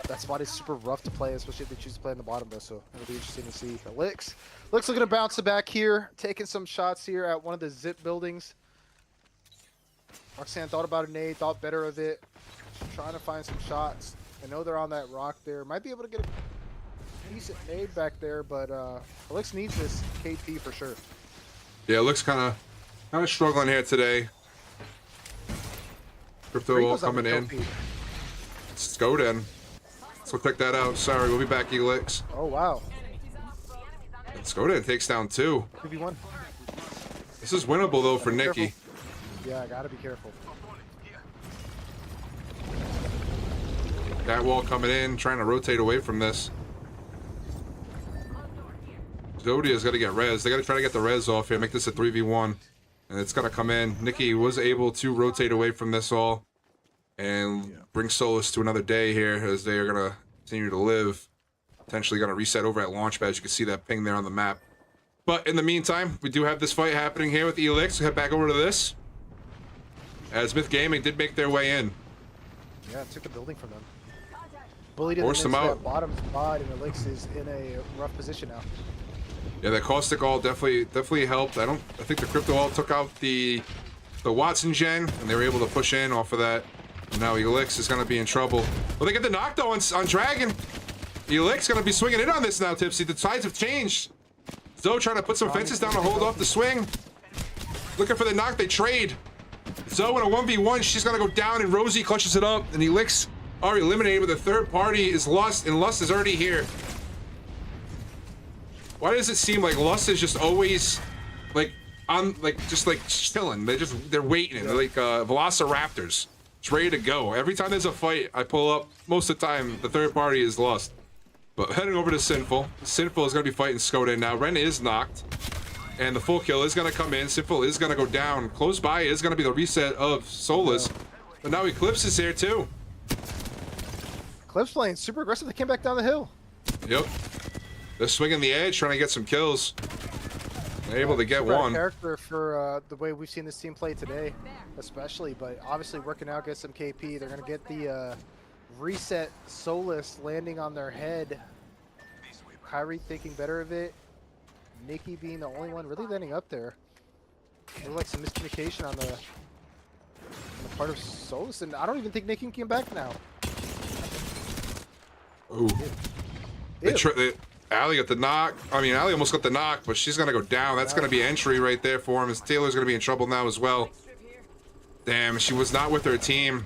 That spot is super rough to play, especially if they choose to play in the bottom, though, so it'll be interesting to see. Looks looking to bounce it back here, taking some shots here at one of the zip buildings. Roxanne thought about a nade, thought better of it. She's trying to find some shots. I know they're on that rock there. Might be able to get a decent nade back there, but Alex needs this KP for sure. Yeah, it looks kind of struggling here today. Crypto all coming in. Let's go then. So check that out. Sorry, we'll be back, Elix. Oh, wow. And Skodan takes down 2. 2v1. This is winnable, though, for Nikki. Yeah, I gotta be careful. That wall coming in, trying to rotate away from this. Zodia's got to get res. They got to try to get the res off here, make this a 3v1. And it's got to come in. Nikki was able to rotate away from this all and bring Solus to another day here as they are going to continue to live. Potentially going to reset over at Launchpad. You can see that ping there on the map. But in the meantime, we do have this fight happening here with Elix. We'll head back over to this. As Myth Gaming did make their way in. Yeah, it took the building from them. Bullied in Forced them the out. bottom spot, and Elix is in a rough position now. Yeah, that caustic all definitely helped. I think the crypto all took out the Watson gen, and they were able to push in off of that. And now Elix is gonna be in trouble. Well, they get the knock though on Dragon. Elix gonna be swinging in on this now, Tipsy. The sides have changed. Zoe trying to put some fences down to hold off the swing. Looking for the knock, they trade. Zoe in a 1v1, she's gonna go down, and Rosie clutches it up, and Elix are eliminated, but the third party is Lust, and Lust is already here. Why does it seem like Lust is just always like on just chilling? They're waiting. They're like velociraptors. It's ready to go. Every time there's a fight, I pull up. Most of the time, the third party is Lust. But heading over to Sinful. Sinful is gonna be fighting Skoda now. Ren is knocked. And the full kill is gonna come in. Sinful is gonna go down. Close by is gonna be the reset of Solus. But now Eclipse is here too. Eclipse playing super aggressive. They came back down the hill. Yep. They're swinging the edge, trying to get some kills. They're able to get Super one. character for the way we've seen this team play today, especially. But obviously working out, get some KP. They're gonna get the reset. Solus landing on their head. Kyrie thinking better of it. Nikki being the only one really landing up there. Looked like some miscommunication on the part of Solus, and I don't even think Nikki came back now. Ooh. Allie got the knock. I mean, Allie almost got the knock, but she's gonna go down. That's gonna be entry right there for him. As Taylor's gonna be in trouble now as well. Damn, she was not with her team.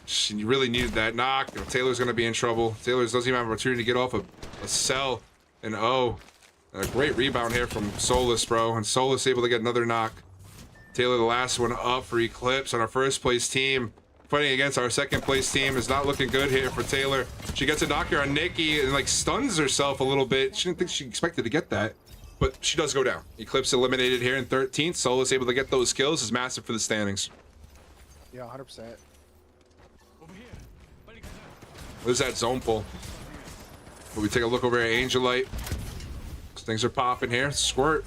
She really needed that knock. Taylor's gonna be in trouble. Taylor doesn't even have an opportunity to get off a cell. And oh, a great rebound here from Solus, bro. And Solus able to get another knock. Taylor, the last one up for Eclipse on our first place team. Fighting against our second place team is not looking good here for Taylor. She gets a knock here on Nikki and like stuns herself a little bit. She didn't think she expected to get that, but she does go down. Eclipse eliminated here in 13th. Solus able to get those kills is massive for the standings. Yeah, 100%. There's that zone pull. But we take a look over at Angelite. Things are popping here. Squirt.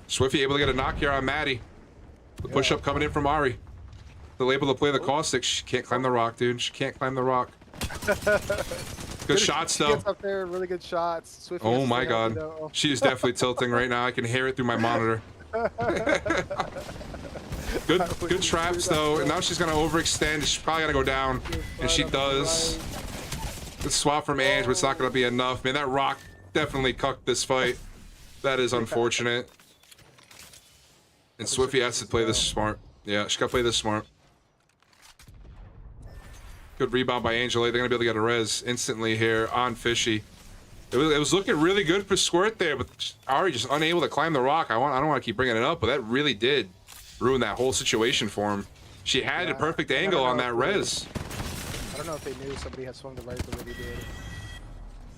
Swifty able to get a knock here on Maddie. The push up coming in from Ari. Still able to play the caustic. She can't climb the rock, dude. She can't climb the rock. Good shots, She though. gets up there, really good shots. Swifty Oh has my to stay healthy, god. though. She is definitely tilting right now. I can hear it through my monitor. Good traps, though. And now she's going to overextend. She's probably going to go down. And she does. Good swap from Ange, but it's not going to be enough. Man, that rock definitely cucked this fight. That is unfortunate. And Swifty has to play this smart. Yeah, she got to play this smart. Good rebound by Angela. They're going to be able to get a res instantly here on Fishy. It was looking really good for Squirt there, but Ari just unable to climb the rock. I don't want to keep bringing it up, but that really did ruin that whole situation for him. She had a perfect angle on that res. I don't know if they knew somebody had swung the right the way they did.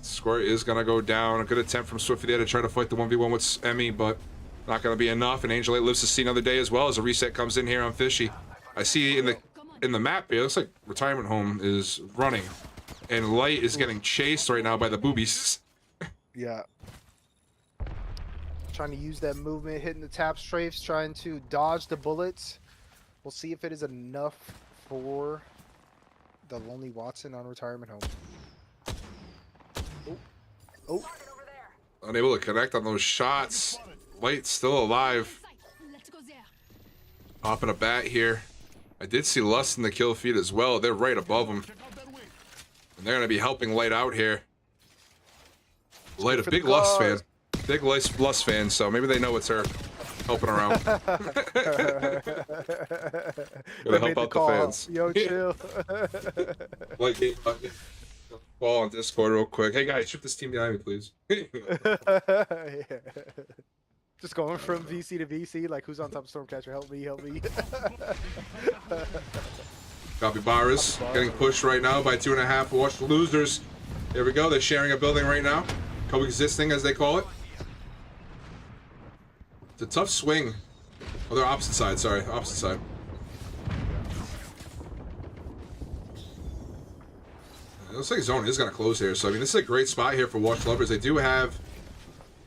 Squirt is going to go down. A good attempt from Swifty there to try to fight the 1v1 with Emmy, but not going to be enough. And Angel lives to see another day as well as a reset comes in here on Fishy. I see in the map here, it looks like Retirement Home is running. And Light is getting chased right now by the boobies. Yeah. Trying to use that movement, hitting the tap strafes, trying to dodge the bullets. We'll see if it is enough for the Lonely Watson on Retirement Home. Oh. Unable to connect on those shots. Light still alive. Let's go there. Popping a bat here. I did see Lust in the kill feed as well. They're right above him. And they're going to be helping Light out here. Light, a big Lust fan. Big Lust fan, so maybe they know it's her helping around. Gotta help out the fans. Yo, chill. Like, ball on Discord real quick. Hey guys, shoot this team behind me, please. Yeah. Just going from VC to VC, like who's on top of Stormcatcher? Help me, help me. Capybaras getting pushed right now by 2.5. Watch the losers. There we go. They're sharing a building right now. Coexisting, as they call it. It's a tough swing. Oh, they're opposite side. Sorry, opposite side. It looks like zone is gonna close here. So I mean, this is a great spot here for Watch Lovers. They do have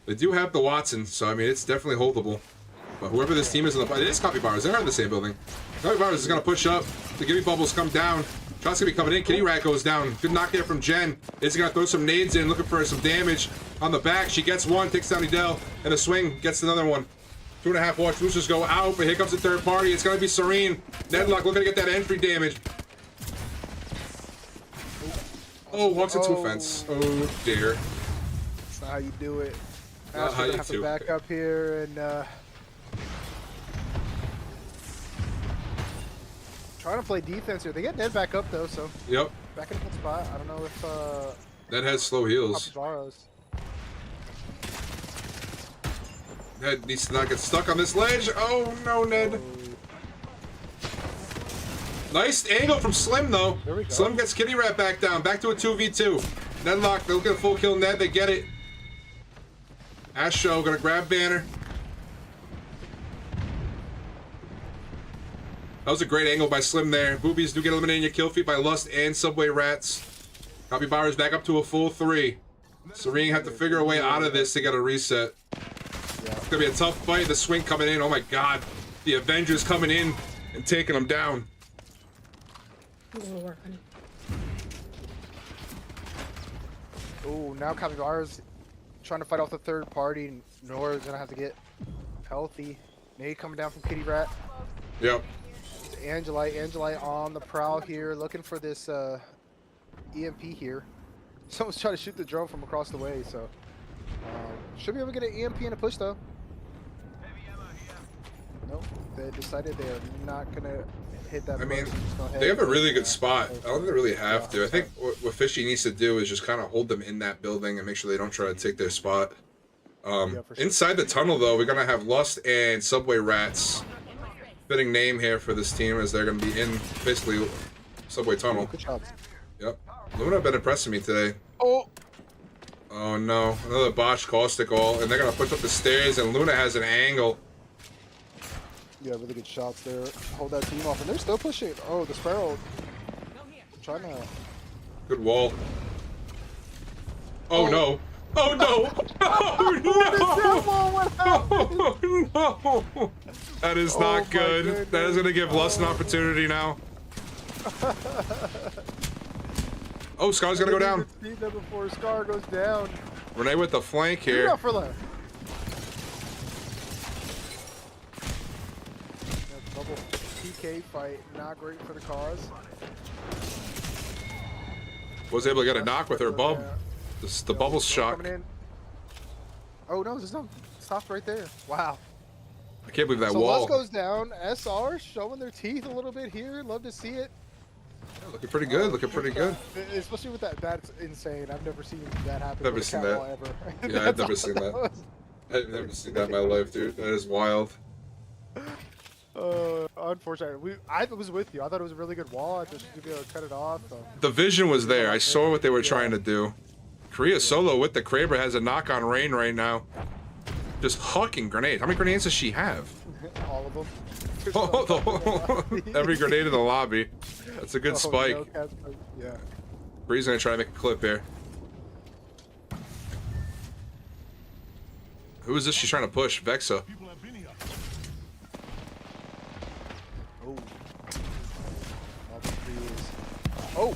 the Watson. So I mean, it's definitely holdable. But whoever this team is in the it is Capybaras. They're in the same building. Capybaras is gonna push up. The Gimme Bubbles come down. Shot's gonna be coming in. Kitty Rat goes down. Good knock there from Jen. Is gonna throw some nades in, looking for some damage on the back. She gets one, takes down Edel, and a swing gets another one. 2.5 Watch Losers go out, but here comes the third party. It's gonna be Serene. Nedlock looking to get that entry damage. Oh, walks into a fence. Oh dear. That's not how you do it. Not how Gonna you have do to back it. up here and trying to play defense here. They get Ned back up though, so Yep. back in the spot. I don't know if Ned has slow heals. Capybaras. Ned needs to not get stuck on this ledge. Oh no, Ned. Nice angle from Slim though. There we go. Slim gets Kitty Rat back down. Back to a 2v2. Nedlock, they'll get a full kill Ned. They get it. Astro gonna grab banner. That was a great angle by Slim there. Boobies do get eliminated in your kill feed by Lust and Subway Rats. Capybaras back up to a full 3. Serene have to figure a way out of this to get a reset. It's gonna be a tough fight. The swing coming in. Oh my god. The Avengers coming in and taking them down. Oh, now Capybaras trying to fight off the third party. Nora's gonna have to get healthy. Nade coming down from Kitty Rat. Yep. Angelite on the prowl here, looking for this EMP here. Someone's trying to shoot the drone from across the way, so should be able to get an EMP and a push though. Nope, they decided they are not gonna hit that. I mean, push, just gonna they head have a really for, good spot. I don't think they really have to. I think yeah. what Fishy needs to do is just kind of hold them in that building and make sure they don't try to take their spot. Yeah, for sure. Inside the tunnel, though, we're going to have Lust and Subway Rats. Fitting name here for this team as they're going to be in basically Subway Tunnel. Good job. Yep. Luna have been impressing me today. Oh, Oh no, another botched caustic all, and they're going to push up the stairs, and Luna has an angle. yeah, really good shots there. Hold that team off, and they're still pushing. Oh, the Sparrow trying to. Good wall. Oh no. Oh no! Oh no! Oh no! That is Oh, not my good. goodness. That is gonna give Lust an opportunity now. Oh, Scar's gonna go down. Speed them before Scar goes down. Renee with the flank Here. here. For left. That double PK fight, not great for the cause. Was able to get a knock with her bub. Yeah. The bubble shock. Coming in. Oh no, there's no stop right there. Wow. I can't believe that So wall. Lust goes down. SR showing their teeth a little bit here. Love to see it. Looking pretty good. Looking pretty good. Especially with that. That's insane. I've never seen that happen. Never with a seen cat that. wall ever. Yeah, I've That's never seen that. awesome. I've never seen that in my life, dude. That is wild. Unfortunately, I was with you. I thought it was a really good wall. I just should be able to cut it off. So. The vision was there. I saw what they were trying to do. Korea solo with the Kraber has a knock on Rain right now. Just hucking grenades. How many grenades does she have? All of them. Every grenade in the lobby. That's a good spike. No, yeah. Bree's gonna try to make a clip here. Who is this she's trying to push? Vexa. Oh. All the trees. Oh.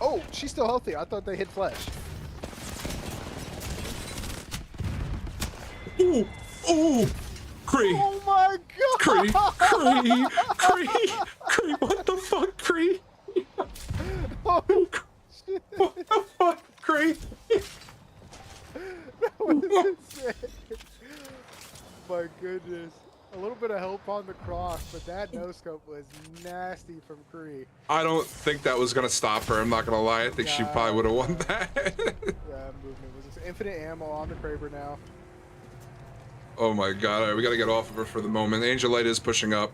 Oh, she's still healthy. I thought they hit flesh. Ooh! Ooh! Cree! Oh my god! Cree! Cree! Cree! Cree! What the fuck, Cree? Oh, shit. What the fuck, Cree? That was insane. My goodness. A little bit of help on the cross, but that no-scope was nasty from Cree. I don't think that was gonna stop her. I'm not gonna lie. I think she probably would have won that. Yeah, movement was just infinite ammo on the Kraber now. Oh my god. Alright, we gotta get off of her for the moment. Angel Light is pushing up.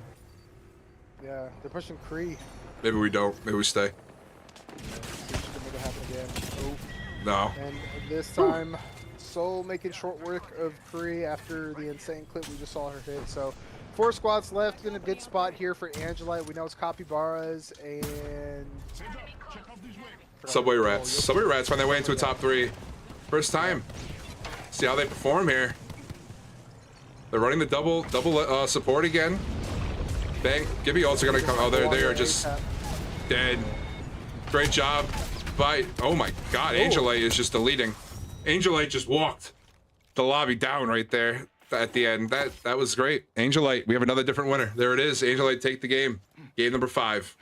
Yeah, they're pushing Cree. Maybe we don't. Maybe we stay. See if she can make it happen again. Oh. No. And this time, Soul making short work of Kree after the insane clip we just saw her hit. So 4 squads left in a good spot here for Angelite. We know it's Capybaras and Subway Rats. Subway Rats find their way into a top 3. First time. See how they perform here. They're running the double support again. Bang. Gibby also gonna come. Oh, they are just dead. Great job. By oh my god, Angelite is just deleting. Angelite just walked the lobby down right there at the end. That was great. Angelite, we have another different winner. There it is. Angelite take the game. Game number 5.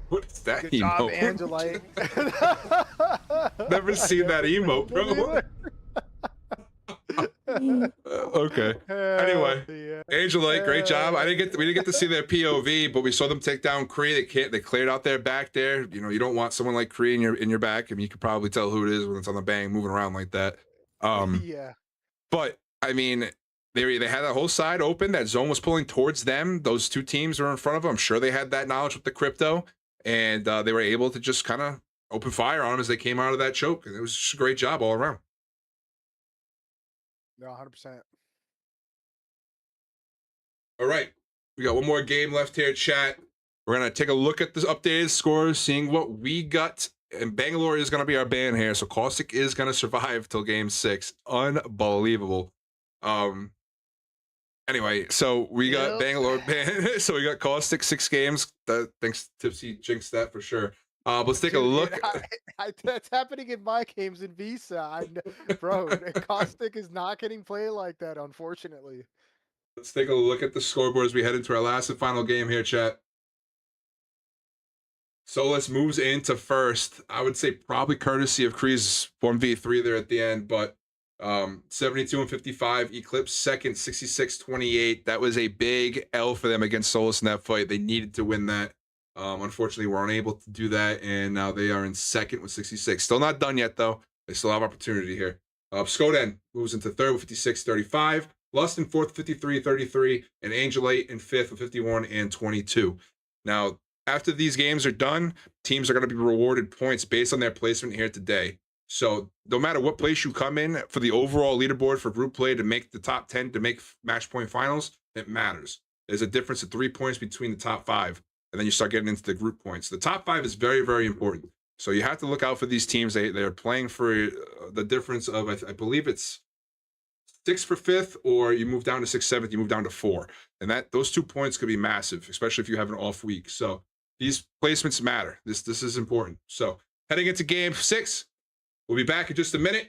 What is that Good job, emote? Angelite. Never seen that emote, bro. Okay. Anyway, Angelite, great job. We didn't get to see their POV, but we saw them take down Kree. They cleared out their back there. You know, you don't want someone like Kree in your back. I mean, you can probably tell who it is when it's on the bang moving around like that. Yeah. But I mean, they had that whole side open. That zone was pulling towards them. Those 2 teams were in front of them. I'm sure they had that knowledge with the crypto, and they were able to just kind of open fire on them as they came out of that choke. And it was just a great job all around. No, 100%. All right, we got one more game left here, chat. We're gonna take a look at the updated scores, seeing what we got. And Bangalore is gonna be our ban here, so Caustic is gonna survive till game 6. Unbelievable. Anyway, so we got Bangalore ban. So we got Caustic 6 games. Thanks, Tipsy jinxed that for sure. Let's take a look. That's happening in my games in Visa. Bro, Caustic is not getting played like that, unfortunately. Let's take a look at the scoreboard as we head into our last and final game here, chat. Solus moves into first. I would say probably courtesy of Kree's 1v3 there at the end, but 72 and 55. Eclipse second, 66-28. That was a big L for them against Solus in that fight. They needed to win that. Unfortunately, we're unable to do that, and now they are in second with 66. Still not done yet, though. They still have opportunity here. Skoden moves into third with 56-35. Lust in fourth, 53-33, and Angelite in fifth with 51 and 22. Now, after these games are done, teams are going to be rewarded points based on their placement here today. So no matter what place you come in for the overall leaderboard for group play to make the top 10 to make match point finals, it matters. There's a difference of 3 points between the top 5, and then you start getting into the group points. The top 5 is very, very important. So you have to look out for these teams. They're playing for the difference of, I believe it's 6 for 5th, or you move down to 6th, 7th, you move down to 4. And those 2 points could be massive, especially if you have an off week. So these placements matter. This is important. So heading into game 6, we'll be back in just a minute.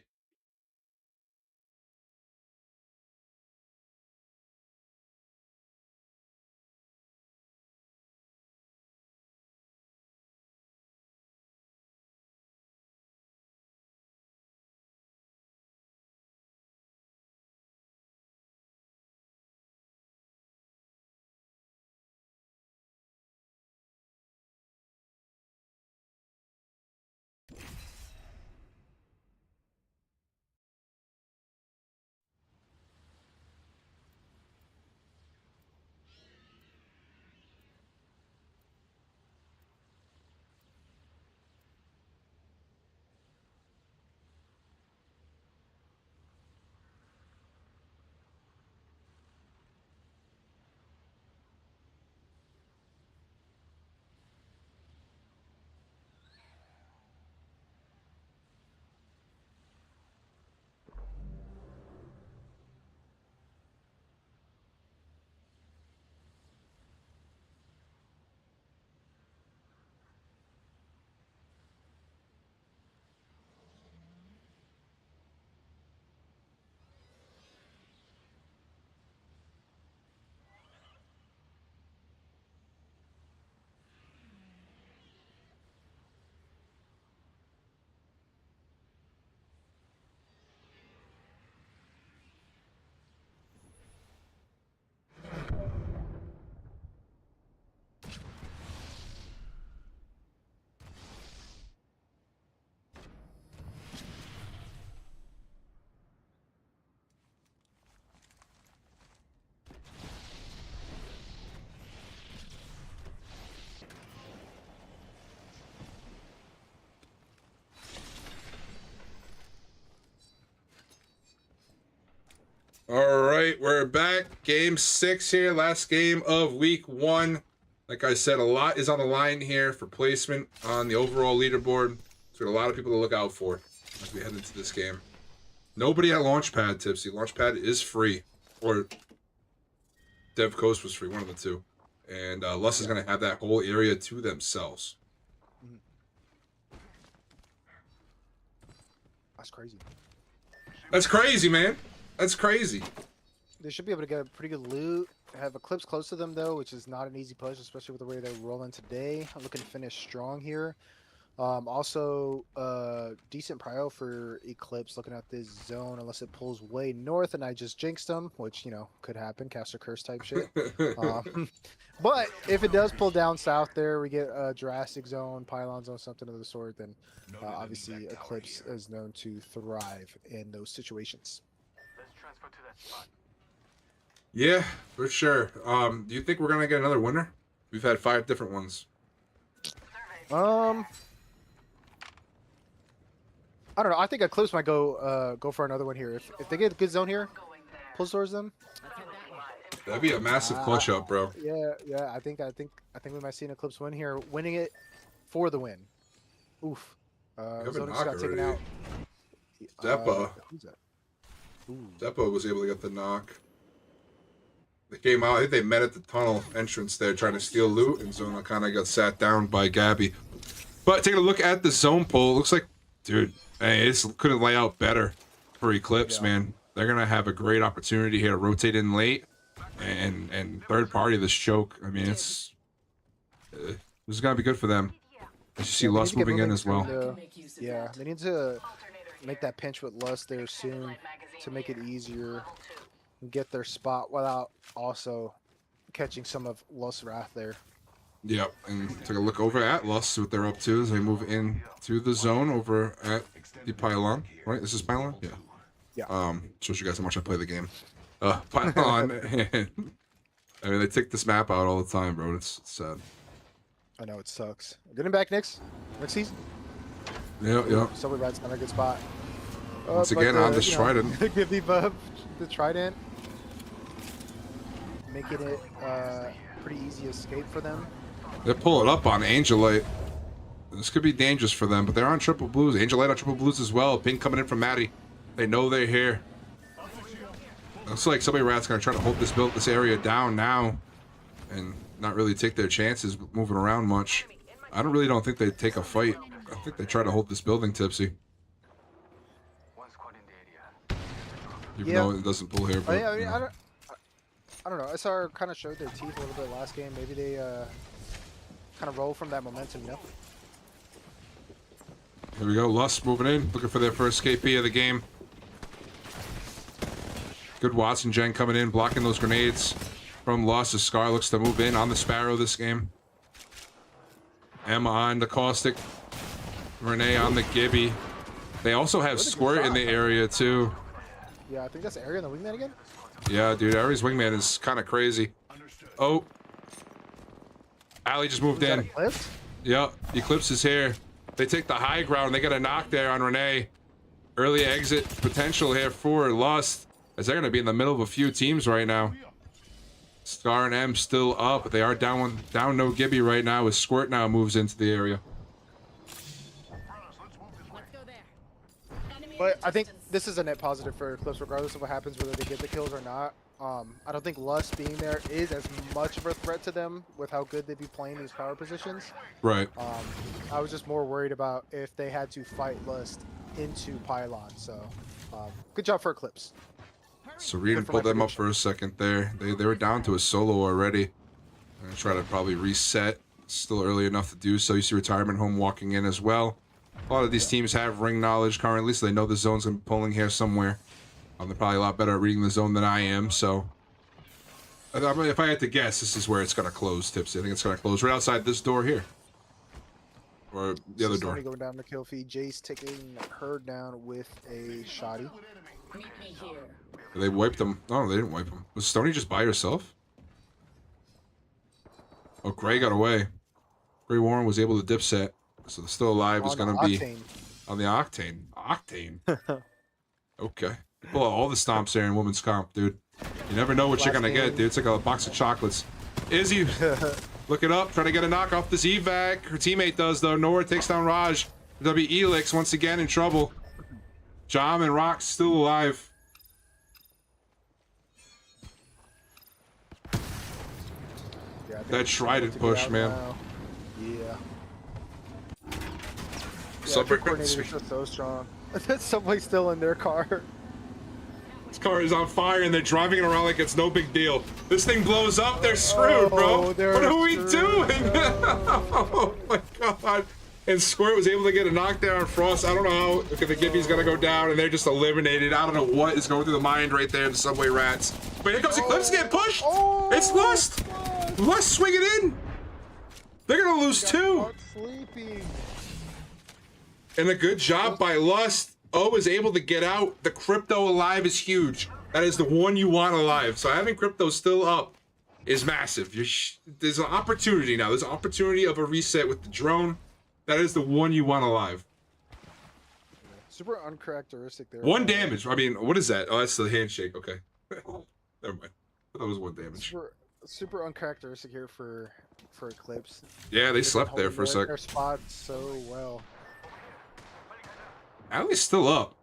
All right, we're back. Game 6 here, last game of week 1. Like I said, a lot is on the line here for placement on the overall leaderboard. So we got a lot of people to look out for as we head into this game. Nobody at Launchpad, Tipsy. Launchpad is free, or Dev Coast was free, one of the two. And Lust is going to have that whole area to themselves. That's crazy. That's crazy, man. That's crazy. They should be able to get a pretty good loot. Have Eclipse close to them though, which is not an easy push, especially with the way they're rolling today. I'm looking to finish strong here. Also, decent prio for Eclipse looking at this zone, unless it pulls way north and I just jinxed them, which, you know, could happen, caster curse type shit. But if it does pull down south there, we get a Jurassic zone, Pylon zone, something of the sort, then obviously Eclipse is known to thrive in those situations. Let's transfer to that spot. Yeah, for sure. Do you think we're going to get another winner? We've had 5 different ones. I don't know. I think Eclipse might go for another one here. If they get a good zone here, pulls towards them. That'd be a massive clutch up, bro. Yeah. I think we might see an Eclipse win here, winning it for the win. Oof. Zone just got taken out. Deppa. Who's that? Deppa was able to get the knock. They came out. I think they met at the tunnel entrance there, trying to steal loot, and Zona kind of got sat down by Gabby. But taking a look at the zone pull, looks like, dude, hey, this couldn't lay out better for Eclipse, man. They're gonna have a great opportunity here to rotate in late, and third party this choke. I mean, this is gonna be good for them. As you see, Lust moving in as well. Yeah, they need to make that pinch with Lust there soon to make it easier and get their spot without also catching some of Lust's wrath there. Yep, and take a look over at Lust, see what they're up to as they move into the zone over at the Pylon. Right, this is Pylon? Yeah. Yeah. Shows you guys how much I play the game. Pylon. I mean, they take this map out all the time, bro. It's sad. I know, it sucks. Getting back next season. Yeah. Subway Ride's not a good spot. Once again, on this Trident. Give the buff, the Trident. Making it pretty easy escape for them. They're pulling up on Angelite. This could be dangerous for them, but they're on triple blues. Angelite on triple blues as well. Ping coming in from Maddie. They know they're here. Looks like somebody rat's gonna try to hold this area down now, and not really take their chances moving around much. I don't think they take a fight. I think they try to hold this building, Tipsy. One squad in the area. Even though it doesn't pull here. But, I mean, I don't know. SR kind of showed their teeth a little bit last game. Maybe they kind of roll from that momentum, you know? Here we go. Lust moving in, looking for their first KP of the game. Good Watson Gen coming in, blocking those grenades from Lust. As Scar looks to move in on the Sparrow this game. Emma on the Caustic. Renee on the Gibby. They also have Squirt in the area too. Yeah, I think that's Area in the wingman again. Yeah, dude, Aries wingman is kind of crazy. Oh. Ali just moved in. Eclipse? Yep, Eclipse is here. They take the high ground. They got a knock there on Renee. Early exit potential here for Lust, as they're going to be in the middle of a few teams right now. Scar and M still up, but they are down no Gibby right now, as Squirt now moves into the area. But I think this is a net positive for Eclipse, regardless of what happens, whether they get the kills or not. I don't think Lust being there is as much of a threat to them with how good they'd be playing these power positions. Right. I was just more worried about if they had to fight Lust into Pylon. So, good job for Eclipse. Serene pulled them up for a second there. They were down to a solo already. I'm gonna try to probably reset. Still early enough to do so. You see Retirement Home walking in as well. A lot of these teams have ring knowledge currently, so they know the zone's gonna be pulling here somewhere. They're probably a lot better at reading the zone than I am, so... I mean, if I had to guess, this is where it's gonna close, Tipsy. I think it's gonna close right outside this door here. Or the other door. Going down the kill feed. Jace taking her down with a shoddy. Meet me here. They wiped them. No, they didn't wipe them. Was Stony just by herself? Oh, Gray got away. Gray Warren was able to dip set. So the still alive is gonna be on the Octane. Octane? Okay. Pull out all the stomps there in women's comp, dude. You never know what you're gonna get, dude. It's like a box of chocolates. Izzy, look it up. Trying to get a knock off this evac. Her teammate does, though. Nora takes down Raj. W Elix once again in trouble. Jom and Rox still alive. Yeah, I think That trident push, man. now. Yeah. Subway Coordinators are so strong. Somebody's still in their car. This car is on fire and they're driving it around like it's no big deal. This thing blows up, they're screwed, bro. What are we doing? Oh my god. And Squirt was able to get a knockdown on Frost. I don't know how, if the Gibby's gonna go down and they're just eliminated. I don't know what is going through the mind right there, the Subway Rats. But here comes Eclipse getting pushed. It's Lust. Lust swinging in. They're gonna lose too. Sleeping. And a good job by Lust. O is able to get out. The Crypto alive is huge. That is the one you want alive. So having Crypto still up is massive. There's an opportunity now. There's an opportunity of a reset with the drone. That is the one you want alive. Super uncharacteristic there. One damage. I mean, what is that? Oh, that's the handshake. Okay. Never mind. That was one damage. Super uncharacteristic here for Eclipse. Yeah, they slept there for a sec. Their spot so well. Allie's still up.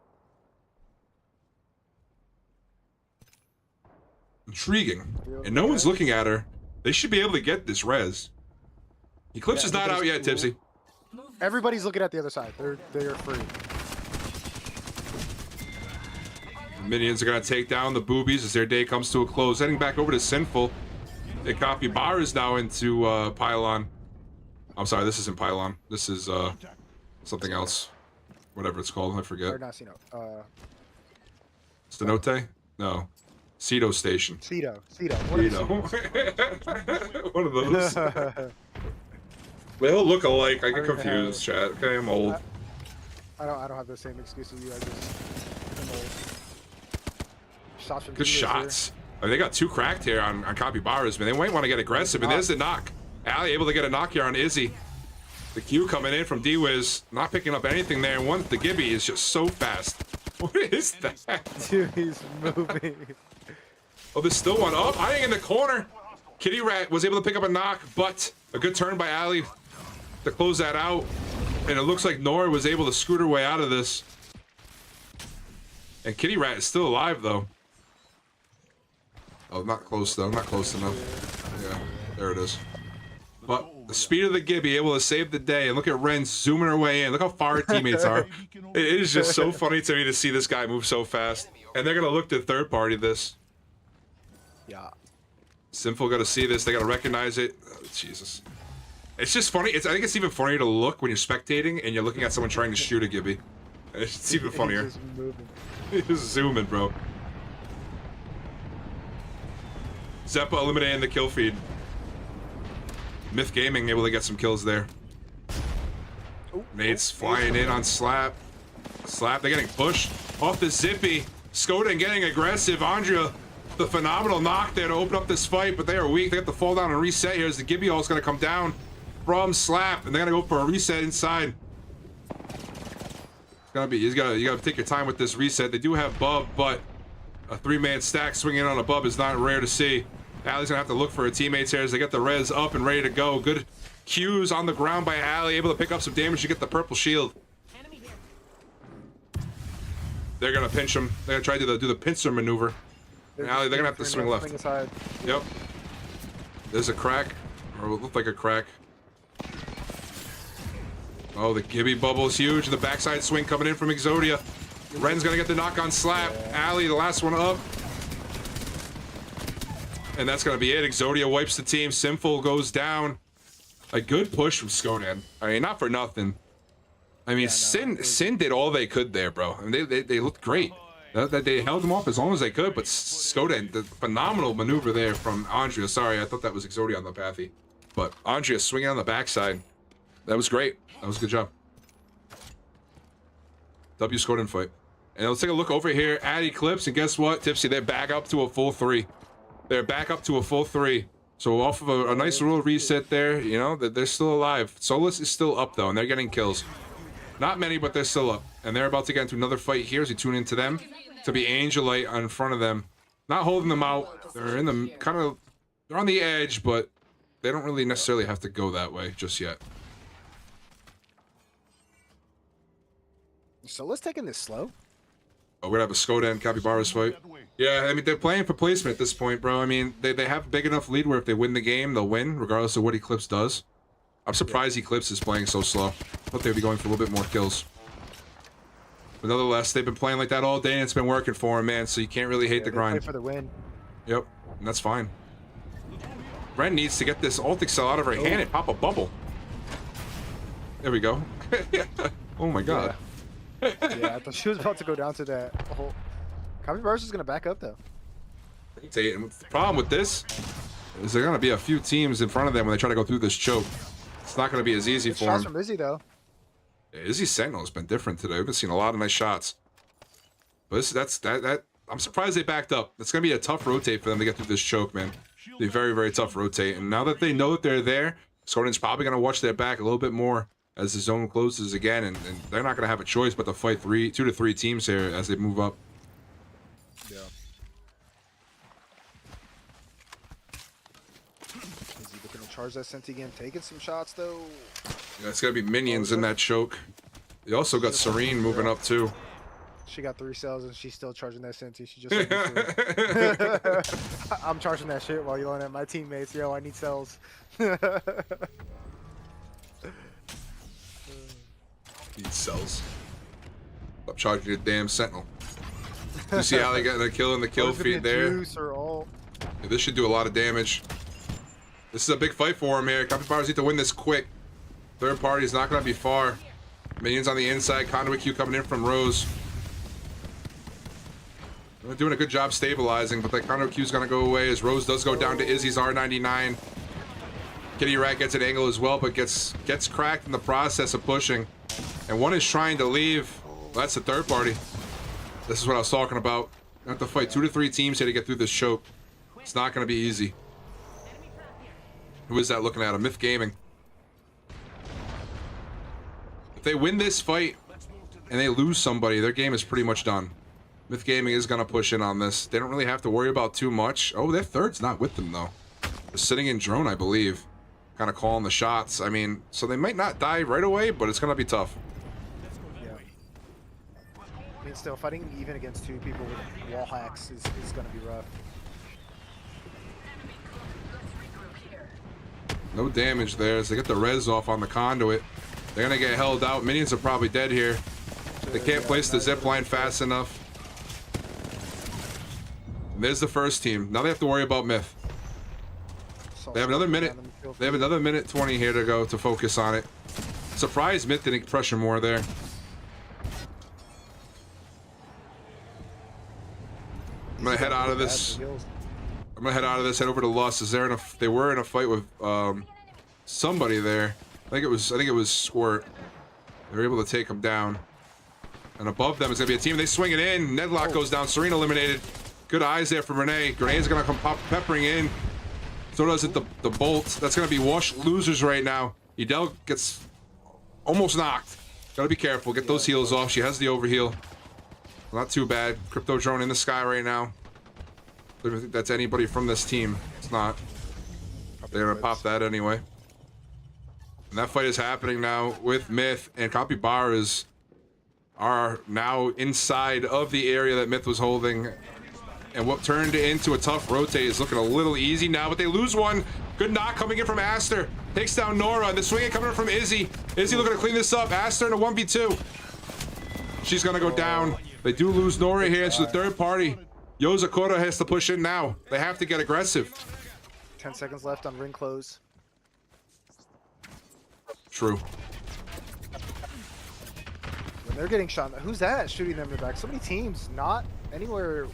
Intriguing. And no one's looking at her. They should be able to get this res. Eclipse is not out yet, Tipsy. Everybody's looking at the other side. They're free. The minions are gonna take down the boobies as their day comes to a close. Heading back over to Sinful. They copy Bars now into Pylon. I'm sorry, this isn't Pylon. This is something else. Whatever it's called, I forget. Or not Cino. Stenote? No. Cedo Station. Cedo. One of those. They all look alike. I get confused, chat. Okay, I'm old. I don't have the same excuse as you. I'm old. Shots from Good Cedo's shots. I mean, they got two cracked here on copy bars, man. They might want to get aggressive, and there's the knock. Ali able to get a knock here on Izzy. The Q coming in from D-Wiz, not picking up anything there. And the Gibby is just so fast. What is that? Dude, he's moving. Oh, there's still one up. Eyeing in the corner. Kitty Rat was able to pick up a knock, but a good turn by Ali to close that out. And it looks like Nora was able to scoot her way out of this. And Kitty Rat is still alive, though. Oh, not close, though. Not close enough. Yeah, there it is. But the speed of the Gibby able to save the day. And look at Ren zooming her way in. Look how far her teammates are. It is just so funny to me to see this guy move so fast. And they're going to look to third party this. Yeah. Sinful got to see this. They got to recognize it. Oh, Jesus. It's just funny. I think it's even funnier to look when you're spectating and you're looking at someone trying to shoot a Gibby. It's even funnier. He's just moving. He's just zooming, bro. Zeppa eliminating the kill feed. Myth Gaming able to get some kills there. Nate's flying in on Slap. Slap, they're getting pushed off the Zippy. Skoda getting aggressive. Andrea, the phenomenal knock there to open up this fight, but they are weak. They have to fall down and reset here as the Gibby all is going to come down from Slap, and they're going to go for a reset inside. It's gonna be, you gotta take your time with this reset. They do have Bub, but a three-man stack swinging on a Bub is not rare to see. Allie's gonna have to look for her teammates here as they get the res up and ready to go. Good cues on the ground by Allie, able to pick up some damage to get the purple shield. They're gonna pinch him. They're gonna try to do the pincer maneuver. Allie, they're gonna have to swing left. Yep. There's a crack, or it looked like a crack. Oh, the Gibby bubble is huge, and the backside swing coming in from Exodia. Ren's gonna get the knock on Slap. Allie, the last one up. And that's gonna be it. Exodia wipes the team. Sinful goes down. A good push from Skodan. I mean, not for nothing. I mean, Sin did all they could there, bro. I mean, they looked great. They held them off as long as they could, but Skodan, the phenomenal maneuver there from Andrea. Sorry, I thought that was Exodia on the pathy. But Andrea swinging on the backside. That was great. That was a good job. W Skodan fight. And let's take a look over here at Eclipse, and guess what, Tipsy? They're back up to a full 3. They're back up to a full 3. So off of a nice little reset there, you know, they're still alive. Solus is still up, though, and they're getting kills. Not many, but they're still up. And they're about to get into another fight here as you tune into them. To be Angelite in front of them. Not holding them out. They're in the kind of... They're on the edge, but they don't really necessarily have to go that way just yet. So let's take this slow. Oh, we're gonna have a Skoda and Capybara's fight. Yeah, I mean, they're playing for placement at this point, bro. I mean, they have a big enough lead where if they win the game, they'll win, regardless of what Eclipse does. I'm surprised Eclipse is playing so slow. I thought they'd be going for a little bit more kills. But nonetheless, they've been playing like that all day, and it's been working for them, man, so you can't really hate the grind. Play for the win. Yep, and that's fine. Ren needs to get this ultic cell out of her hand and pop a bubble. There we go. Oh my god. Yeah. Yeah, I thought she was about to go down to that whole... Capybara's just gonna back up, though. And the problem with this is there are gonna be a few teams in front of them when they try to go through this choke. It's not gonna be as easy for Shots them. from Izzy, though. Yeah, Izzy's Sentinel has been different today. We've been seeing a lot of nice shots. But I'm surprised they backed up. It's gonna be a tough rotate for them to get through this choke, man. It'll be very, very tough rotate. And now that they know that they're there, Skorden's probably gonna watch their back a little bit more as the zone closes again, and they're not gonna have a choice but to fight 2 to 3 teams here as they move up. Yeah. Is he looking to charge that Senti again? Taking some shots, though. Yeah, it's gonna be minions in that choke. They also got Serene moving up too. She got 3 cells and she's still charging that Senti. She just I'm charging that shit while yelling at my teammates. Yo, I need cells. Need cells. Stop charging your damn Sentinel. You see how they getting a kill in the kill feed there? Yeah, this should do a lot of damage. This is a big fight for him here. Capybaras need to win this quick. Third party is not going to be far. Minions on the inside. Conduit Q coming in from Rose. They're doing a good job stabilizing, but that Conduit Q is going to go away as Rose does go down to Izzy's R99. Kitty Rat gets an angle as well, but gets cracked in the process of pushing. And one is trying to leave. Well, that's the third party. This is what I was talking about. You have to fight 2 to 3 teams here to get through this choke. It's not going to be easy. Who is that looking at? A Myth Gaming. If they win this fight and they lose somebody, their game is pretty much done. Myth Gaming is going to push in on this. They don't really have to worry about too much. Oh, their third's not with them, though. They're sitting in drone, I believe. Kind of calling the shots. I mean, so they might not die right away, but it's going to be tough. Yeah. I mean, still, fighting even against 2 people with wall hacks is going to be rough. No damage there as they get the res off on the conduit. They're going to get held out. Minions are probably dead here. They can't place the zip line fast enough. And there's the first team. Now they have to worry about Myth. They have another minute. They have another minute 20 here to go to focus on it. Surprised Myth didn't pressure more there. I'm gonna head out of this. I'm gonna head out of this. Head over to Lost. They were in a fight with somebody there. I think it was Squirt. They were able to take him down. And above them is gonna be a team. They swing it in. Nedlock goes down. Serena eliminated. Good eyes there from Renee. Grenade's gonna come peppering in. So does it the bolt. That's gonna be Wash losers right now. Edel gets almost knocked. Gotta be careful. Get those heals off. She has the overheal. Not too bad. Crypto drone in the sky right now. I don't think that's anybody from this team. It's not. They're gonna pop that anyway. And that fight is happening now with Myth, and Capybaras are now inside of the area that Myth was holding. And what turned into a tough rotate is looking a little easy now, but they lose one. Good knock coming in from Aster. Takes down Nora. And the swing coming in from Izzy. Izzy looking to clean this up. Aster in a 1v2. She's gonna go down. They do lose Nora here. It's the third party. Yozakura has to push in now. They have to get aggressive. 10 seconds left on ring close. True. When they're getting shot, who's that shooting them in the back? So many teams not anywhere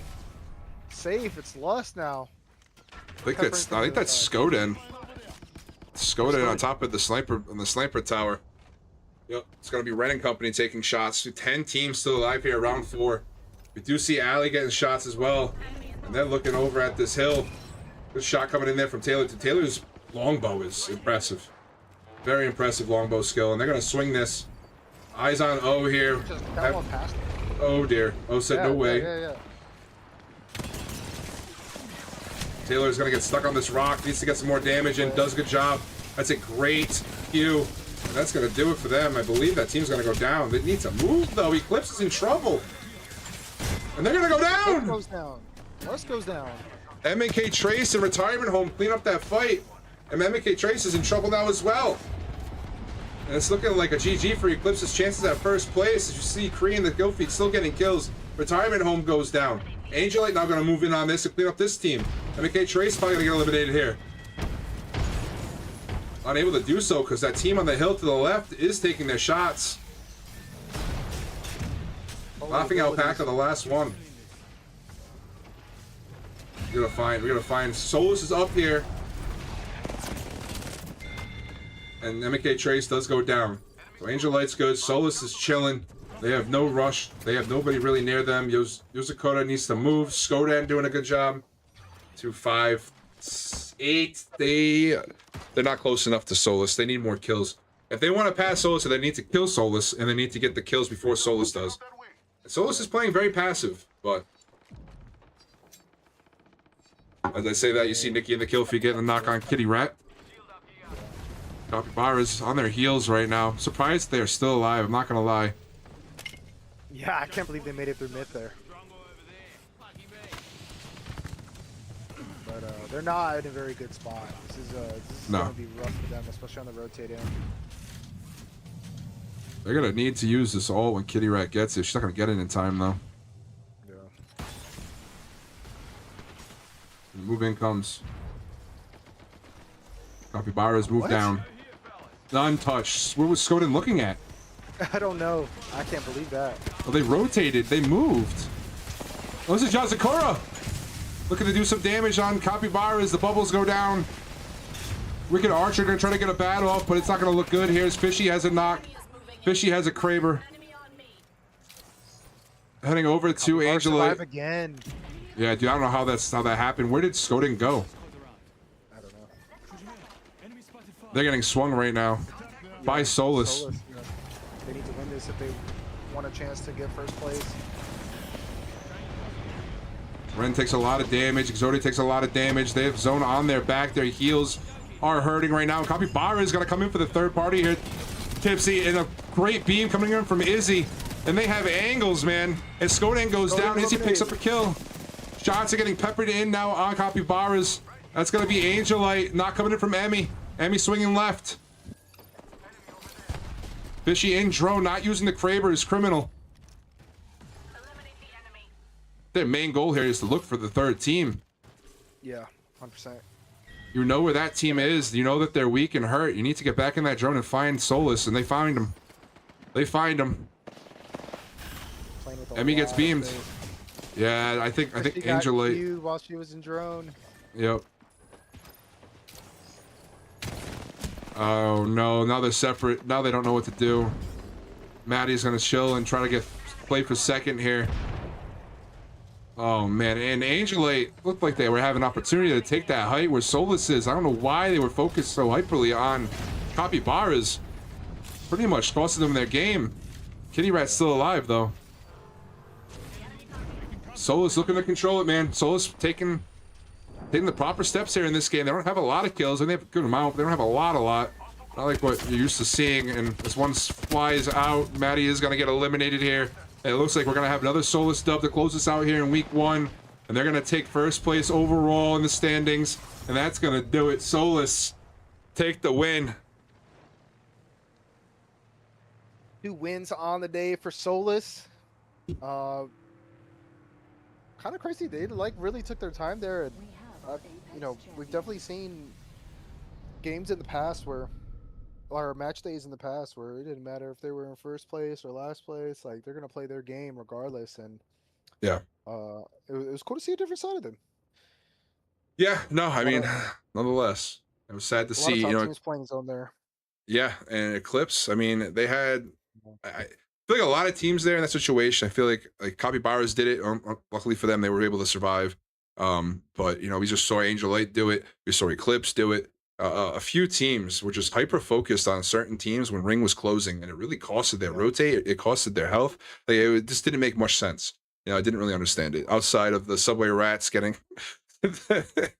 safe. It's Lust now. I think that's Skoden. Skoden on top of the sniper tower. Yep, it's gonna be Ren and Company taking shots. 10 teams still alive here, round 4. We do see Ali getting shots as well, and they're looking over at this hill. Good shot coming in there from Taylor. Taylor's longbow is impressive. Very impressive longbow skill, and they're gonna swing this. Eyes on O here. Just that one past him. Oh dear. O said no way. Yeah. Taylor's gonna get stuck on this rock. Needs to get some more damage in. Does a good job. That's a great Q. And that's gonna do it for them. I believe that team's gonna go down. They need to move though. Eclipse is in trouble. And they're gonna go down! Russ goes down. MK Trace in retirement home clean up that fight. And MK Trace is in trouble now as well. And it's looking like a GG for Eclipse's chances at first place. As you see, Kree and the kill feed still getting kills. Retirement home goes down. Angelite now going to move in on this and clean up this team. MK Trace probably going to get eliminated here. Unable to do so because that team on the hill to the left is taking their shots. Laughing Alpaca, the last one. We're gonna find Solus is up here. And MK Trace does go down. So Angel Light's good. Solus is chilling. They have no rush. They have nobody really near them. Yozakota needs to move. Skodan doing a good job. 2, 5, 8. They're not close enough to Solus. They need more kills. If they want to pass Solus, they need to kill Solus, and they need to get the kills before Solus does. And Solus is playing very passive, but as I say that, you see Nikki in the kill feed getting a knock on Kitty Rat. Capybara's on their heels right now. Surprised they're still alive, I'm not gonna lie. Yeah, I can't believe they made it through mid there. But they're not in a very good spot. This is No. gonna be rough for them, especially on the rotate end. They're gonna need to use this ult when Kitty Rat gets it. She's not gonna get it in time though. Yeah. Move in comes. Capybara's moved What? down. Untouched. Where was Skodan looking at? I don't know. I can't believe that. Oh, they rotated. They moved. Oh, this is Yazakura. Looking to do some damage on Capybara as the bubbles go down. Wicked Archer gonna try to get a bat off, but it's not gonna look good. Here's Fishy has a knock. Fishy has a Kraber. Heading over to Angela. Again. Yeah, dude, I don't know how that happened. Where did Skodan go? I don't know. They're getting swung right now by Solus. Yeah. They need to win this if they want a chance to get first place. Ren takes a lot of damage. Exodia takes a lot of damage. They have Zone on their back. Their heels are hurting right now. Capybara is going to come in for the third party here. Tipsy and a great beam coming in from Izzy. And they have angles, man. And Skodan goes down. Izzy picks up a kill. Shots are getting peppered in now on Capybaras. That's going to be Angelite not coming in from Emmy. Emmy swinging left. Fishy in drone, not using the Kraber is criminal. Their main goal here is to look for the third team. Yeah, 100%. You know where that team is. You know that they're weak and hurt. You need to get back in that drone and find Solus, and they find him. They find him. Emmy gets beamed. Yeah, I think Angelite. While she was in drone. Yep. Oh no, now they're separate. Now they don't know what to do. Maddie's gonna chill and try to play for second here. Oh man, and Angelite looked like they were having an opportunity to take that height where Solus is. I don't know why they were focused so hyperly on Capybaras. Pretty much costing them their game. Kitty Rat's still alive though. Solus looking to control it, man. Solus taking the proper steps here in this game. They don't have a lot of kills, and they have a good amount, but they don't have a lot. Not like what you're used to seeing, and as one flies out, Maddie is gonna get eliminated here. And it looks like we're gonna have another Solus dub to close us out here in week 1. And they're gonna take first place overall in the standings, and that's gonna do it. Solus take the win. 2 wins on the day for Solus. Kind of crazy. They really took their time there, and you know, we've definitely seen games in the past where, or match days in the past where it didn't matter if they were in first place or last place. Like, they're gonna play their game regardless, and Yeah. it was cool to see a different side of them. Yeah, no, I mean, nonetheless, it was sad to A lot see, of you top know. teams playing zone there. Yeah, and Eclipse, I mean, they had, I feel like a lot of teams there in that situation. I feel like Capybaras did it. Luckily for them, they were able to survive. But, you know, we just saw Angel Light do it. We saw Eclipse do it. a few teams were just hyper focused on certain teams when ring was closing, and it really costed their Yeah. rotate. It costed their health. Like, it just didn't make much sense. You know, I didn't really understand it outside of the subway rats getting the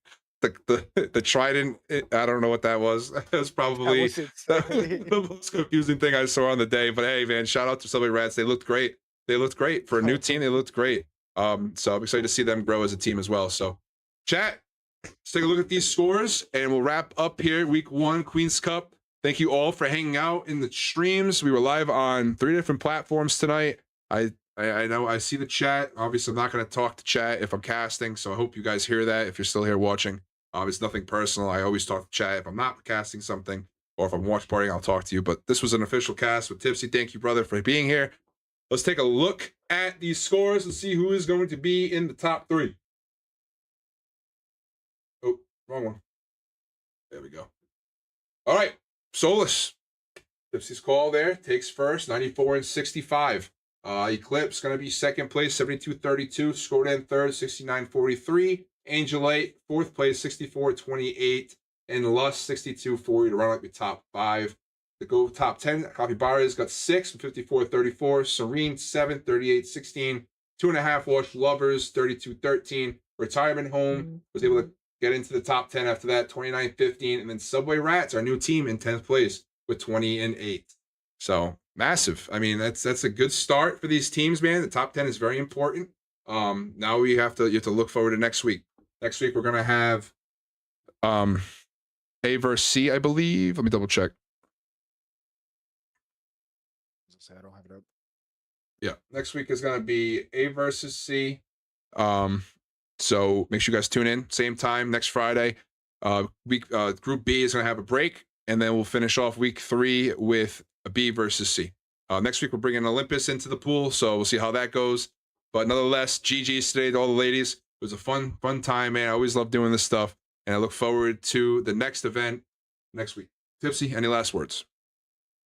trident. I don't know what that was. It was probably was insane. the most confusing thing I saw on the day. But hey, man, shout out to subway rats. They looked great. They looked great for a new team. They looked great. So I'm excited to see them grow as a team as well. So, chat, let's take a look at these scores, and we'll wrap up here. Week 1, Queen's Cup. Thank you all for hanging out in the streams. We were live on 3 different platforms tonight. I know I see the chat. Obviously, I'm not going to talk to chat if I'm casting, so I hope you guys hear that if you're still here watching. It's nothing personal. I always talk to chat if I'm not casting something, or if I'm watch partying, I'll talk to you. But this was an official cast with Tipsy. Thank you, brother, for being here. Let's take a look at these scores and see who is going to be in the top 3. Oh, wrong one. There we go. All right, Solus. Tipsy's call there takes first, 94 and 65. Eclipse going to be second place, 72-32. Scored third, 69-43. Angelite, fourth place, 64-28. And Lust, 62-40 to round out your top 5. To go top 10, Capybara's got 6 from 54-34. Serene, 7, 38-16. 2.5 Wash Lovers, 32-13. Retirement Home was able to get into the top 10 after that, 29-15. And then Subway Rats, our new team, in 10th place with 20-8. So massive. I mean, that's a good start for these teams, man. The top 10 is very important. Now you have to look forward to next week. Next week we're gonna have A versus C, I believe. Let me double check. I don't have it up. Yeah, next week is gonna be A versus C. So make sure you guys tune in. Same time next Friday. Group B is gonna have a break, and then we'll finish off week 3 with a B versus C. Next week we're bringing Olympus into the pool, so we'll see how that goes. But nonetheless, GG's today to all the ladies. It was a fun time, man. I always love doing this stuff, and I look forward to the next event next week. Tipsy, any last words?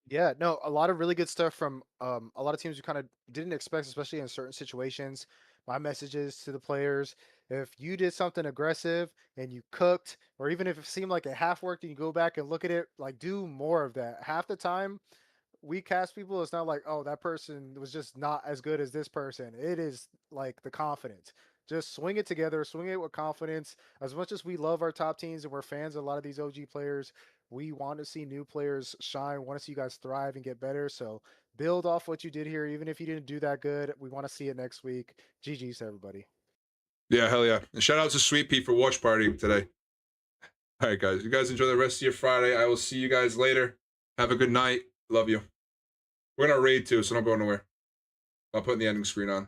Yeah, no, a lot of really good stuff from a lot of teams we kind of didn't expect, especially in certain situations. My messages to the players: if you did something aggressive and you cooked, or even if it seemed like it half worked, and you go back and look at it, like do more of that. Half the time, we cast people, it's not like, oh, that person was just not as good as this person. It is like the confidence. Just swing it together, swing it with confidence. As much as we love our top teams and we're fans of a lot of these OG players, we want to see new players shine, want to see you guys thrive and get better. So build off what you did here, even if you didn't do that good. We want to see it next week. GG's to everybody. Yeah, hell yeah. And shout out to Sweet Pea for watch party today. All right, guys. You guys enjoy the rest of your Friday. I will see you guys later. Have a good night. Love you. We're going to raid too, so don't go nowhere. I'll put the ending screen on.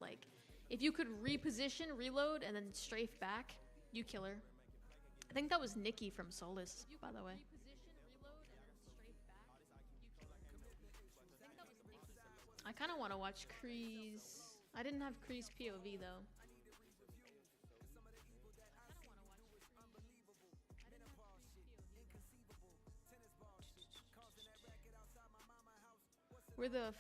Like, if you could reposition, reload, and then strafe back, you killer. I think that was Nikki from Solus, by the way. I kind of want to watch Kree's. I didn't have Kree's POV though. Where the